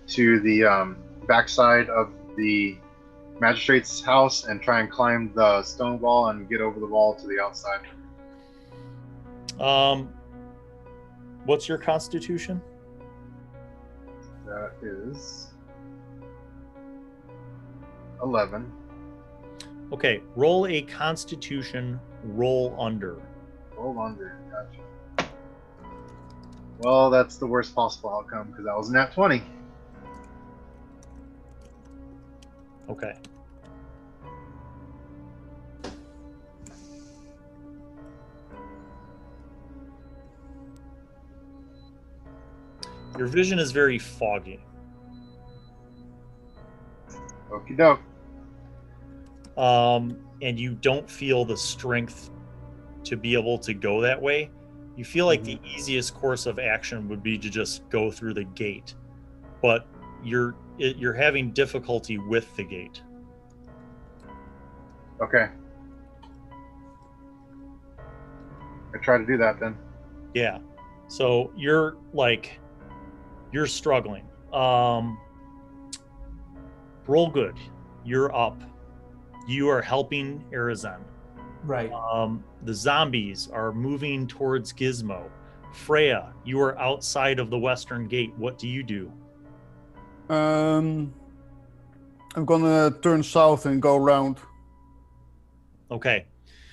[SPEAKER 5] to the backside of the magistrate's house and try and climb the stone wall and get over the wall to the outside.
[SPEAKER 1] What's your constitution?
[SPEAKER 5] That is 11.
[SPEAKER 1] Okay, roll a constitution, roll under.
[SPEAKER 5] Roll under. Gotcha. Well, that's the worst possible outcome because that was a nat 20.
[SPEAKER 1] Okay. Your vision is very foggy.
[SPEAKER 5] Okie doke.
[SPEAKER 1] And you don't feel the strength to be able to go that way. You feel like the easiest course of action would be to just go through the gate, but you're having difficulty with the gate.
[SPEAKER 5] Okay. I try to do that then.
[SPEAKER 1] Yeah. So you're struggling. Roll good. You're up. You are helping Arizen.
[SPEAKER 6] Right.
[SPEAKER 1] The zombies are moving towards Gizmo. Freya, you are outside of the western gate. What do you do?
[SPEAKER 4] I'm gonna turn south and go around.
[SPEAKER 1] Okay.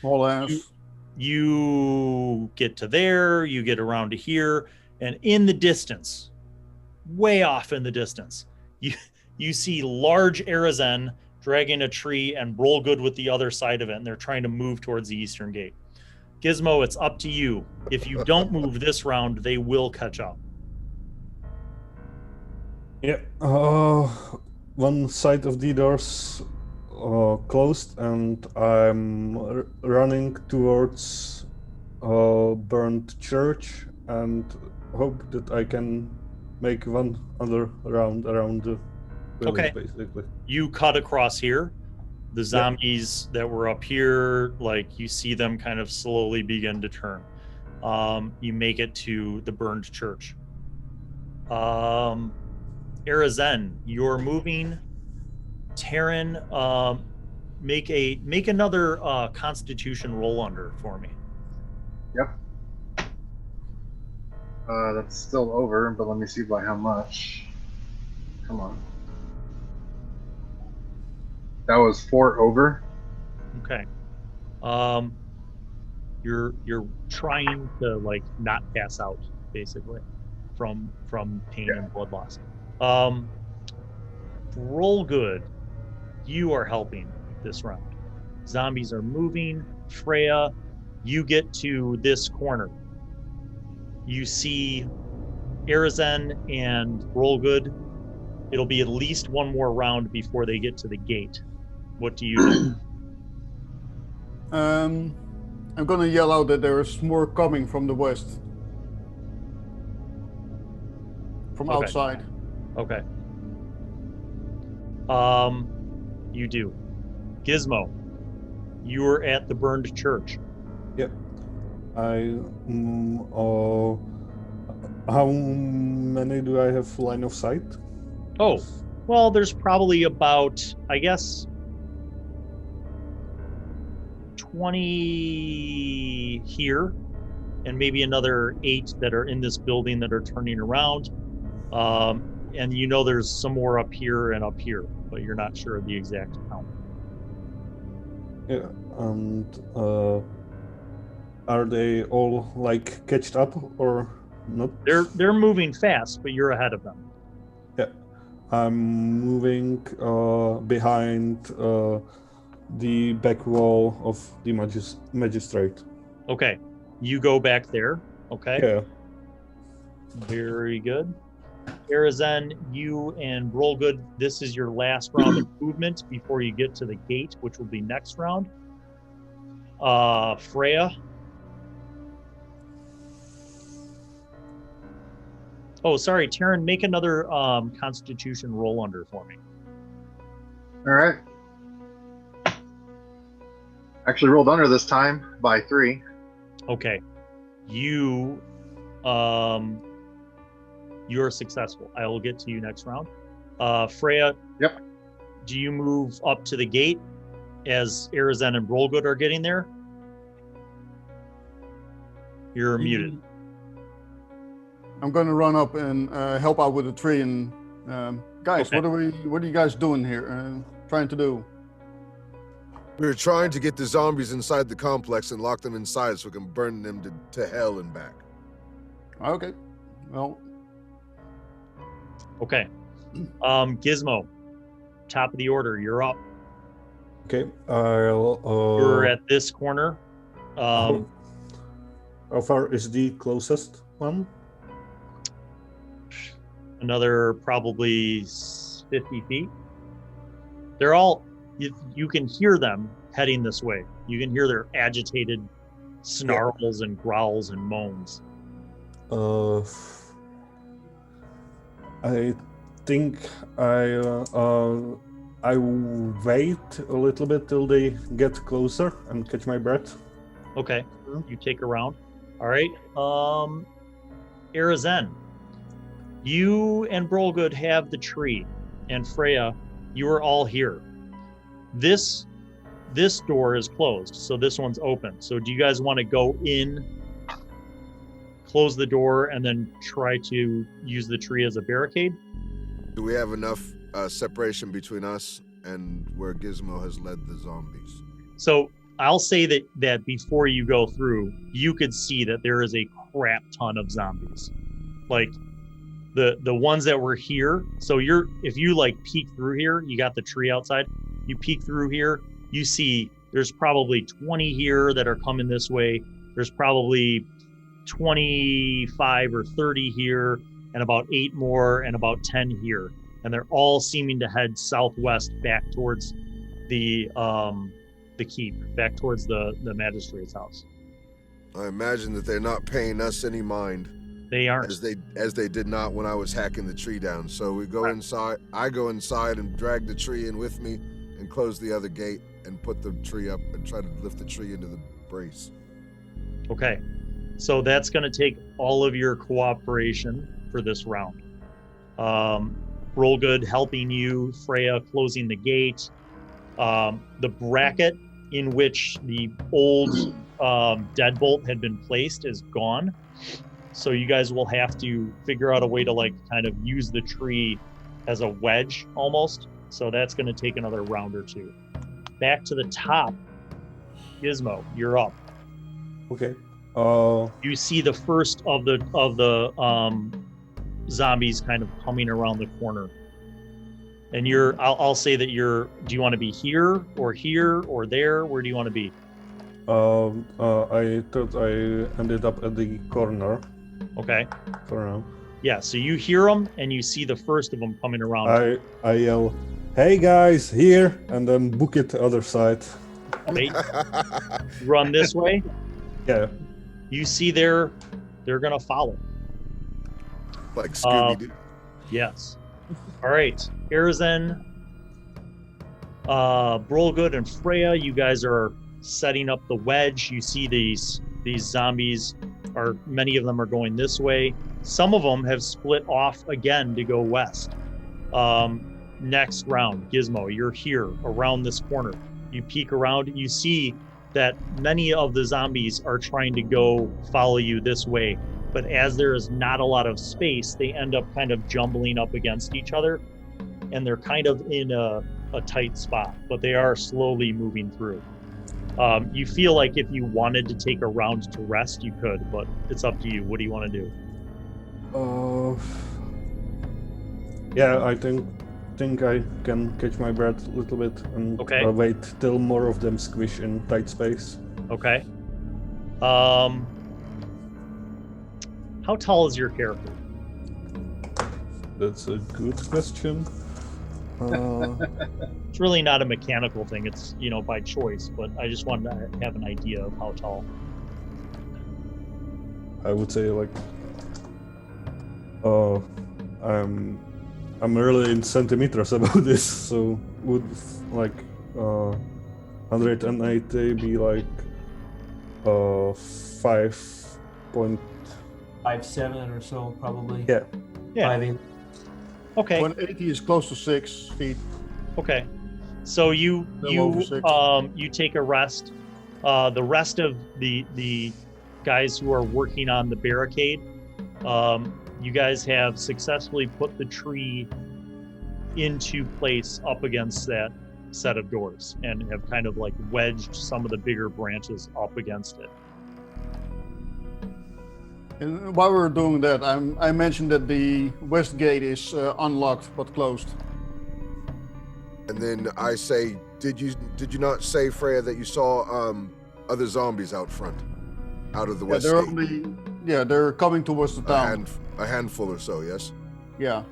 [SPEAKER 4] All ass.
[SPEAKER 1] You get to there, you get around to here, and in the distance, way off in the distance, you see large Arizen dragging a tree and Rollgood with the other side of it, and they're trying to move towards the eastern gate. Gizmo, it's up to you. If you don't move this round, they will catch up.
[SPEAKER 3] Yeah. One side of the doors closed, and I'm running towards burned church, and hope that I can make one other round around the village,
[SPEAKER 1] Okay.
[SPEAKER 3] basically.
[SPEAKER 1] You cut across here. The zombies that were up here, like you see them kind of slowly begin to turn. You make it to the burned church. Arizen, you're moving. Taryn, make another Constitution roll under for me.
[SPEAKER 5] Yep. That's still over, but let me see by how much. Come on. That was 4 over.
[SPEAKER 1] Okay. You're trying to like not pass out basically from pain and blood loss. Roll good. You are helping this round. Zombies are moving. Freya, you get to this corner. You see Arizen and Rollgood. It'll be at least one more round before they get to the gate. What do you do?
[SPEAKER 4] I'm gonna yell out that there is more coming from the west. From
[SPEAKER 1] Okay.
[SPEAKER 4] outside.
[SPEAKER 1] Okay. You do. Gizmo, you are at the burned church.
[SPEAKER 3] Yep. I How many do I have line of sight?
[SPEAKER 1] Oh, well, there's probably about, I guess, 20 here, and maybe another 8 that are in this building that are turning around. And you know there's some more up here and up here, but you're not sure of the exact count.
[SPEAKER 3] Yeah, and are they all like catched up or not?
[SPEAKER 1] They're moving fast, but you're ahead of them.
[SPEAKER 3] Yeah, I'm moving behind the back wall of the magistrate.
[SPEAKER 1] Okay, you go back there. Okay.
[SPEAKER 3] Yeah.
[SPEAKER 1] Very good. Arizen, you and Roll Good, this is your last round of movement before you get to the gate, which will be next round. Freya. Oh, sorry, Taryn, make another Constitution roll under for me.
[SPEAKER 5] All right. Actually rolled under this time by 3.
[SPEAKER 1] Okay. You are successful. I will get to you next round. Freya.
[SPEAKER 5] Yep.
[SPEAKER 1] Do you move up to the gate as Arizen and Rollgood are getting there? You're muted.
[SPEAKER 4] I'm going to run up and help out with the tree. And guys,
[SPEAKER 1] Okay.
[SPEAKER 4] what are you guys doing here? Trying to do?
[SPEAKER 2] We were trying to get the zombies inside the complex and lock them inside so we can burn them to hell and back.
[SPEAKER 4] Okay. Well,
[SPEAKER 1] Okay. Gizmo, top of the order, you're up.
[SPEAKER 3] Okay, I'll.
[SPEAKER 1] You're at this corner.
[SPEAKER 3] How far is the closest one?
[SPEAKER 1] Another probably 50 feet. They're all, you can hear them heading this way. You can hear their agitated snarls and growls and moans.
[SPEAKER 3] I think I wait a little bit till they get closer and catch my breath.
[SPEAKER 1] Okay, you take a round. All right. Arizen, you and Brolgood have the tree, and Freya, you are all here. This door is closed, so this one's open. So do you guys want to go in, close the door, and then try to use the tree as a barricade?
[SPEAKER 2] Do we have enough separation between us and where Gizmo has led the zombies?
[SPEAKER 1] So I'll say that before you go through, you could see that there is a crap ton of zombies. Like the ones that were here. So if you like peek through here, you got the tree outside. You peek through here, you see there's probably 20 here that are coming this way. There's probably 25 or 30 here, and about 8 more, and about 10 here. And they're all seeming to head southwest back towards the keep, back towards the magistrate's house.
[SPEAKER 2] I imagine that they're not paying us any mind.
[SPEAKER 1] They aren't.
[SPEAKER 2] As they did not when I was hacking the tree down. So we go inside. I go inside and drag the tree in with me and close the other gate and put the tree up and try to lift the tree into the brace.
[SPEAKER 1] Okay. So that's going to take all of your cooperation for this round. Rollgood helping you, Freya closing the gate. The bracket in which the old deadbolt had been placed is gone. So you guys will have to figure out a way to like kind of use the tree as a wedge almost. So that's going to take another round or 2. Back to the top. Gizmo, you're up.
[SPEAKER 3] Okay.
[SPEAKER 1] You see the first of the zombies kind of coming around the corner, and I'll say that do you want to be here or there? Where do you want to be?
[SPEAKER 3] I thought I ended up at the corner
[SPEAKER 1] Okay.
[SPEAKER 3] for now.
[SPEAKER 1] Yeah. So you hear them and you see the first of them coming around.
[SPEAKER 3] I yell, "Hey guys, here!" and then book it the other side.
[SPEAKER 1] They run this way.
[SPEAKER 3] Yeah.
[SPEAKER 1] You see they're gonna follow.
[SPEAKER 2] Like Scooby-Doo.
[SPEAKER 1] Yes. All right. Arizen, Brolgood, and Freya, you guys are setting up the wedge. You see these zombies many of them are going this way. Some of them have split off again to go west. Next round, Gizmo, you're here around this corner. You peek around, you see that many of the zombies are trying to go follow you this way. But as there is not a lot of space, they end up kind of jumbling up against each other. And they're kind of in a tight spot, but they are slowly moving through. You feel like if you wanted to take a round to rest, you could, but it's up to you. What do you want to do?
[SPEAKER 3] Yeah, I think I can catch my breath a little bit and wait till more of them squish in tight space.
[SPEAKER 1] Okay. How tall is your character?
[SPEAKER 3] That's a good question.
[SPEAKER 1] It's really not a mechanical thing. It's, by choice, but I just wanted to have an idea of how tall.
[SPEAKER 3] I would say I'm really in centimeters about this, so would 180 be
[SPEAKER 6] 5'7" or so, probably.
[SPEAKER 3] Yeah.
[SPEAKER 6] 5'8".
[SPEAKER 1] Okay.
[SPEAKER 4] 180 is close to 6 feet.
[SPEAKER 1] Okay. So you take a rest. The rest of the guys who are working on the barricade, you guys have successfully put the tree into place up against that set of doors and have kind of wedged some of the bigger branches up against it.
[SPEAKER 4] And while we're doing that, I mentioned that the west gate is unlocked but closed.
[SPEAKER 2] And then I say, did you not say, Freya, that you saw other zombies out front, out of the west gate?
[SPEAKER 4] They're coming towards the town.
[SPEAKER 2] A handful or so, yes?
[SPEAKER 4] Yeah.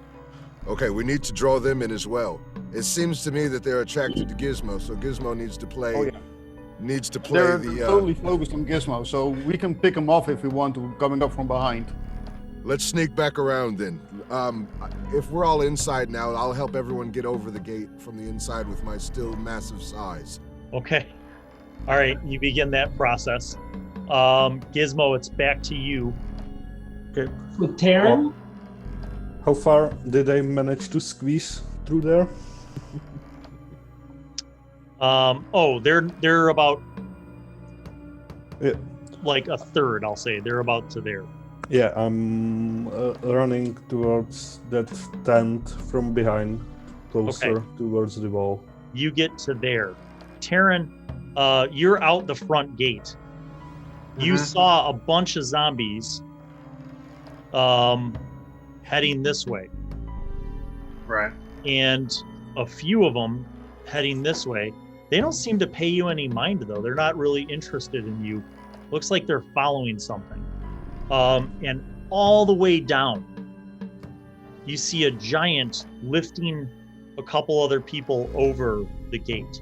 [SPEAKER 2] Okay, we need to draw them in as well. It seems to me that they're attracted to Gizmo, so Gizmo needs to play.
[SPEAKER 4] Oh, yeah. They're totally focused on Gizmo, so we can pick them off if we want to, coming up from behind.
[SPEAKER 2] Let's sneak back around then. If we're all inside now, I'll help everyone get over the gate from the inside with my still massive size.
[SPEAKER 1] Okay. All right, you begin that process. Gizmo, it's back to you.
[SPEAKER 3] Okay.
[SPEAKER 6] With Terran?
[SPEAKER 3] How far did I manage to squeeze through there?
[SPEAKER 1] They're about
[SPEAKER 3] a
[SPEAKER 1] third, I'll say. They're about to there.
[SPEAKER 3] Yeah, I'm running towards that tent from behind, closer towards the wall.
[SPEAKER 1] You get to there. Terran, you're out the front gate. You saw a bunch of zombies heading this way.
[SPEAKER 5] Right.
[SPEAKER 1] And a few of them heading this way. They don't seem to pay you any mind, though. They're not really interested in you. Looks like they're following something. And all the way down, you see a giant lifting a couple other people over the gate.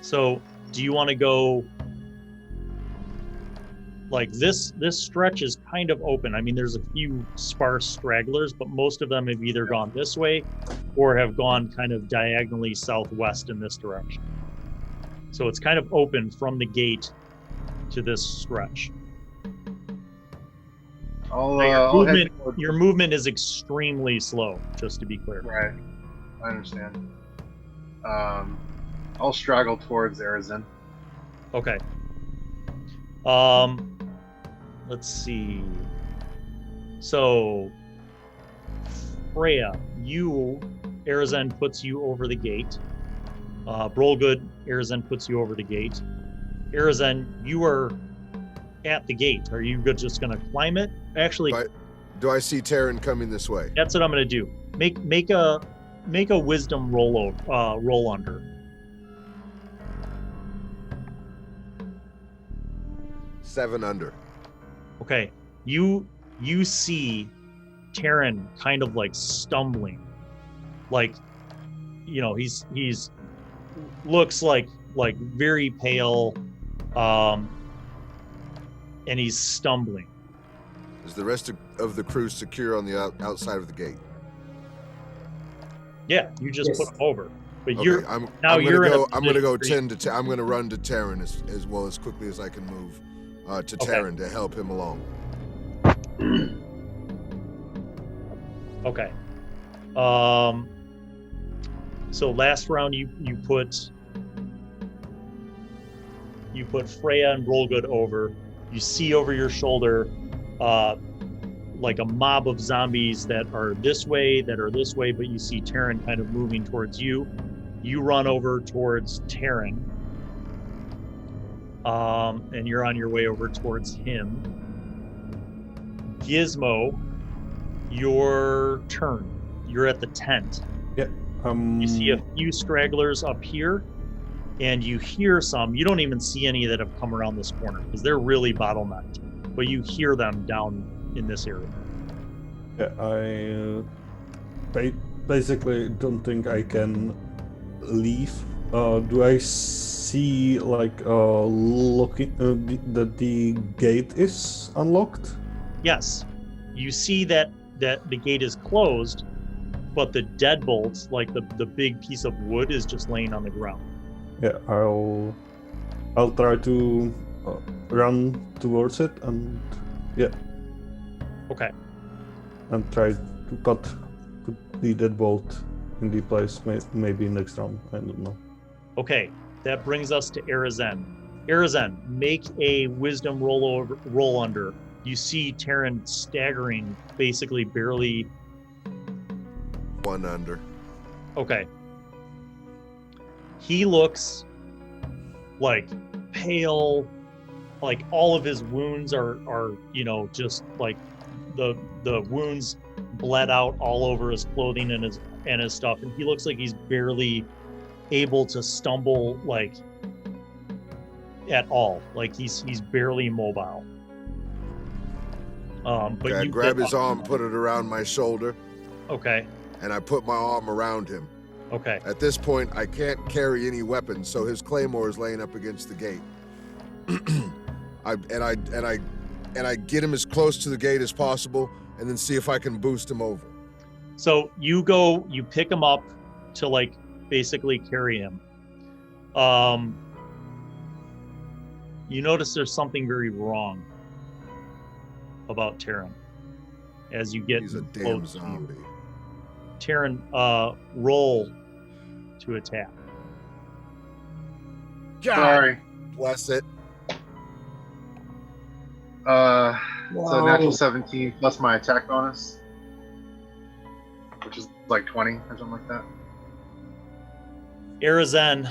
[SPEAKER 1] So, do you want to go this stretch is kind of open. I mean, there's a few sparse stragglers, but most of them have either gone this way or have gone kind of diagonally southwest in this direction. So it's kind of open from the gate to this stretch. Your movement is extremely slow, just to be clear.
[SPEAKER 5] Right. I understand. I'll straggle towards Arizin.
[SPEAKER 1] Okay. Let's see. So, Freya, Arizin puts you over the gate. Roll good, Arizin puts you over the gate. Arizin, you are at the gate. Are you just going to climb it? Actually,
[SPEAKER 2] do I see Terran coming this way?
[SPEAKER 1] That's what I'm going to do. Make a wisdom roll under.
[SPEAKER 2] 7 under.
[SPEAKER 1] Okay, you see Terran kind of stumbling, he's looks like very pale, and he's stumbling.
[SPEAKER 2] Is the rest of the crew secure on the outside of the gate?
[SPEAKER 1] Yeah, you just put them over. But
[SPEAKER 2] okay, I'm gonna go 10 to 10. I'm gonna run to Terran as well as quickly as I can move to Terran to help him along.
[SPEAKER 1] Okay. So last round you put Freya and Roll Good over. You see over your shoulder like a mob of zombies that are this way, but you see Terran kind of moving towards you. You run over towards Terran. And you're on your way over towards him. Gizmo, your turn. You're at the tent.
[SPEAKER 3] Yeah.
[SPEAKER 1] You see a few stragglers up here, and you hear some. You don't even see any that have come around this corner because they're really bottlenecked. But you hear them down in this area.
[SPEAKER 3] Yeah, I basically don't think I can leave. Do I see like looking that the gate is unlocked?
[SPEAKER 1] Yes, you see that the gate is closed, but the deadbolt, like the big piece of wood, is just laying on the ground.
[SPEAKER 3] Yeah, I'll try to run towards it and
[SPEAKER 1] Okay.
[SPEAKER 3] and try to put the deadbolt in the place. Maybe next round. I don't know.
[SPEAKER 1] Okay, that brings us to Arizen. Arizen, make a wisdom roll under. You see Terran staggering, basically barely.
[SPEAKER 2] 1 under.
[SPEAKER 1] Okay. He looks like pale, like all of his wounds are just like the wounds bled out all over his clothing and his stuff, and he looks like he's barely able to stumble like at all. Like he's barely mobile. But
[SPEAKER 2] Okay, I
[SPEAKER 1] you
[SPEAKER 2] grab
[SPEAKER 1] get
[SPEAKER 2] his
[SPEAKER 1] up.
[SPEAKER 2] arm, put it around my shoulder,
[SPEAKER 1] Okay.
[SPEAKER 2] and I put my arm around him.
[SPEAKER 1] Okay.
[SPEAKER 2] At this point, I can't carry any weapons, so his claymore is laying up against the gate. I get him as close to the gate as possible, and then see if I can boost him over.
[SPEAKER 1] So you pick him up to like basically carry him. You notice there's something very wrong about Terran as you get
[SPEAKER 2] He's a damn
[SPEAKER 1] close to you.
[SPEAKER 2] zombie.
[SPEAKER 1] Terran, roll to attack.
[SPEAKER 5] Sorry.
[SPEAKER 2] Bless it.
[SPEAKER 5] So natural 17 plus my attack bonus, which is like 20 or something like that.
[SPEAKER 1] Arizen,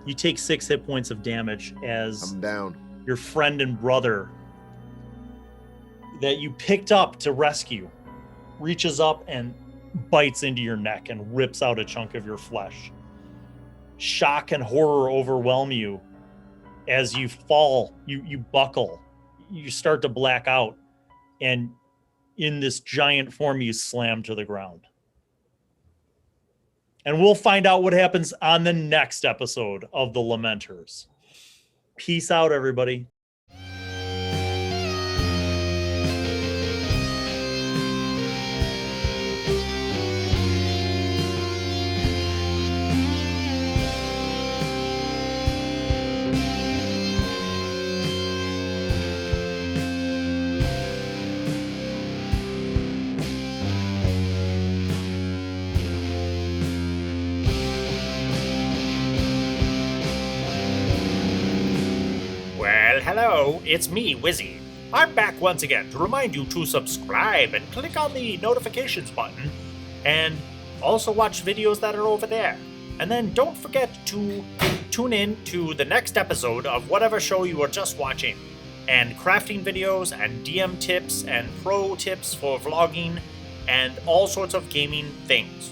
[SPEAKER 1] you take 6 hit points of damage as
[SPEAKER 2] I'm down.
[SPEAKER 1] your friend and brother that you picked up to rescue reaches up and bites into your neck and rips out a chunk of your flesh. Shock and horror overwhelm you as you fall, you buckle, you start to black out, and in this giant form you slam to the ground. And we'll find out what happens on the next episode of the Lamenters. Peace out, everybody.
[SPEAKER 7] Hello, it's me, Wizzy. I'm back once again to remind you to subscribe and click on the notifications button, and also watch videos that are over there. And then don't forget to tune in to the next episode of whatever show you are just watching, and crafting videos and DM tips and pro tips for vlogging and all sorts of gaming things.